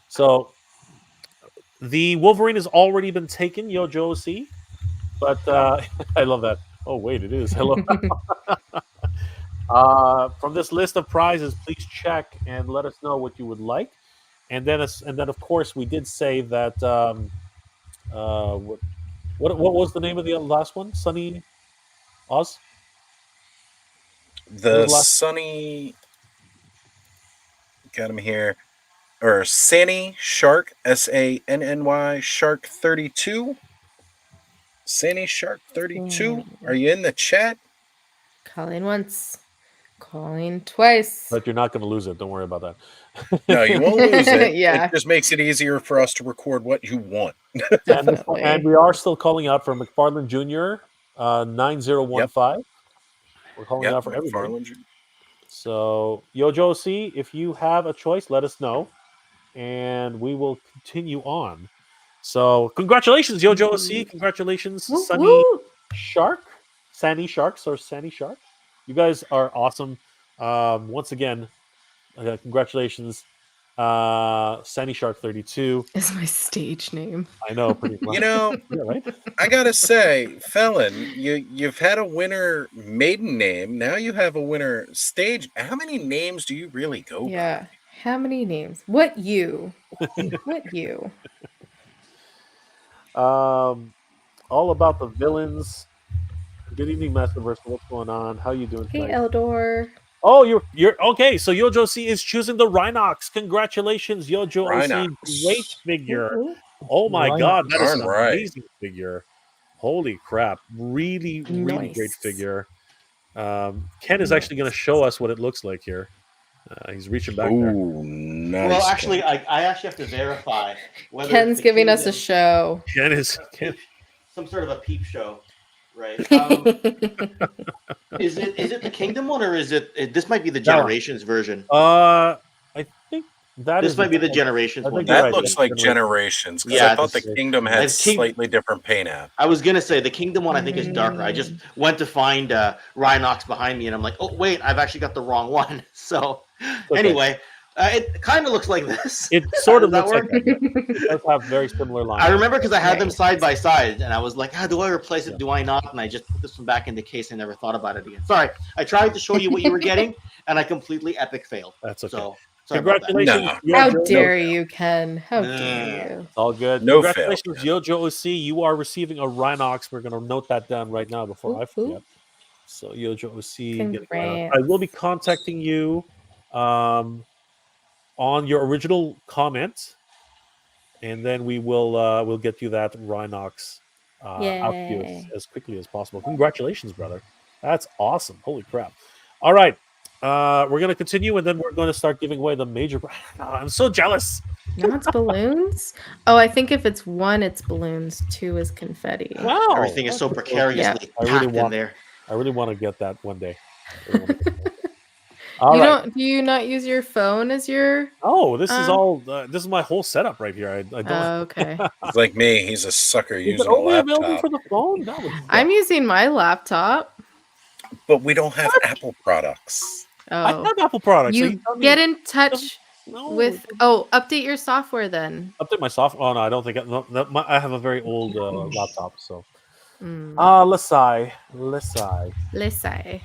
So the Wolverine has already been taken, Yojo C. But I love that. Oh wait, it is. Hello. From this list of prizes, please check and let us know what you would like. And then of course we did say that what was the name of the last one? Sunny Oz? The was last- Sunny, got him here, or Sanny Shark, SANNY Shark 32. Sanny Shark 32. Are you in the chat? Calling once, calling twice. But you're not going to lose it. Don't worry about that. No, you won't lose it. Yeah. It just makes it easier for us to record what you want. Definitely. And we are still calling out for McFarland Jr. 9015. We're calling out for everybody. McFarland Jr. So Yojo C, if you have a choice, let us know, and we will continue on. So congratulations, Yojo C. Congratulations, Woo, Sunny woo. Shark, Sandy Sharks or Sandy Shark. You guys are awesome. Once again, congratulations, Sandy Shark 32. Is my stage name. I know, pretty much. You know, Yeah, right? I gotta say, Felon, you've had a winner maiden name. Now you have a winner stage. How many names do you really go by? Yeah. How many names? What you? What you? All about the villains. Good evening, Masterverse. What's going on? How you doing Hey, tonight? Eldor. Oh, you're okay. So Yojo C is choosing the Rhinox. Congratulations, Yojo OC. Rhinox. Great figure. Woo, woo. Oh my Rhinox. god, that is an Darn right. amazing figure. Holy crap. Really, really great Nice. figure. Ken is actually going to show us what it looks like here. He's reaching back there. Ooh, nice. Well, actually, I actually have to verify whether Ken's it's the giving us a Kingdom- show. Ken. some sort of a peep show, right? Is it the Kingdom one, or is it? This might be the That one. Generations version. I think that This is might be the one. Generations I one. think you're that right, looks yeah. like Generations. Because Yeah, I thought the it's- Kingdom had it's King- slightly different paint app. I was gonna say the Kingdom one. I think is darker. I just went to find Rhinox behind me, and I'm like, oh wait, I've actually got the wrong one. So Okay. anyway, it kind of looks like this. It sort of Does that looks like work? that. Yeah. It does have very similar lines. I remember because I had them Nice. side by side, and I was like, do I replace it? Yeah. Do I not? And I just put this one back in the case and never thought about it again. Sorry, I tried to show you what you were getting, and I completely epic failed. That's okay. So sorry about that. Congratulations, No. How Yojo. dare you, Ken? How Nah. dare you? All good. No Congratulations, fail. Yojo OC. You are receiving a Rhinox. We're going to note that down right now before I Ooh, forget. ooh. So Yojo OC, get a Rhinox. Congrats. I will be contacting you on your original comment, and then we will we'll get you that Rhinox out to you Yay. as quickly as possible. Congratulations, brother. That's awesome. Holy crap. All right. We're going to continue, and then we're going to start giving away the major. I'm so jealous. No, it's balloons. Oh, I think if it's 1, it's balloons. 2 is confetti. Wow. Everything is so That's- precariously I really packed in want- there. I really want to get that one day. I really wanna get that. All You right. don't? Do you not use your phone as your? Oh, this is Um, all. This is my whole setup right here. I don't. Oh, okay. He's like me. He's a sucker Is it using a only available laptop. for the phone? That would I'm using my laptop. But we don't have Apple products. I Oh, have Apple products. so you tell me- get in touch No, update your software then. update my software. Oh no, I don't think I have a very old laptop. So let's sigh. Let's say.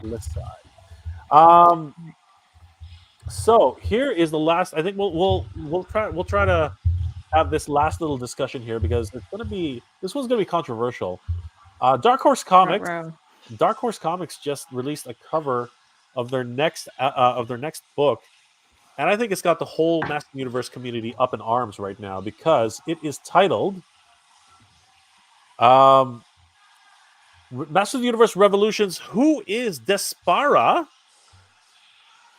So here is the last. I think we'll try to have this last little discussion here because this one's gonna be controversial. Dark Horse Comics. Dark Horse Comics just released a cover of their next book, and I think it's got the whole Master Universe community up in arms right now because it is titled Master of the Universe Revolutions. Who is Despara?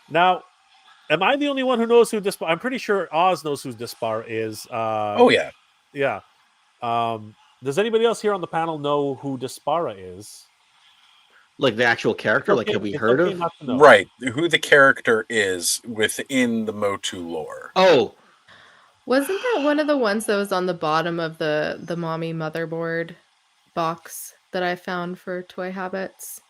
Now, am I the only one who knows who Despara? I'm pretty sure Oz knows who Despara is. Oh yeah, Yeah. Does anybody else here on the panel know who Despara is? Like the actual character, Okay, like have we it's heard okay of? not to know. right. Who the character is within the Motu lore. Oh, Wasn't that one of the ones that was on the bottom of the mommy motherboard box that I found for Toy Habits?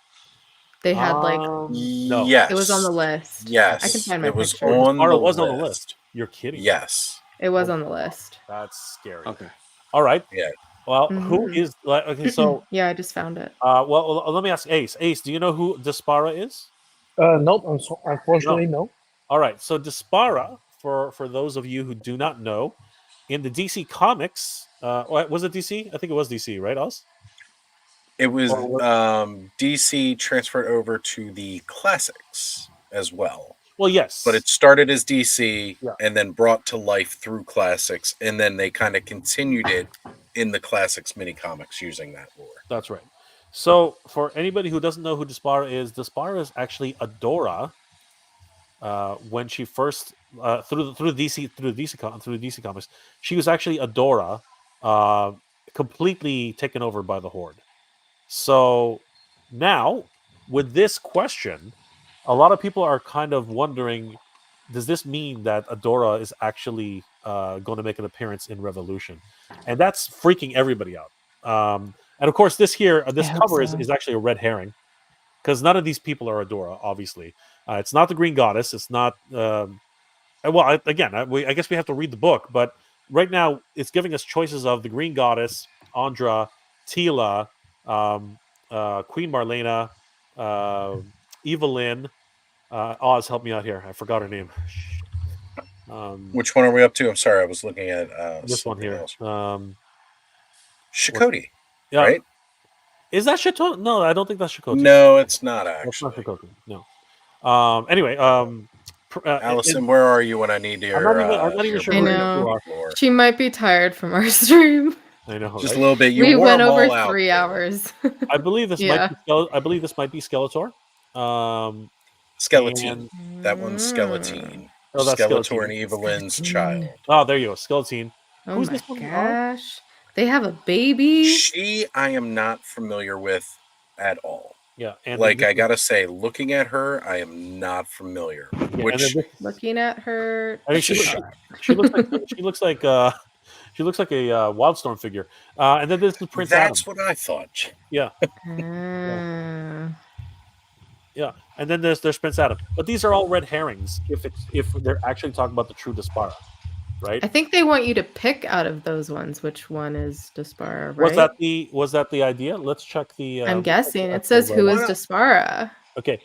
They had like No. Yes, it was on the list. Yes, I can find my it was picture. on Despara the was list. on the list. You're kidding. Yes. It was on the list. That's scary. okay. All right. Yeah. Well, who is okay? So, yeah, I just found it. well, let me ask Ace. Ace, do you know who Despara is? Nope, unfortunately, no. All right. So Despara, for those of you who do not know, in the DC Comics, was it DC? I think it was DC, right, Oz? It was DC transferred over to the classics as well. Well, yes. But it started as DC Yeah. and then brought to life through classics, and then they kind of continued it in the classics mini comics using that lore. That's right. So, for anybody who doesn't know who Despara is actually Adora. When she first through DC Comics, she was actually Adora, completely taken over by the Horde. So now, with this question, a lot of people are kind of wondering: does this mean that Adora is actually going to make an appearance in Revolution? And that's freaking everybody out. And of course, this cover is actually a red herring because none of these people are Adora. Obviously, it's not the Green Goddess. It's not. I guess we have to read the book, but right now it's giving us choices of the Green Goddess, Andra, Tila, Queen Marlena, Evelyn. Oz, help me out here. I forgot her name. Which one are we up to? I'm sorry, I was looking at this one here. Shakoti, yeah. right? Is that Shakoti? No, I don't think that's Shakoti. No, it's not actually. That's not Shakoti. No. Anyway, Allison, where are you when I need your? I'm not even sure I who know. you are. She might be tired from our stream. I know, just right? a little bit. We went over out 3 there. hours. I believe this might be Skeletor. Skeleton. That one's Skeleton. Oh, that's Skeletor and Evelyn's child. Oh, there you go, Skeleton. Oh Who's my this one? gosh. They have a baby. I am not familiar with at all. Yeah, and like I gotta say, looking at her, I am not familiar. Looking at her, I mean, she looks like a Wildstorm figure. And then this is Prince Adam. That's what I thought. Yeah. Yeah, and then there's Prince Adam. But these are all red herrings if they're actually talking about the true Despara, right? I think they want you to pick out of those ones which one is Despara, right? Was that the idea? Let's check the. I'm guessing it says who is Despara. Okay,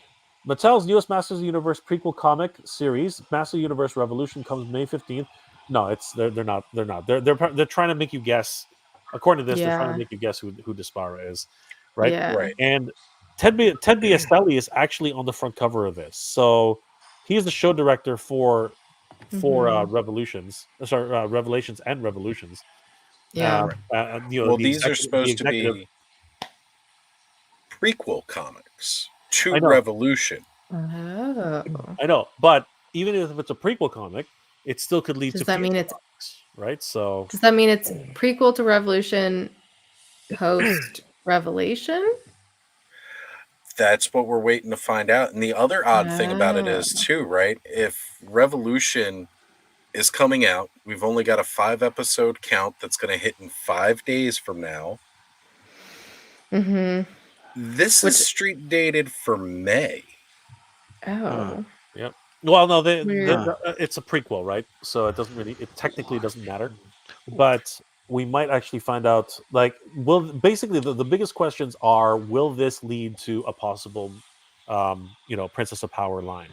Mattel's newest Masters of the Universe prequel comic series, Masters of the Universe Revolution, comes May 15th. No, they're not. They're trying to make you guess. According to this, they're trying to make you guess who Despara is, right? Yeah. Right. And Ted Biaselli is actually on the front cover of this, so he's the show director for Revelations and Revolutions. Yeah. These are supposed to be prequel comics to Revolution. Oh. I know, but even if it's a prequel comic, it still could lead to. Does that mean it's comics, right? So does that mean it's prequel to Revolution, post Revelation? That's what we're waiting to find out. And the other odd thing about it is too, right? If Revolution is coming out, we've only got a 5-episode count that's going to hit in 5 days from now. Mm-hmm. This is street dated for May. Oh. Yep. Well, no, Weird. it's a prequel, right? So it doesn't really, it technically doesn't matter. But we might actually find out, like, basically the biggest questions are: will this lead to a possible, Princess of Power line,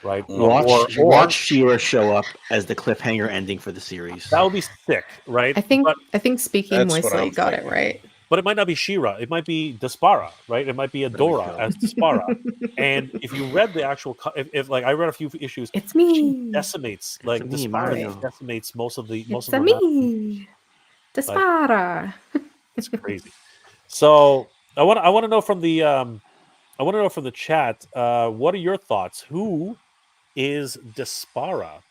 right? Watch Or She-Ra show up as the cliffhanger ending for the series. that would be sick, right? I think But Speaking That's what Moistly I'm got it thinking. right. but it might not be She-Ra. It might be Despara, right? It might be There we Adora go. as Despara. And if you read the actual, if like I read a few issues, It's she me. decimates, It's like me, Despara Mario. decimates most of It's her magic. me. Despara. It's crazy. So I want to know from the chat, what are your thoughts? Who is Despara?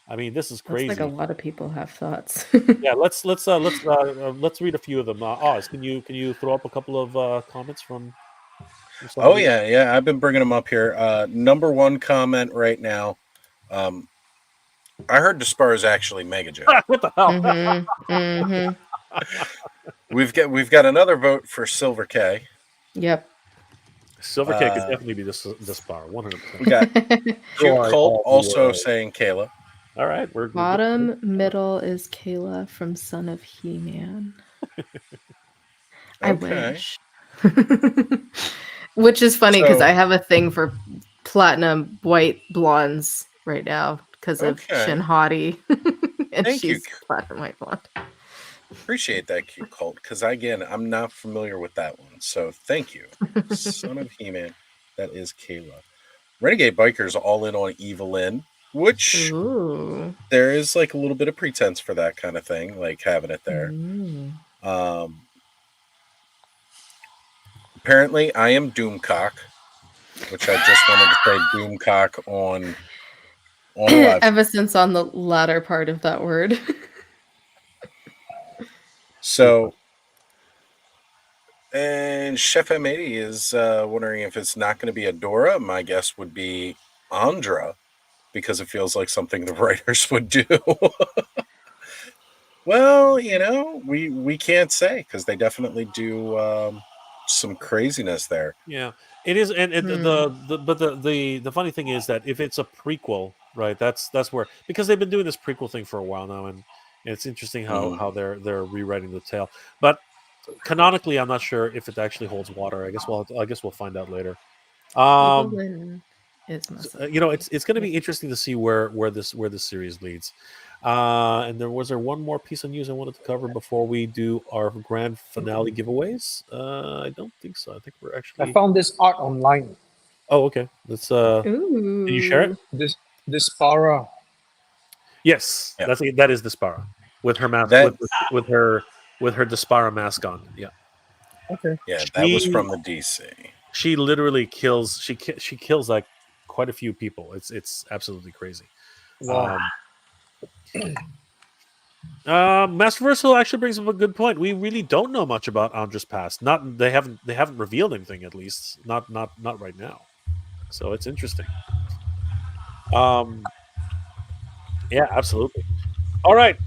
I mean, this is Looks like a crazy. lot of people have thoughts. Yeah, let's read a few of them. Oz, can you throw up a couple of comments from some Oh of the- yeah. I've been bringing them up here. Number one comment right now. I heard Despar is actually Mega Joe. What the hell? We've got another vote for Silver K. Yep. Silver Cake could definitely be Despara, 100%. We got Cute Destroy Colt all the also world. saying Kayla. All right, we're Bottom middle is Kayla from Son of He-Man. I Okay. wish. Which is funny because So- I have a thing for platinum white blondes right now because of Okay. Shin Hottie. And Thank you. she's platinum white blonde. Appreciate that, Cute Colt, because again, I'm not familiar with that one. So thank you. Son of He-Man. That is Kayla. Renegade Bikers all in on Evelyn, which Ooh. there is like a little bit of pretense for that kind of thing, like having it there. Mm. Apparently, I am Doomcock, which I just wanted to say Doomcock on a live. Emphasis on the latter part of that word. So, and Chef M80 is wondering if it's not going to be Adora. My guess would be Andra, because it feels like something the writers would do. Well, we can't say because they definitely do some craziness there. Yeah, it is, and the funny thing is that if it's a prequel, right? That's where, because they've been doing this prequel thing for a while now, and it's interesting how they're rewriting the tale. But canonically, I'm not sure if it actually holds water. I guess we'll find out later. Evelyn is It's going to be interesting to see where this series leads. And was there one more piece of news I wanted to cover before we do our grand finale giveaways? I don't think so. I think we're actually. I found this art online. Oh, okay. Let's. Ooh. Can you share it? This Despara. Yes, Yeah. that is Despara with her mask, with her Despara mask on. Yeah. Okay. Yeah, that was from the DC. She literally kills. She kills like quite a few people. It's absolutely crazy. Wow. Masterverse actually brings up a good point. We really don't know much about Andra's past. They haven't revealed anything, at least not right now. So it's interesting. Yeah, absolutely. All right.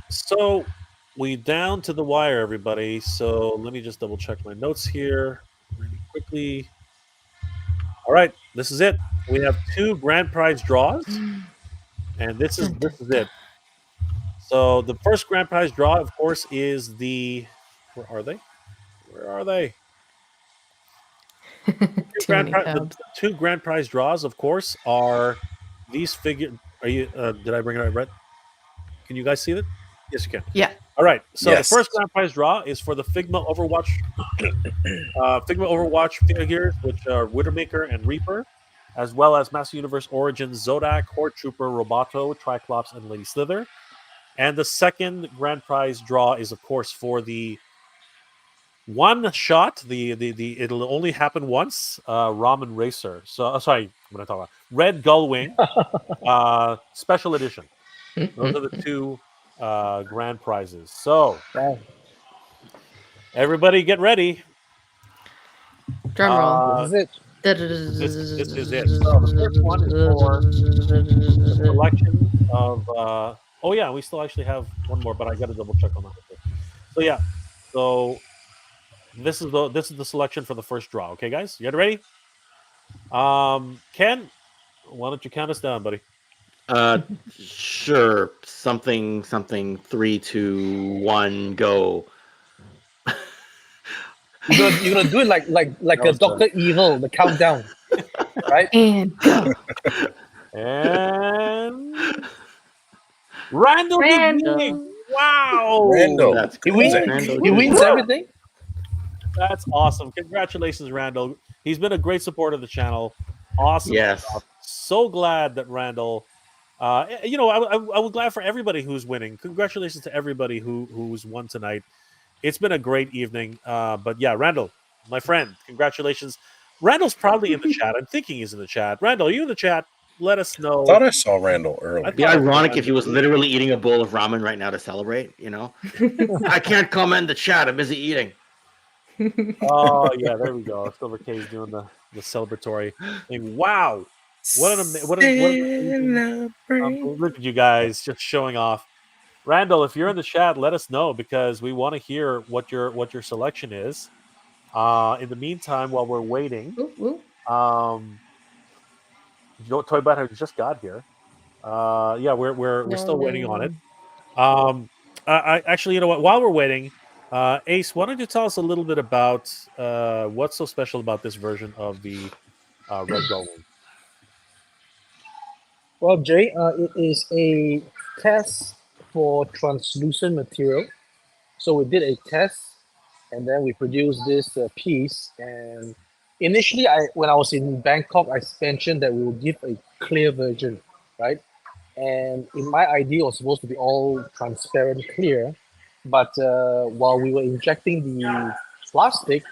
So we down to the wire, everybody. So let me just double check my notes here really quickly. All right, this is it. We have 2 grand prize draws, and this is it. So the first grand prize draw, of course, is the. Where are they? Too many tabs. The 2 grand prize draws, of course, are these figure. Are you? Did I bring it right? Can you guys see it? Yes, you can. Yeah. All right. So Yes. the first grand prize draw is for the Figma Overwatch. Figma Overwatch figures, which are Widowmaker and Reaper, as well as Master Universe Origins Zodak, Horde Trooper, Roboto, Triclops, and Lady Slither. And the second grand prize draw is, of course, for the one shot. The it'll only happen once. Ramen Racer. So sorry, what am I talking about? Red Gullwing, special edition. Those are the 2 grand prizes. So Wow. everybody, get ready. Drum roll. This is it. This is it. So the first one is for the selection of. Oh yeah, we still actually have one more, but I got to double check on that. So yeah, so this is the selection for the first draw. Okay, guys, you guys ready? Ken, Why don't you count us down, buddy? Sure. Something. 3, 2, 1, go. You're gonna do it like That a was good. Doctor Evil, the countdown, right? And go. And Randall Randall. beginning. Wow. Randall. That's He great. wins. Randall He wins Goose. everything. That's awesome. Congratulations, Randall. He's been a great supporter of the channel. Awesome Yes. stuff. So glad that Randall. I was glad for everybody who's winning. Congratulations to everybody who's won tonight. It's been a great evening. But yeah, Randall, my friend, congratulations. Randall's probably in the chat. I'm thinking he's in the chat. Randall, are you in the chat? Let us know. Thought I saw Randall earlier. I It'd be thought I saw ironic if he Randall. was literally eating a bowl of ramen right now to celebrate. You know, I can't comment in the chat. I'm busy eating. Oh yeah, there we go. Silver K's doing the celebratory thing. Wow, what an look at you guys just showing off. Randall, if you're in the chat, let us know because we want to hear what your selection is. In the meantime, while we're waiting, Ooh, ooh. Toy Butter just got here. Yeah, we're still waiting on it. I actually, you know what? While we're waiting, Ace, why don't you tell us a little bit about what's so special about this version of the Red Gullwing? Well, Jay, it is a test for translucent material. So we did a test, and then we produced this piece. And initially, when I was in Bangkok, I mentioned that we will give a clear version, right? And in my idea, it was supposed to be all transparent, clear. But while we were injecting the plastic,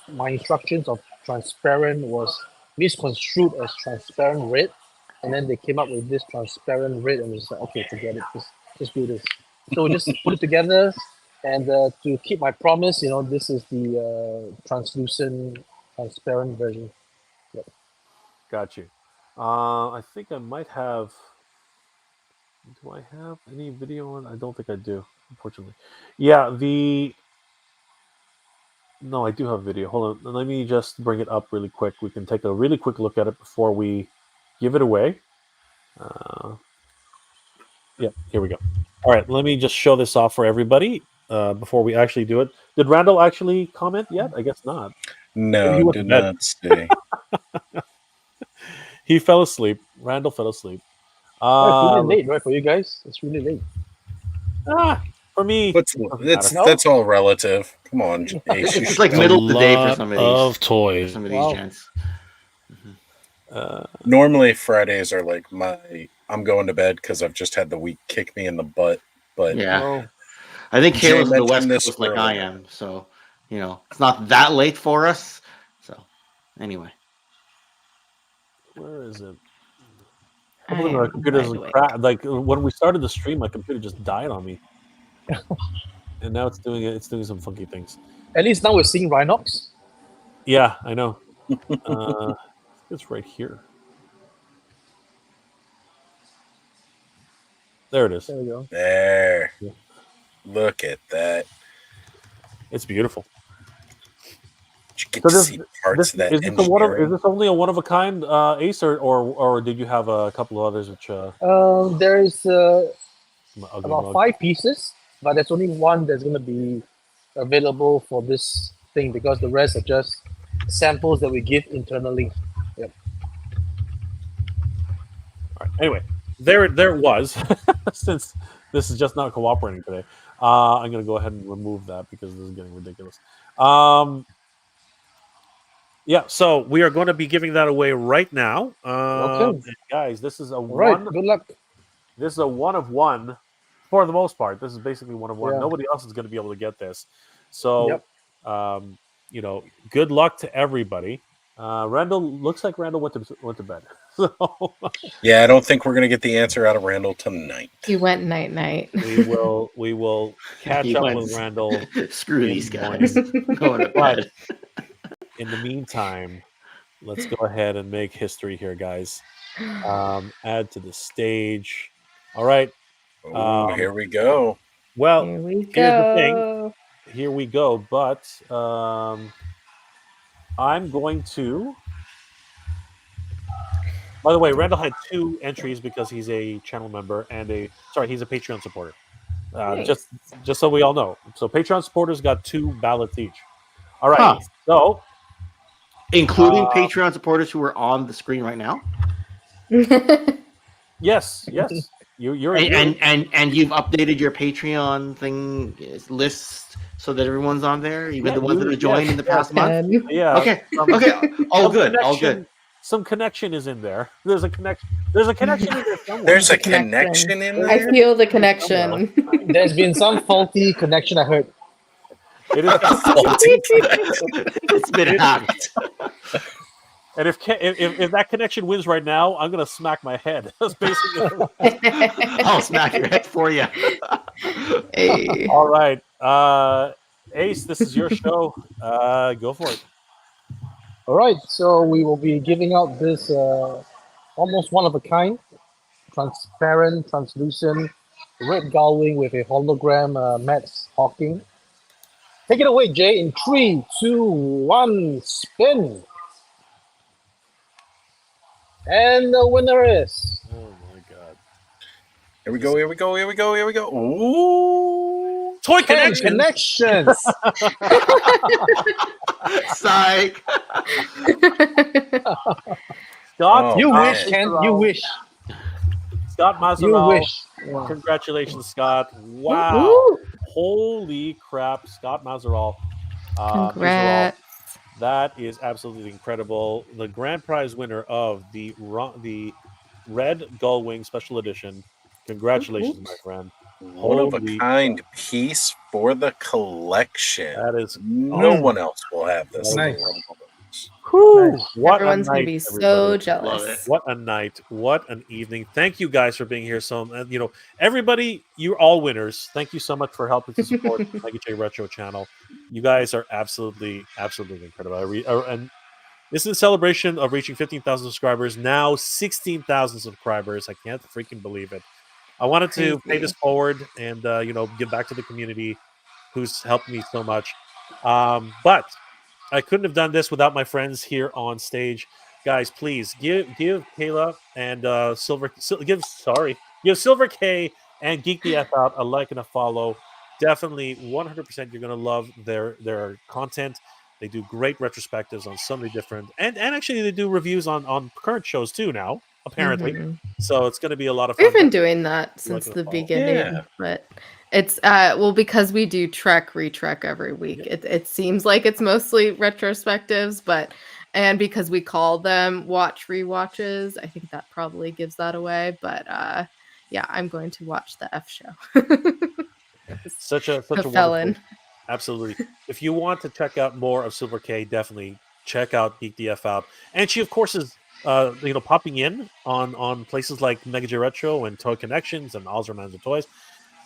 my instructions of transparent was misconstrued as transparent red, and then they came up with this transparent red, and we just like, okay, forget it, just do this. So we just put it together, and to keep my promise, this is the translucent, transparent version. Yep. Got you. I think I might have. Do I have any video on? I don't think I do, unfortunately. Yeah, No, I do have video. Hold on. Let me just bring it up really quick. We can take a really quick look at it before we give it away. Yeah, here we go. All right, let me just show this off for everybody before we actually do it. Did Randall actually comment yet? I guess not. No, He went did to bed. not stay. He fell asleep. Randall fell asleep. It's really late, right, for you guys? It's really late. For me, That's all relative. Come on, Ace. It's like middle of the day for some of these. Of toys. Some of these gents. Normally Fridays are like I'm going to bed because I've just had the week kick me in the butt. But yeah, I think Jay Kayla's on the West mentioned this Coast like I earlier. am, so it's not that late for us. So anyway, Where is it? I My am computer's wide awake. like when we started the stream, my computer just died on me, and now it's doing some funky things. At least now we're seeing Rhinox. Yeah, I know. It's right here. There it is. There we go. There. Yeah. Look at that. It's beautiful. Did you get to see parts of that is this only a one of a kind, Ace, or did you have a couple of others which? There's About about 5 pieces, but there's only one that's going to be available for this thing because the rest are just samples that we give internally. Yep. All right. Anyway, there it was. Since this is just not cooperating today, I'm going to go ahead and remove that because this is getting ridiculous. Yeah, so we are going to be giving that away right now. Okay. Guys, this is a All right. one. Good luck. This is a one of one. For the most part, this is basically one of one. Yeah. Nobody else is going to be able to get this. So, Yep. good luck to everybody. Looks like Randall went to bed. So yeah, I don't think we're gonna get the answer out of Randall tonight. He went night. we will catch up with Randall. Screw these guys. Going to bed. In the meantime, let's go ahead and make history here, guys. Add to the stage. All right. Here we go. Well, Here we here's the thing. go. Here we go. But I'm going to By the way, Randall had 2 entries because he's a channel member and he's a Patreon supporter. Nice. Just so we all know. So Patreon supporters got 2 ballots each. All right. Huh. So Including Patreon supporters who are on the screen right now. yes. You're And you've updated your Patreon thing list so that everyone's on there, even the ones that have joined in the past month. Yeah. Okay. All good. Some connection is in there. There's a connection. There's a connection in there somewhere. There's a connection in there. I feel the connection. There's been some faulty connection, I heard. It is Faulty connection. It's been hacked. And if that connection wins right now, I'm gonna smack my head. That's basically. I'll smack your head for you. Hey. All right, Ace, this is your show. Go for it. All right, so we will be giving out this almost one of a kind, transparent, translucent red Gullwing with a hologram Matt's Hawking. Take it away, Jay, in 3, 2, 1, spin. And the winner is Oh my god! Here we go. Ooh. Toy Ken Connection. Connections. Psych. Scott, Oh, You man. wish, Ken. You wish. Scott You Mazeral. wish. Congratulations, Scott! Wow! Woo. Holy crap, Scott Mazeral. Congrats. That is absolutely incredible. The grand prize winner of the Red Gullwing Special Edition. Congratulations, my friend. One of a Holy kind piece for the collection. That is No one else will have this. Nice. Whew, what Everyone's a gonna night, be so everybody. Love jealous. it. What a night. What an evening. Thank you guys for being here. So, everybody, you're all winners. Thank you so much for helping to support the Mega J Retro channel. You guys are absolutely incredible. And this is a celebration of reaching 15,000 subscribers, now 16,000 subscribers. I can't freaking believe it. I wanted to pay this forward and, give back to the community who's helped me so much. But I couldn't have done this without my friends here on stage. Guys, please give Kayla and give Silver K and Geek the F Out a like and a follow. Definitely 100% you're gonna love their content. They do great retrospectives on so many different and actually they do reviews on current shows too now, apparently. Mhm. So it's gonna be a lot of fun. We've been doing that since Like the a follow. beginning, Yeah. but it's because we do retrek every week. Yeah. It seems like it's mostly retrospectives, and because we call them watch rewatches, I think that probably gives that away. But yeah, I'm going to watch the F show. Such a felon. wonderful, absolutely. If you want to check out more of Silver K, definitely check out Geek the F Out. And she, of course, is popping in on places like Mega J Retro and Toy Connections and Ozerman's and Toys.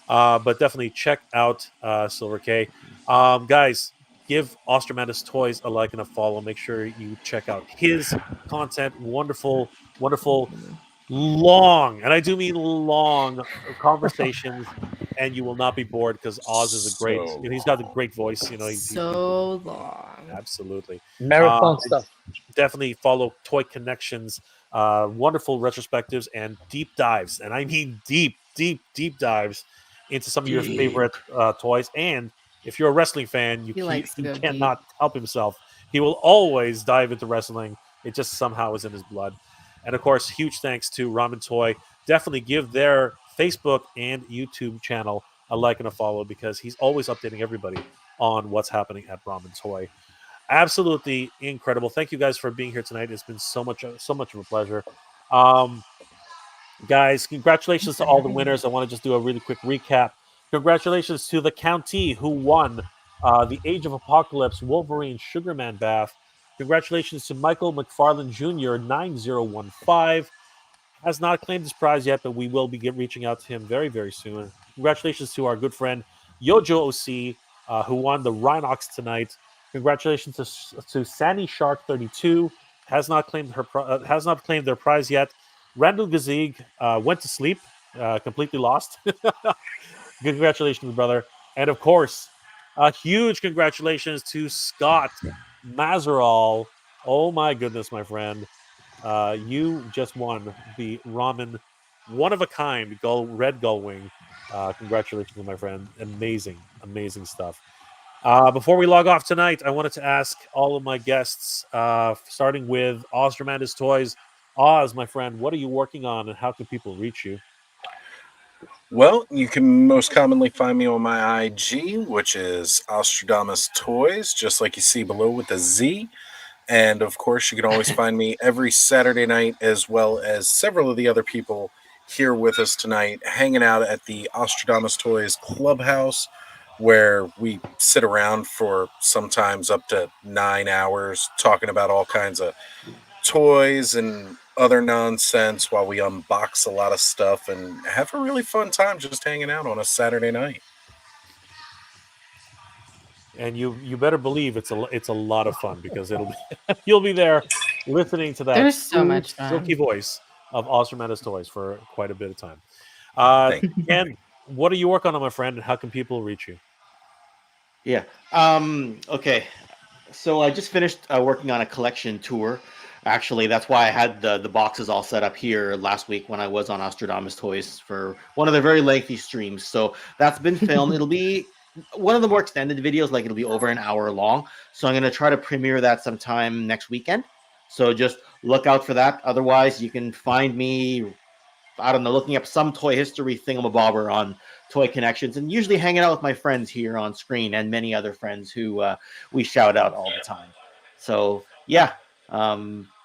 But definitely check out Silver K. Guys, give Osterman's Toys a like and a follow. Make sure you check out his content. Wonderful, long, and I do mean long conversations, and you will not be bored because Oz is a great. So He's got a great voice. So long. Absolutely. Marathon stuff. Definitely follow Toy Connections. Wonderful retrospectives and deep dives, and I mean deep dives into some of your favorite toys. And if you're a wrestling fan, he cannot help himself. He will always dive into wrestling. It just somehow is in his blood. And of course, huge thanks to Ramen Toy. Definitely give their Facebook and YouTube channel a like and a follow because he's always updating everybody on what's happening at Ramen Toy. Absolutely incredible. Thank you guys for being here tonight. It's been so much of a pleasure. Guys, congratulations to all the winners. I want to just do a really quick recap. Congratulations to the County who won the Age of Apocalypse Wolverine Sugarman Bath. Congratulations to Michael McFarland Jr. 9015. Has not claimed his prize yet, but we will be reaching out to him very, very soon. Congratulations to our good friend Yojo OC, who won the Rhinox tonight. Congratulations to Sandy Shark 32. Has not claimed their prize yet. Randall Gazig went to sleep, completely lost. Congratulations, brother. And of course, a huge congratulations to Scott Mazeral. Oh my goodness, my friend. You just won the Ramen one of a kind red Gullwing. Congratulations, my friend! Amazing, amazing stuff. Before we log off tonight, I wanted to ask all of my guests, starting with Ostromandus Toys. Oz, my friend, what are you working on, and how can people reach you? Well, you can most commonly find me on my IG, which is Ostradamus Toys, just like you see below with a Z. And of course, you can always find me every Saturday night, as well as several of the other people here with us tonight, hanging out at the Ostradamus Toys Clubhouse, where we sit around for sometimes up to 9 hours talking about all kinds of toys and other nonsense while we unbox a lot of stuff and have a really fun time just hanging out on a Saturday night. And you better believe it's a lot of fun, because it'll be you'll be there listening to that There's so smooth, much fun. silky voice of Ostromandus Toys for quite a bit of time. Thank you. And what are you working on, my friend, and how can people reach you? Yeah. Okay. So I just finished working on a collection tour. Actually, that's why I had the boxes all set up here last week when I was on Ostradamus Toys for one of the very lengthy streams. So that's been filmed. It'll be one of the more extended videos, like it'll be over an hour long. So I'm going to try to premiere that sometime next weekend. So just look out for that. Otherwise, you can find me, I don't know, looking up some toy history thingamabobber on Toy Connections, and usually hanging out with my friends here on screen and many other friends who we shout out all the time. So yeah,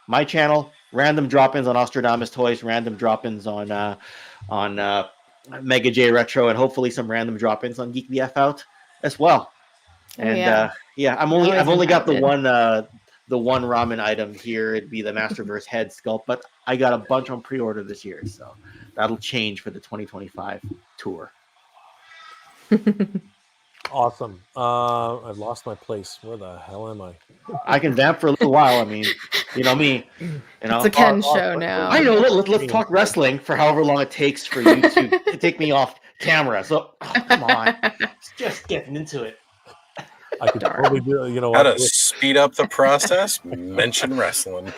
my channel, random drop-ins on Ostradamus Toys, random drop-ins on Mega J Retro, and hopefully some random drop-ins on Geek the F Out as well. Oh, And yeah. I've Always only got the invited. one ramen item here. It'd be the Masterverse head sculpt, but I got a bunch on pre-order this year, so that'll change for the 2025 tour. Awesome. I've lost my place. Where the hell am I? I can vamp for a little while. I mean, you know me. You know, It's a Ken show now. I know. Let's talk wrestling for however long it takes for you to take me off camera. So come on, just getting into it. I could totally do. You know How what? to speed up the process? Mention wrestling.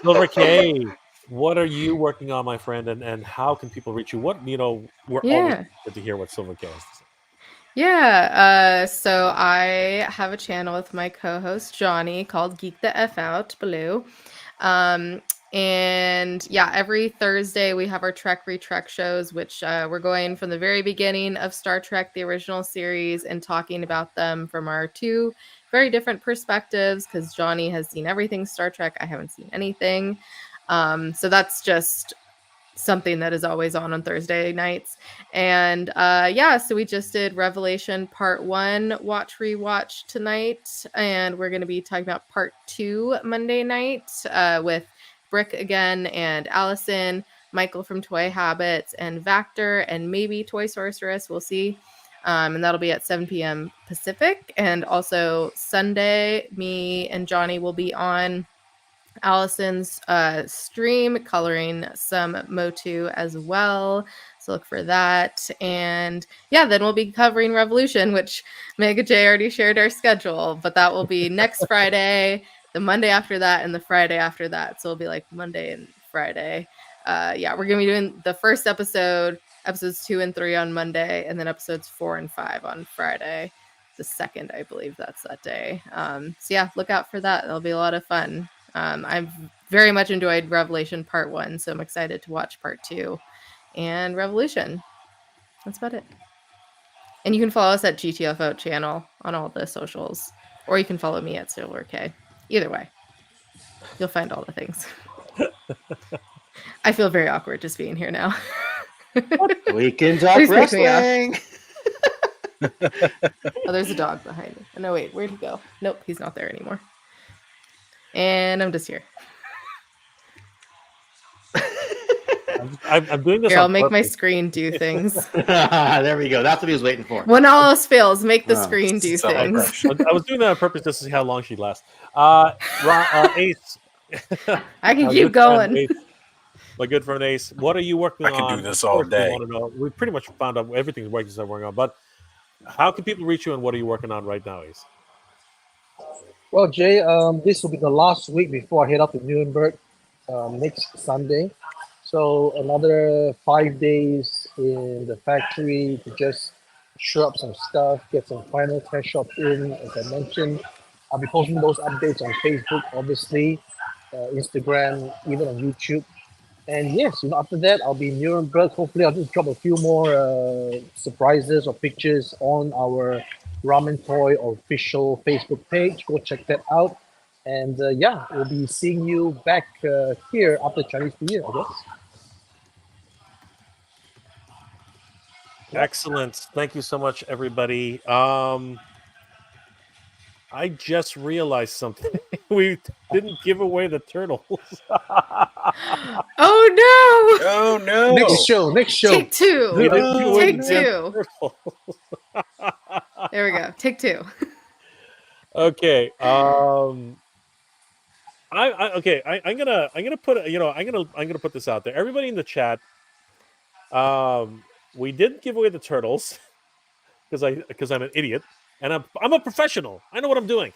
Silver K, what are you working on, my friend, and how can people reach you? We're always good to hear what Silver K has to say. Yeah, so I have a channel with my co-host Johnny called Geek the F Out Blue. And yeah, every Thursday we have our Trek Retrek shows, which we're going from the very beginning of Star Trek, the original series, and talking about them from our two very different perspectives, because Johnny has seen everything Star Trek. I haven't seen anything. So that's just something that is always on Thursday nights. And yeah, so we just did Revelation Part 1 watch rewatch tonight, and we're going to be talking about Part 2 Monday night with Brick again, and Allison, Michael from Toy Habits, and Vactor, and maybe Toy Sorceress. We'll see. And that'll be at 7 p.m. Pacific. And also Sunday, me and Johnny will be on Allison's stream coloring some Motu as well. So look for that. And yeah, then we'll be covering Revolution, which Mega J already shared our schedule, but that will be next Friday, the Monday after that, and the Friday after that. So it'll be like Monday and Friday. Yeah, we're going to be doing the first episodes 2 and 3 on Monday, and then episodes 4 and 5 on Friday. The 2nd, I believe that's that day. So yeah, look out for that. It'll be a lot of fun. I've very much enjoyed Revelation Part 1, so I'm excited to watch Part 2 and Revolution. That's about it. And you can follow us at GTFO channel on all the socials, or you can follow me at Silver K. Either way, you'll find all the things. I feel very awkward just being here now. We can talk wrestling. Oh, there's a dog behind me. Oh, no, wait, where'd he go? Nope, he's not there anymore. And I'm just here. I'm doing this. Here, I'll make my screen do things. There we go. That's what he was waiting for. When all else fails, make the screen do things. I was doing that on purpose just to see how long she'd last. Ace. I can keep going. Ace, my good friend Ace, what are you working on? I can do this all day. We pretty much found out everything we're working on, but how can people reach you, and what are you working on right now, Ace? Well, Jay, this will be the last week before I head up to Nuremberg next Sunday. So another 5 days in the factory to just show up some stuff, get some final test shots in. As I mentioned, I'll be posting those updates on Facebook, obviously, Instagram, even on YouTube. And yes, after that, I'll be in Nuremberg. Hopefully, I'll just drop a few more surprises or pictures on our Ramen Toy official Facebook page. Go check that out. And yeah, we'll be seeing you back here after Chinese New Year, I guess. Excellent. Thank you so much, everybody. I just realized something. We didn't give away the turtles. Oh no! Oh no! Next show. Take two. We didn't give away Take the damn two. turtles. There we go. Take two. Okay. I'm gonna put I'm gonna put this out there. Everybody in the chat. We didn't give away the turtles because I'm an idiot and I'm a professional. I know what I'm doing.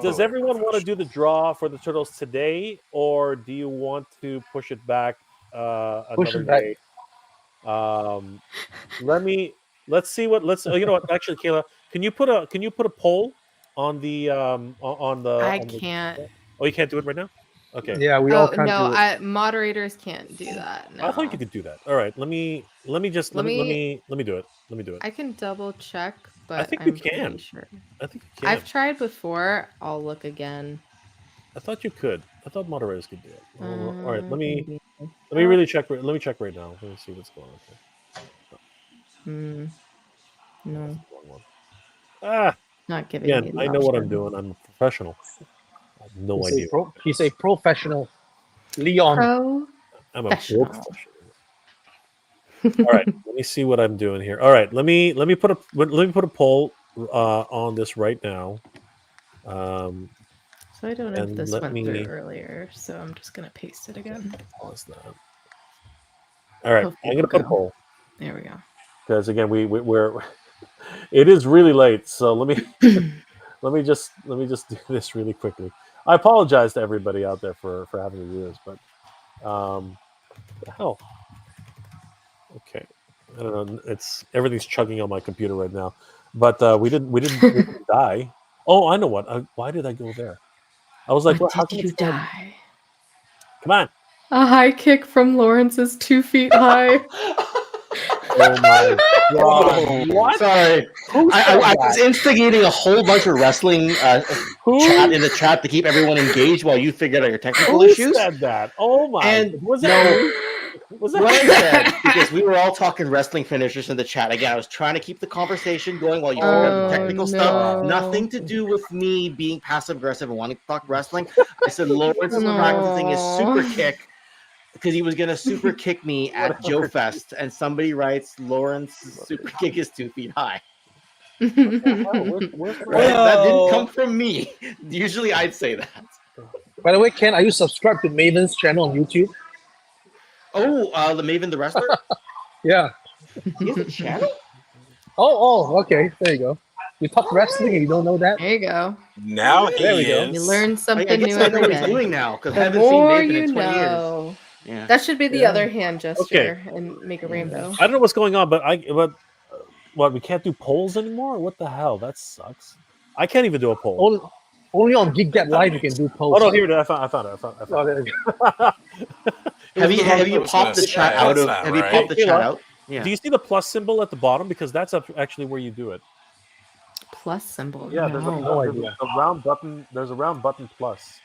Does everyone want to do the draw for the turtles today, or do you want to push it back another day? Let's see what you know what, actually, Kayla, can you put a poll on the I can't. Oh, you can't do it right now? Okay. Yeah, we all can't do it. Moderators can't do that. No. I thought you could do that. All right, let me do it. Let me do it. I can double check, but I think I'm you can. pretty sure. I think you can. I've tried before. I'll look again. I thought you could. I thought moderators could do it. All right, let me maybe. really check. Let me check right now. Let me see what's going on here. No, Ah, not giving me the I know what I'm option. doing. I'm a professional. I have no idea. He's a professional. Leon. I'm a Professional. professional. All right, let me see what I'm doing here. All right, let me put a poll on this right now. So I don't know if and this let went me- through earlier, so I'm just gonna paste it again. Pause that. All right, Hopefully I'm gonna put a it'll go. poll There we go. because again we're it is really late. So let me just do this really quickly. I apologize to everybody out there for having to do this, but the hell. Okay, I don't know. Everything's chugging on my computer right now, but we didn't die. Oh, I know what. Why did I go there? I was like, What how did can you it still- die? Come on! A high kick from Lawrence is 2 feet high. Oh my god! What? Sorry. Who said I that? was instigating a whole bunch of wrestling Who? chat in the chat to keep everyone engaged while you figured out your technical Who issues. said that? Oh my! And was no, that you? Was that Ryan said, because we were all talking wrestling finishers in the chat. Again, I was trying to keep the conversation going while you figured out the technical stuff. no. Nothing to do with me being passive aggressive and wanting to talk wrestling. I said Lawrence is No. practicing his super kick because he was gonna super kick me at Joe Fest, and somebody writes Lawrence's super kick is 2 feet high. Where's my- Right? That didn't come from me. Usually I'd say that. By the way, Ken, are you subscribed to Maven's channel on YouTube? Oh, the Maven the wrestler? Yeah. He has a channel? Oh, okay. There you go. You talk wrestling and you don't know that? There you go. Now he There we go. is. You learn I something guess new I know every what he's day. doing now because I The haven't seen more Maven you in 20 years. know. Yeah. That should be the Yeah. other hand gesture and make a rainbow. I don't know what's going on, but what, we can't do polls anymore? What the hell? That sucks. I can't even do a poll. Only on Geek Get Live you can do Oh posts. no, here it is. I found it. Oh, there you go. Have you I popped was gonna the say, chat out of? that's not Have you right. popped the Hey, chat look. out? Yeah. Do you see the plus symbol at the bottom? Because that's actually where you do it. Plus symbol. Yeah, there's No. a round button. There's a round button plus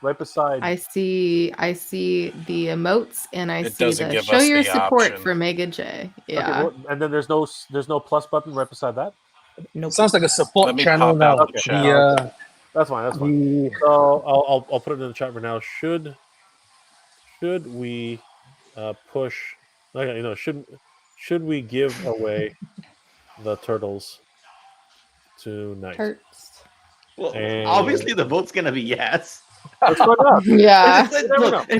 right beside. I see the emotes and I It see doesn't the give show us your the support option. for Mega J. Yeah. Okay, well, and then there's no plus button right beside that. Nope. Sounds like a support Let me channel pop now. out the chat. The, That's fine. That's fine. the So I'll put it in the chat right now. Should we push? Okay, should we give away the turtles tonight? Hurts. Well, And- obviously the vote's gonna be yes. Let's find out. Yeah. It's, like, You never look, know.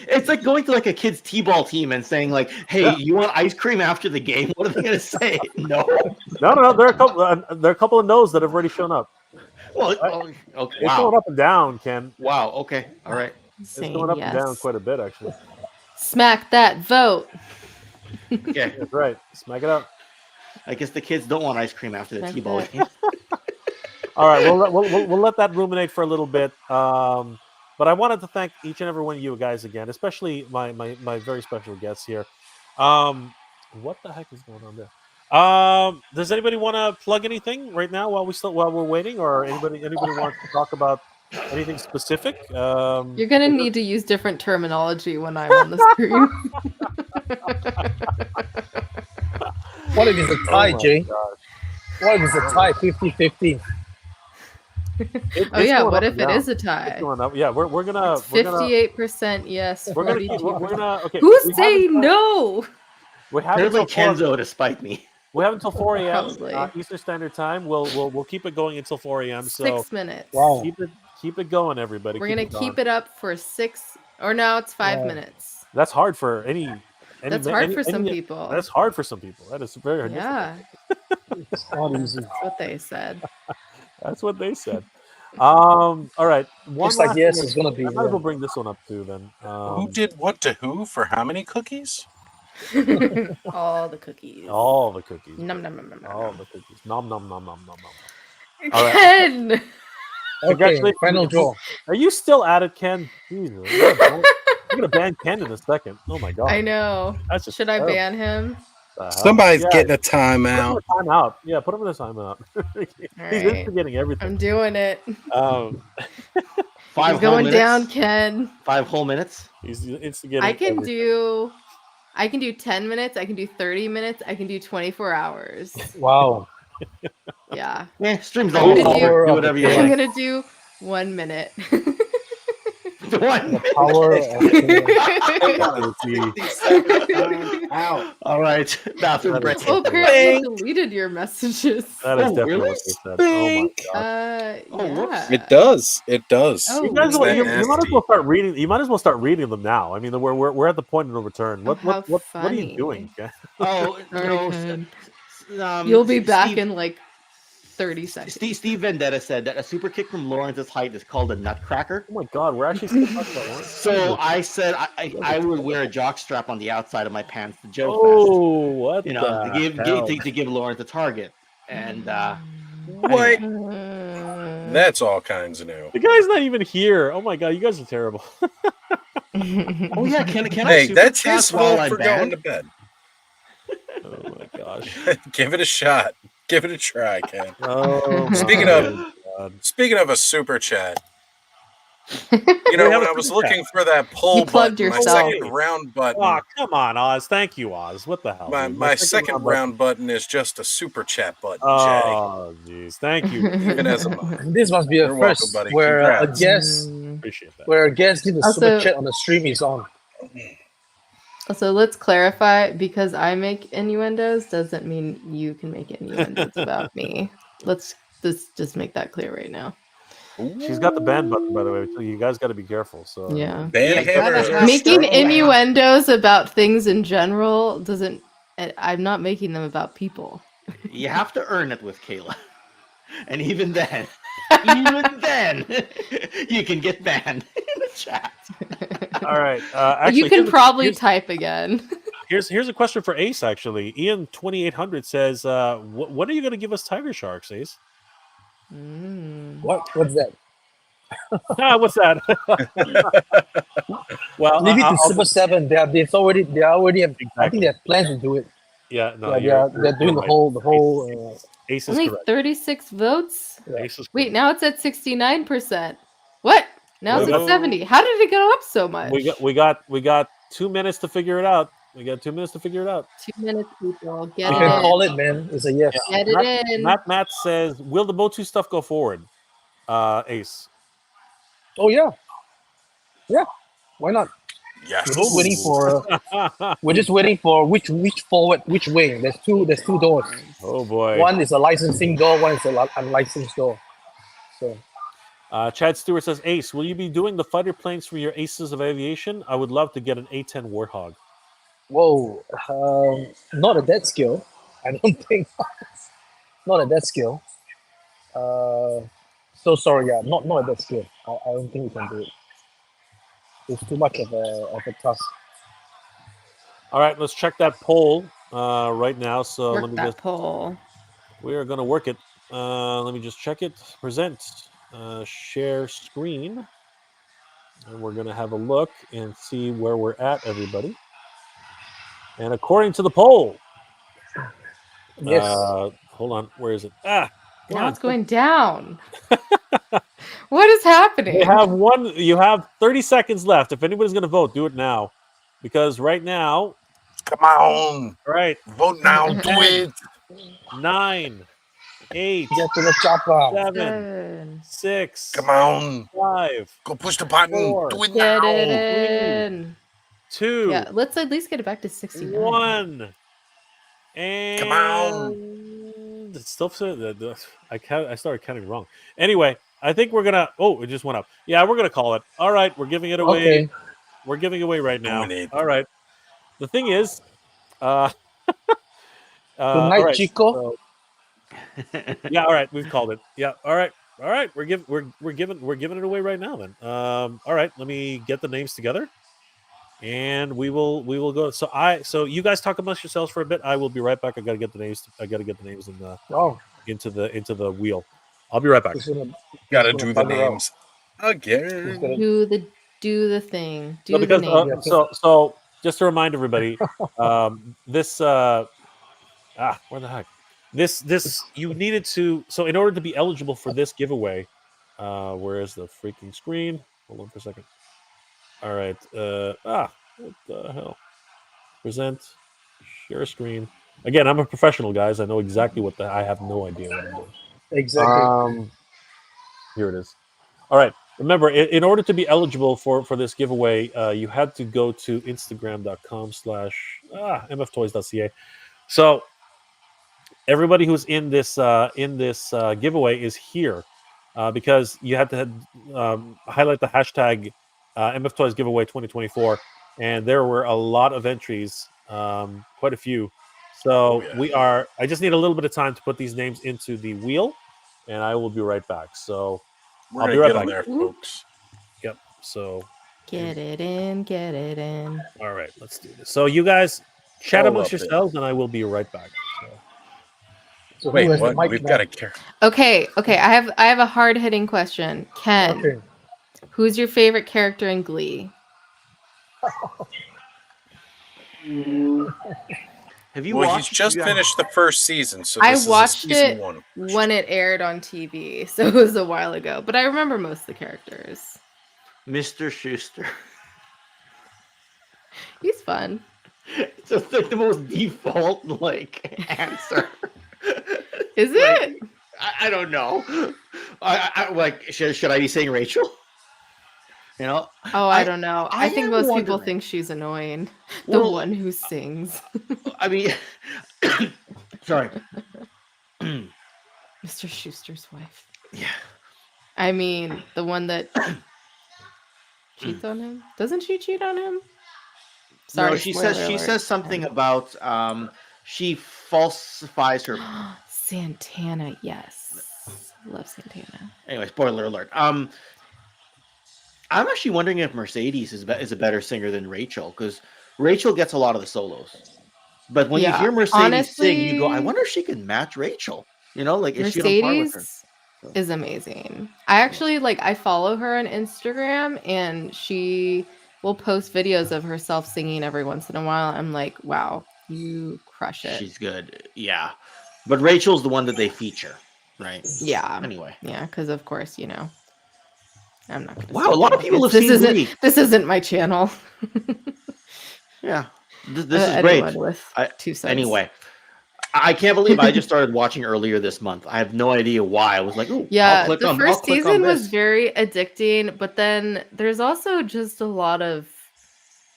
it's like going to like a kid's t-ball team and saying like, "Hey, Yeah. you want ice cream after the game?" What are they gonna say? No. No. There are a couple of no's that have already shown up. Well, Right. okay. It's Wow. going up and down, Ken. Wow. Okay. All right. It's Saying going up yes. and down quite a bit, actually. Smack that vote. Okay. That's right. Smack it up. I guess the kids don't want ice cream after the Smack T-ball that. game. All right, we'll let that ruminate for a little bit. But I wanted to thank each and every one of you guys again, especially my very special guests here. What the heck is going on there? Does anybody want to plug anything right now while we're waiting, or anybody wants to talk about anything specific? You're gonna need to use different terminology when I'm on the screen. What if it's a tie, my Jay? gosh. What if it's a tie, 50-50? Oh yeah, going what up if and it down. is a It's tie? going up. Yeah, we're gonna It's 58% yes. we're gonna 42%. okay. Who's we have saying until- no? We have Apparently, until 4 Kenzo to spite me. We have until 4 a.m. Probably. Eastern Standard Time. We'll keep it going until 4 a.m. So 6 minutes. Wow. keep it going, everybody. We're gonna keep it up for 6, or no, it's 5 Yeah. minutes. That's hard for any. That's hard for some people. That's hard for some people. That is very hard. Yeah, It's not easy. that's what they said. That's what they said. All right. One Looks like last yes, thing. it's gonna be. I might as well Yeah. bring this one up too. Then. Who did what to who for how many cookies? All the cookies. All the cookies. Num num num num num. All the cookies. Nom nom nom nom nom nom. All right. Ken! Okay, Congratulations. final draw. Are you still at it, Ken? Jesus. I'm gonna ban Ken in a second. Oh my god. I know. That's just Should I terrible. ban him? The hell? Somebody's Yeah, getting a put him in timeout. a timeout. Yeah, put him in a timeout. He's Alright. instigating everything. I'm doing it. Um, 5 You're whole going minutes. down, Ken. 5 whole minutes. he's instigating. I can everything. do 10 minutes, I can do 30 minutes, I can do 24 hours. Wow. Yeah. Stream's I'm almost gonna over. do- Do whatever you I'm like. gonna do 1 minute. 1 The power of Out. All right. Bathroom That break. is Oh, so apparently you deleted your messages. That is Oh, definitely really? what they said. Oh my god. Oh, whoops. Yeah. It does. It does. Oh, You guys, It's will, that you might as nasty. well start reading. You might as well start reading them now. I mean, we're at the point of no return. Oh, how What are funny. you doing? Ken? Oh, Sorry, no. Ken. You'll be back Steve, in like 30 seconds. Steve Vendetta said that a super kick from Lawrence's height is called a nutcracker. Oh my god, we're actually still talking about Lawrence? So I said I would wear a jock strap on the outside of my pants to joke Oh, what? fest, you know, the to give hell? to give Lawrence a target. And What? Mm. That's all kinds of new. The guy's not even here. Oh my god, you guys are terrible. oh yeah, can I Hey, super that's chat his while fault I'm for going banned? to bed. Oh my gosh. Give it a shot. Give it a try, Ken. Oh, Speaking my of- God. Speaking of a super chat, you know, We have when a I was super chat. looking for that poll You plugged button, my yourself. second round button, Oh, come on, Oz. Thank you, Oz. What the hell? my, dude? my second button- round button is just a super chat button, Oh, jeez. Thank you. Jay. Even as a mod. This must be a You're welcome, first buddy. where a Congrats. guest Appreciate that. where a guest did a Also- super chat on the stream is on. Also, let's clarify, because I make innuendos doesn't mean you can make innuendos about me. Let's just make that clear right now. She's got the ban button, by the way. So you guys got to be careful. So Yeah. Ban Yeah, hammers gotta are have- Making strong. innuendos about things in general doesn't. I'm not making them about people. You have to earn it with Kayla. And even then, you can get banned in the chat. All right. Actually, You can probably here's, type again. here's a question for Ace. Actually, Ian 2800 says, "When are you going to give us tiger sharks, Ace?" What's that? What's that? Well, Leave it to I'll- Super 7. They already have, I Exactly. think they have plans to do it. Yeah, no, Yeah, they're doing the right. whole Ace is Only correct. 36 votes. Yeah. Ace is Wait, correct. now it's at 69%. What? Now it's Whoa. at 70. How did it go up so much? We got 2 minutes to figure it out. We got 2 minutes to figure it out. 2 minutes, people. Get you it can in. call it, man. It's a yes. Get it in. Matt says, "Will the Motu stuff go forward?" Ace. Oh yeah. Yeah. Why not? Yes. We're just waiting for we're just waiting for which forward, which way. There's two doors. Oh boy. One is a licensing door, one is a unlicensed door. So Chad Stewart says, "Ace, will you be doing the fighter planes for your Aces of Aviation? I would love to get an A-10 Warthog." whoa. Not at that scale. I don't think not at that scale. So sorry, yeah, not at that scale. I don't think we can do it. It's too much of a task. All right, let's check that poll right now. So Work let me that just. poll. We are going to work it. Let me just check it. Present. Share screen. And we're going to have a look and see where we're at, everybody. And according to the poll, Yes. hold on, where is it? Come Now on. it's going down. What is happening? They have one. You have 30 seconds left. If anybody's going to vote, do it now, because right now, Come on. all right, Vote now. Do 10, it. 9, 8, Get to the chopper. 7, Good. 6, Come on. 5, Go push the button. 4, Do it Get now. it in. 2, Yeah, let's at least get it back to 69. 1. And Come on. it's still I started counting wrong. Anyway, I think we're gonna. Oh, it just went up. Yeah, we're gonna call it. All right, we're giving it away. Okay. We're giving away right now. Doing it. All right. The thing is, all Good night, right, Chico. so- yeah. All right, we've called it. Yeah. All right. All right. We're giving it away right now. Then. All right. Let me get the names together, and we will go. So you guys talk amongst yourselves for a bit. I will be right back. I gotta get the names. I gotta get the names in the Oh, into the wheel. I'll be right back. he's gonna, Gotta he's do gonna the bugger out. names He's again. gonna, Do the thing. Do No, because the name. Yeah. so just to remind everybody, this where the heck? This you needed to, so in order to be eligible for this giveaway, where is the freaking screen? Hold on for a second. All right. What the hell? Present, share screen. Again, I'm a professional, guys. I know exactly what I have no idea what I'm doing. exactly. Here it is. All right. Remember, in order to be eligible for this giveaway, you had to go to instagram.com/mftoys.ca. So everybody who's in this giveaway is here because you had to highlight the hashtag MFToys giveaway 2024, and there were a lot of entries, quite a few. So I just need a little bit of time to put these names into the wheel, and I will be right back. So We're I'll gonna be right get back. on there, folks. Yep. So Get it in. Get it in. all right, let's do this. So you guys chat All amongst up there. yourselves, and I will be right back. So Wait, who has what? the mic We've now? got to care. Okay. I have a hard hitting question. Ken, Okay. who's your favorite character in Glee? Have you Well, watched? he's just finished the first season, so I this is watched a season it one. when it aired on TV, so it was a while ago. But I remember most of the characters. Mr. Schuster. He's fun. It's just like the most default answer. Is Like, it? I don't know. I like should I be saying Rachel? You know, Oh, I don't know. I I think am most people wondering. think she's annoying. The Well- one who sings. I mean, sorry. Mr. Schuster's wife. Yeah. I mean, the one that cheats on him. Doesn't she cheat on him? Sorry, No, she spoiler says alert. something about she falsifies her. Santana, yes. Love Santana. Anyway, spoiler alert. I'm actually wondering if Mercedes is a better singer than Rachel, because Rachel gets a lot of the solos. But when you Yeah, hear Mercedes sing, you go, honestly- I wonder if she can match Rachel. You know, like is she on par with her? Mercedes is amazing. I actually I follow her on Instagram, and she will post videos of herself singing every once in a while. I'm like, wow, you crush it. She's good. Yeah. But Rachel's the one that they feature, right? Yeah. Anyway. Yeah, because of course, I'm not gonna Wow, say a lot of it. people have This seen isn't Glee. this isn't my channel. Yeah. This is great. Anyone with 2 cents. Anyway, I can't believe I just started watching earlier this month. I have no idea why. I was like, oh, Yeah, I'll click the on, first I'll click on season was this. very addicting, but then there's also just a lot of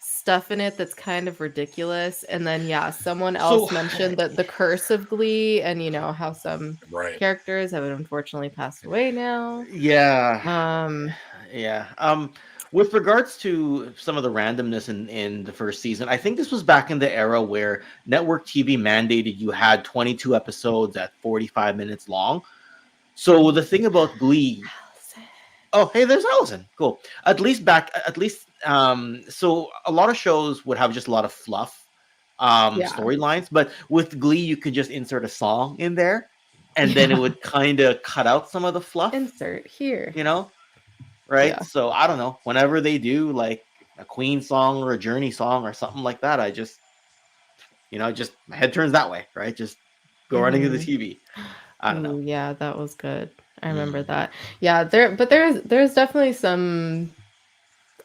stuff in it that's kind of ridiculous. And then someone else mentioned that the curse of Glee, and how some Right. characters have unfortunately passed away now. Yeah. Yeah. With regards to some of the randomness in the first season, I think this was back in the era where network TV mandated you had 22 episodes at 45 minutes long. So the thing about Glee. Oh, hey, there's Allison. Cool. At least, so a lot of shows would have just a lot of fluff storylines, but with Glee, you could just insert a song in there, and then it would kind of cut out some of the fluff. Insert here. Right? Yeah. So I don't know. Whenever they do like a Queen song or a Journey song or something like that, I just, just my head turns that way, right? Just go running to the TV. I don't know. Yeah, that was good. I remember that. Yeah, there's definitely some,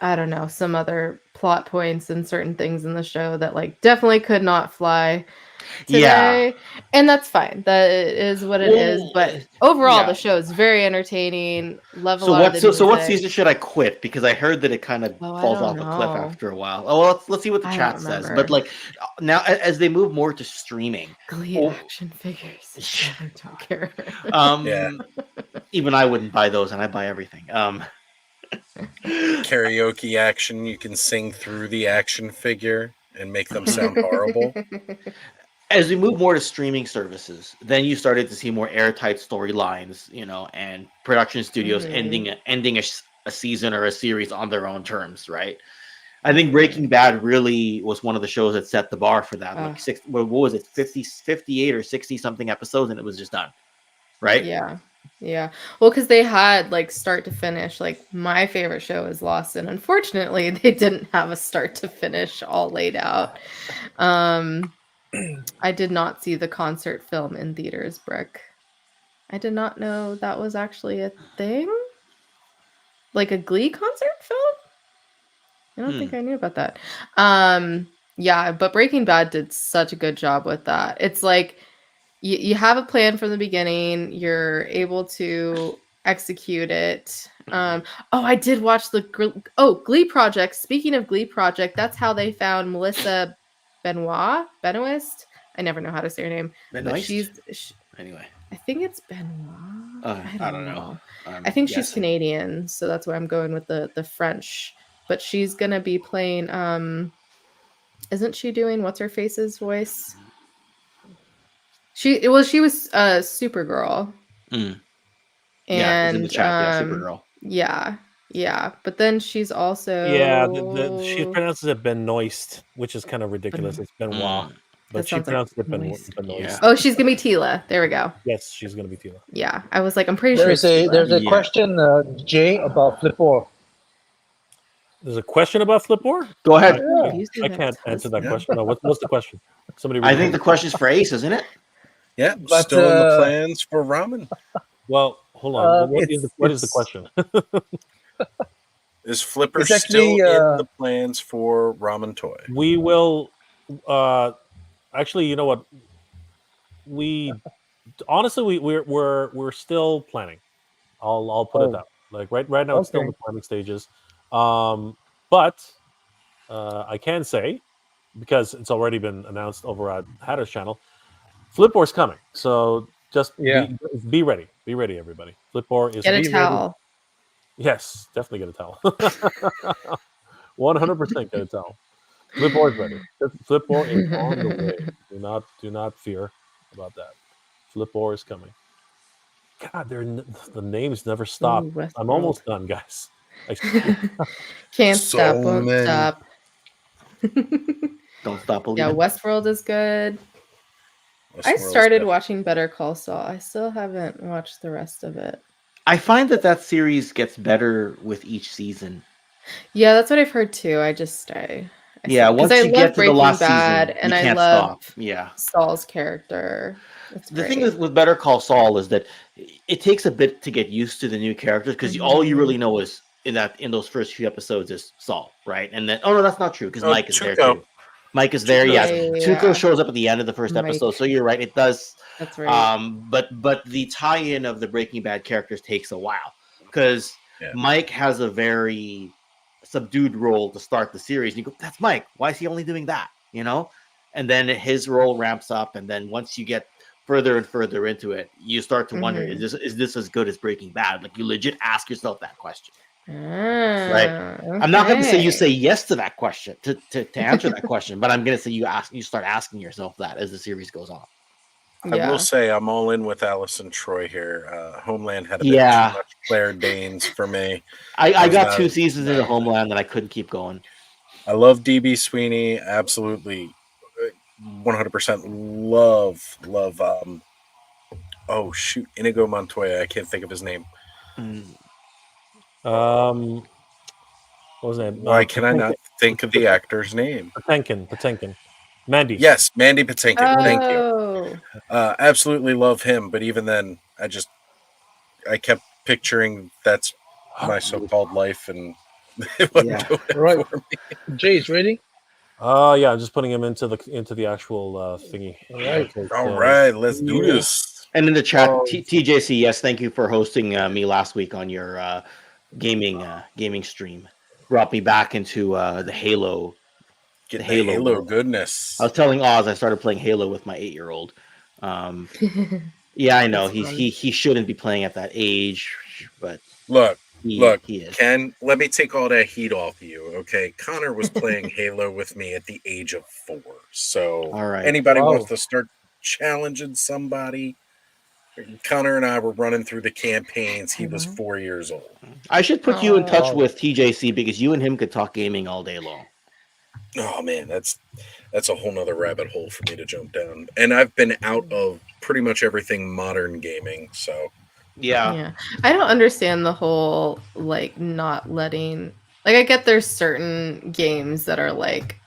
I don't know, some other plot points and certain things in the show that like definitely could not fly today. And that's fine. That is what it is. But overall, the show is very entertaining. Love a lot of the music. So what season should I quit? Because I heard that it kind of falls off a cliff after a while. Oh, well, let's see what the chat says. But like now, as they move more to streaming, Glee action figures. I don't care. Even I wouldn't buy those, and I buy everything. Karaoke action, you can sing through the action figure and make them sound horrible. As we move more to streaming services, then you started to see more airtight storylines, and production studios ending a season or a series on their own terms, right? I think Breaking Bad really was one of the shows that set the bar for that. Like what was it, 58 or 60 something episodes, and it was just done, right? Yeah. Well, because they had like start to finish. Like my favorite show is Lost, and unfortunately, they didn't have a start to finish all laid out. I did not see the concert film in theaters, Brooke. I did not know that was actually a thing. Like a Glee concert film? I don't think I knew about that. Yeah, but Breaking Bad did such a good job with that. It's like you have a plan from the beginning, you're able to execute it. I did watch the Glee Project. Speaking of Glee Project, that's how they found Melissa Benoist. I never know how to say her name. Anyway, I think it's Benoit. I don't know. I think she's Canadian, so that's why I'm going with the French. But she's gonna be playing. Isn't she doing what's her face's voice? She was Supergirl. And in the chat, Supergirl. Yeah, but then she's also she pronounces it Benoist, which is kind of ridiculous. It's Benoit, but she pronounces it Benoist. Yeah. Oh, she's gonna be Tila. There we go. Yes, she's gonna be Tila. Yeah, I was like, I'm pretty sure. There's a question, Jay, about Flipper. There's a question about Flipper? Go ahead. I can't answer that question. No, what's the question? I think the question's for Ace, isn't it? Yeah, but, still in the plans for Ramen. Well, hold on. What is the question? Is Flipper still in the plans for Ramen Toy? We will. Actually, you know what? We're still planning. I'll put it that. Like right now, it's still in the planning stages. But I can say, because it's already been announced over at Hatter's channel, Flipboard's coming. So just be ready. Be ready, everybody. Flipboard is get a towel. Ready. Yes, definitely get a towel. 100% get a towel. Flipboard's ready. Flipboard is on the way. Do not fear about that. Flipboard is coming. God, the names never stop. I'm almost done, guys. Can't stop, won't stop. Don't stop believing. Yeah, Westworld is good. I started watching Better Call Saul. I still haven't watched the rest of it. I find that series gets better with each season. Yeah, that's what I've heard too. Once you get to the last season, and I love Saul's character. The thing with Better Call Saul is that it takes a bit to get used to the new characters because all you really know is in those first few episodes is Saul, right? And then that's not true because Mike is there too. Mike is there, Tuco shows up at the end of the first episode, so you're right. It does. That's right. But the tie-in of the Breaking Bad characters takes a while because Mike has a very subdued role to start the series. And you go, that's Mike. Why is he only doing that? And then his role ramps up, and then once you get further and further into it, you start to wonder: is this as good as Breaking Bad? Like you legit ask yourself that question. Right. Okay. I'm not going to say you say yes to that question to answer that question, but I'm going to say you start asking yourself that as the series goes on. I will say I'm all in with Allison Troy here. Homeland had a bit Yeah. too much Claire Danes for me. I was got not- 2 seasons into Homeland and I couldn't keep going. I love DB Sweeney. Absolutely. 100% love. Oh, shoot. Inigo Montoya. I can't think of his name. What was that? Why can I not think of the actor's name? Patinkin. Mandy. Yes, Mandy Patinkin. Thank you. Oh. Absolutely love him, but even then, I kept picturing that's my so-called life, and it wasn't doing it Right. for me. Jay's ready. Yeah, I'm just putting him into the actual thingy. All right. All right, let's do this. And in the chat, TJC, yes, thank you for hosting me last week on your gaming stream. Brought me back into the Halo. Get the Halo world. goodness. I was telling Oz I started playing Halo with my 8-year-old. Yeah, I know he shouldn't be playing at that age, but Look, he is. Ken, let me take all that heat off you, okay? Connor was playing Halo with me at the age of 4. So All right. anybody wants to start challenging somebody, Connor and I were running through the campaigns. He was 4 years old. I should put you in touch with TJC because you and him could talk gaming all day long. Oh man, that's a whole nother rabbit hole for me to jump down. And I've been out of pretty much everything modern gaming, so yeah. I don't understand the whole like not letting, like, I get there's certain games that are like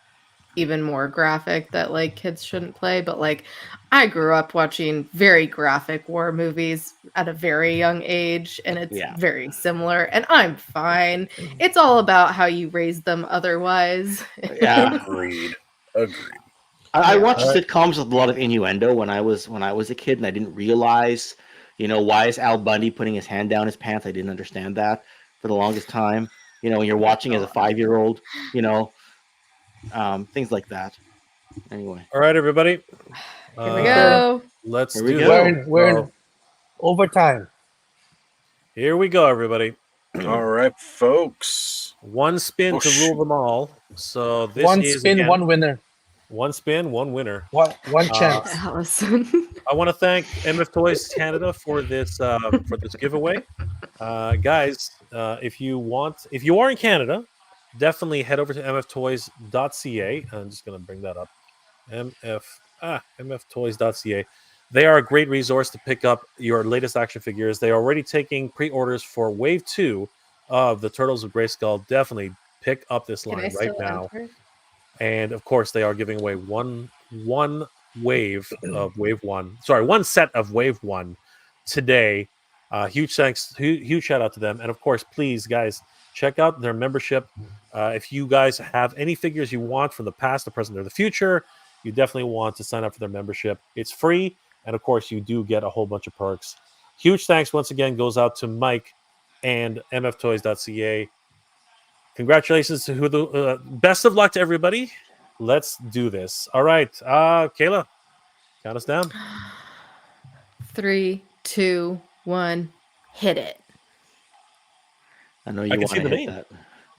even more graphic that like kids shouldn't play, but like I grew up watching very graphic war movies at a very young age, and it's very similar, and I'm fine. It's all about how you raise them otherwise. Yeah. Agreed. I watched sitcoms with a lot of innuendo when I was a kid, and I didn't realize, why is Al Bundy putting his hand down his pants? I didn't understand that for the longest time. When you're watching as a 5-year-old, things like that. Anyway. All right, everybody. Here we go. Let's Here we do go. it. We're in overtime. Here we go, everybody. All right, folks. One spin to rule them all. So this one is spin, again, one winner. One spin, one winner. One chance. Allison. I want to thank MF Toys Canada for this giveaway, guys. If you are in Canada, definitely head over to MFToys.ca. I'm just going to bring that up. MFToys.ca. They are a great resource to pick up your latest action figures. They are already taking pre-orders for Wave 2 of the Turtles of Grayskull. Definitely pick up this line right now. And of course, they are giving away one wave of Wave 1. Sorry, one set of Wave 1 today. Huge thanks, huge shout out to them. And of course, please, guys, check out their membership. If you guys have any figures you want from the past, the present, or the future, you definitely want to sign up for their membership. It's free. And of course, you do get a whole bunch of perks. Huge thanks once again goes out to Mike and MFToys.ca. Congratulations to the best of luck to everybody. Let's do this. All right, Kayla, count us down. 3, 2, 1, hit it. I know you want to hit that.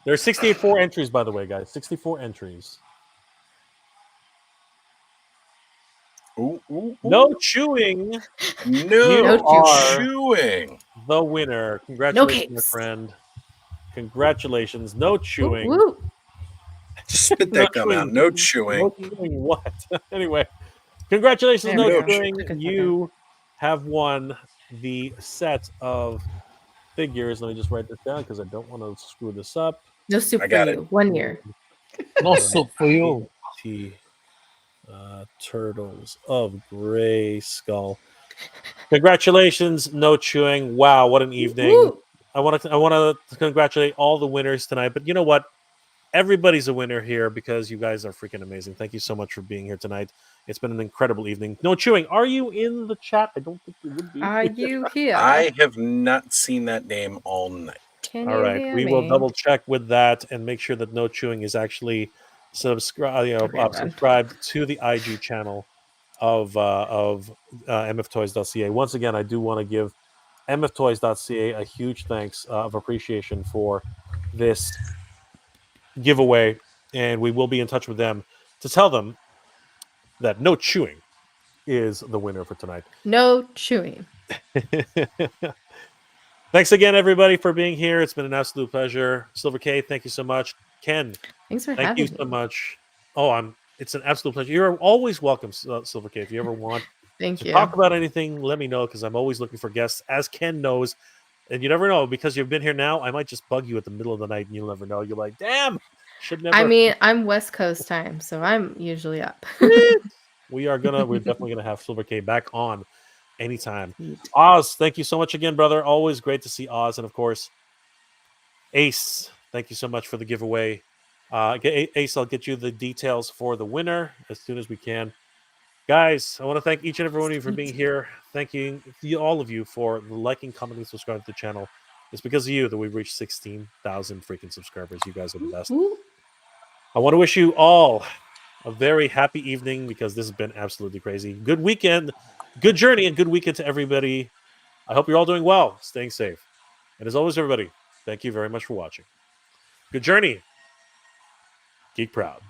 There are 64 entries, by the way, guys. 64 entries. Ooh. No chewing. No chewing. The winner. Congratulations, my friend. Congratulations. No chewing. Woo. Just spit that gum out. No chewing. No chewing what? Anyway, congratulations, no chewing. You have won the set of figures. Let me just write this down because I don't want to screw this up. No soup for you. 1 year. No soup for you. Turtles of Grayskull. Congratulations, no chewing. Wow, what an evening! Woo. I want to congratulate all the winners tonight. But you know what? Everybody's a winner here because you guys are freaking amazing. Thank you so much for being here tonight. It's been an incredible evening. No chewing. Are you in the chat? I don't think you would be. Are you here? I have not seen that name all night. All right, we will double check with that and make sure that no chewing is actually subscribed to the IG channel of MFToys.ca. Once again, I do want to give MFToys.ca a huge thanks of appreciation for this giveaway, and we will be in touch with them to tell them that no chewing is the winner for tonight. No chewing. Thanks again, everybody, for being here. It's been an absolute pleasure. Silver K, thank you so much. Ken, Thanks for thank having you me. so much. Oh, it's an absolute pleasure. You're always welcome, Silver K. If you ever want Thank to you. talk about anything, let me know because I'm always looking for guests, as Ken knows. And you never know, because you've been here now, I might just bug you at the middle of the night and you'll never know. You're like, damn, should never. I mean, I'm West Coast time, so I'm usually up. We're definitely gonna have Silver K back on anytime. Sweet. Oz, thank you so much again, brother. Always great to see Oz, and of course, Ace. Thank you so much for the giveaway. Ace, I'll get you the details for the winner as soon as we can. Guys, I want to thank each and every one of you for being here. Thank you, all of you, for liking, commenting, subscribing to the channel. It's because of you that we've reached 16,000 freaking subscribers. You guys are the best. I want to wish you all a very happy evening because this has been absolutely crazy. Good weekend, good journey, and good weekend to everybody. I hope you're all doing well, staying safe. And as always, everybody, thank you very much for watching. Good journey. Geek proud.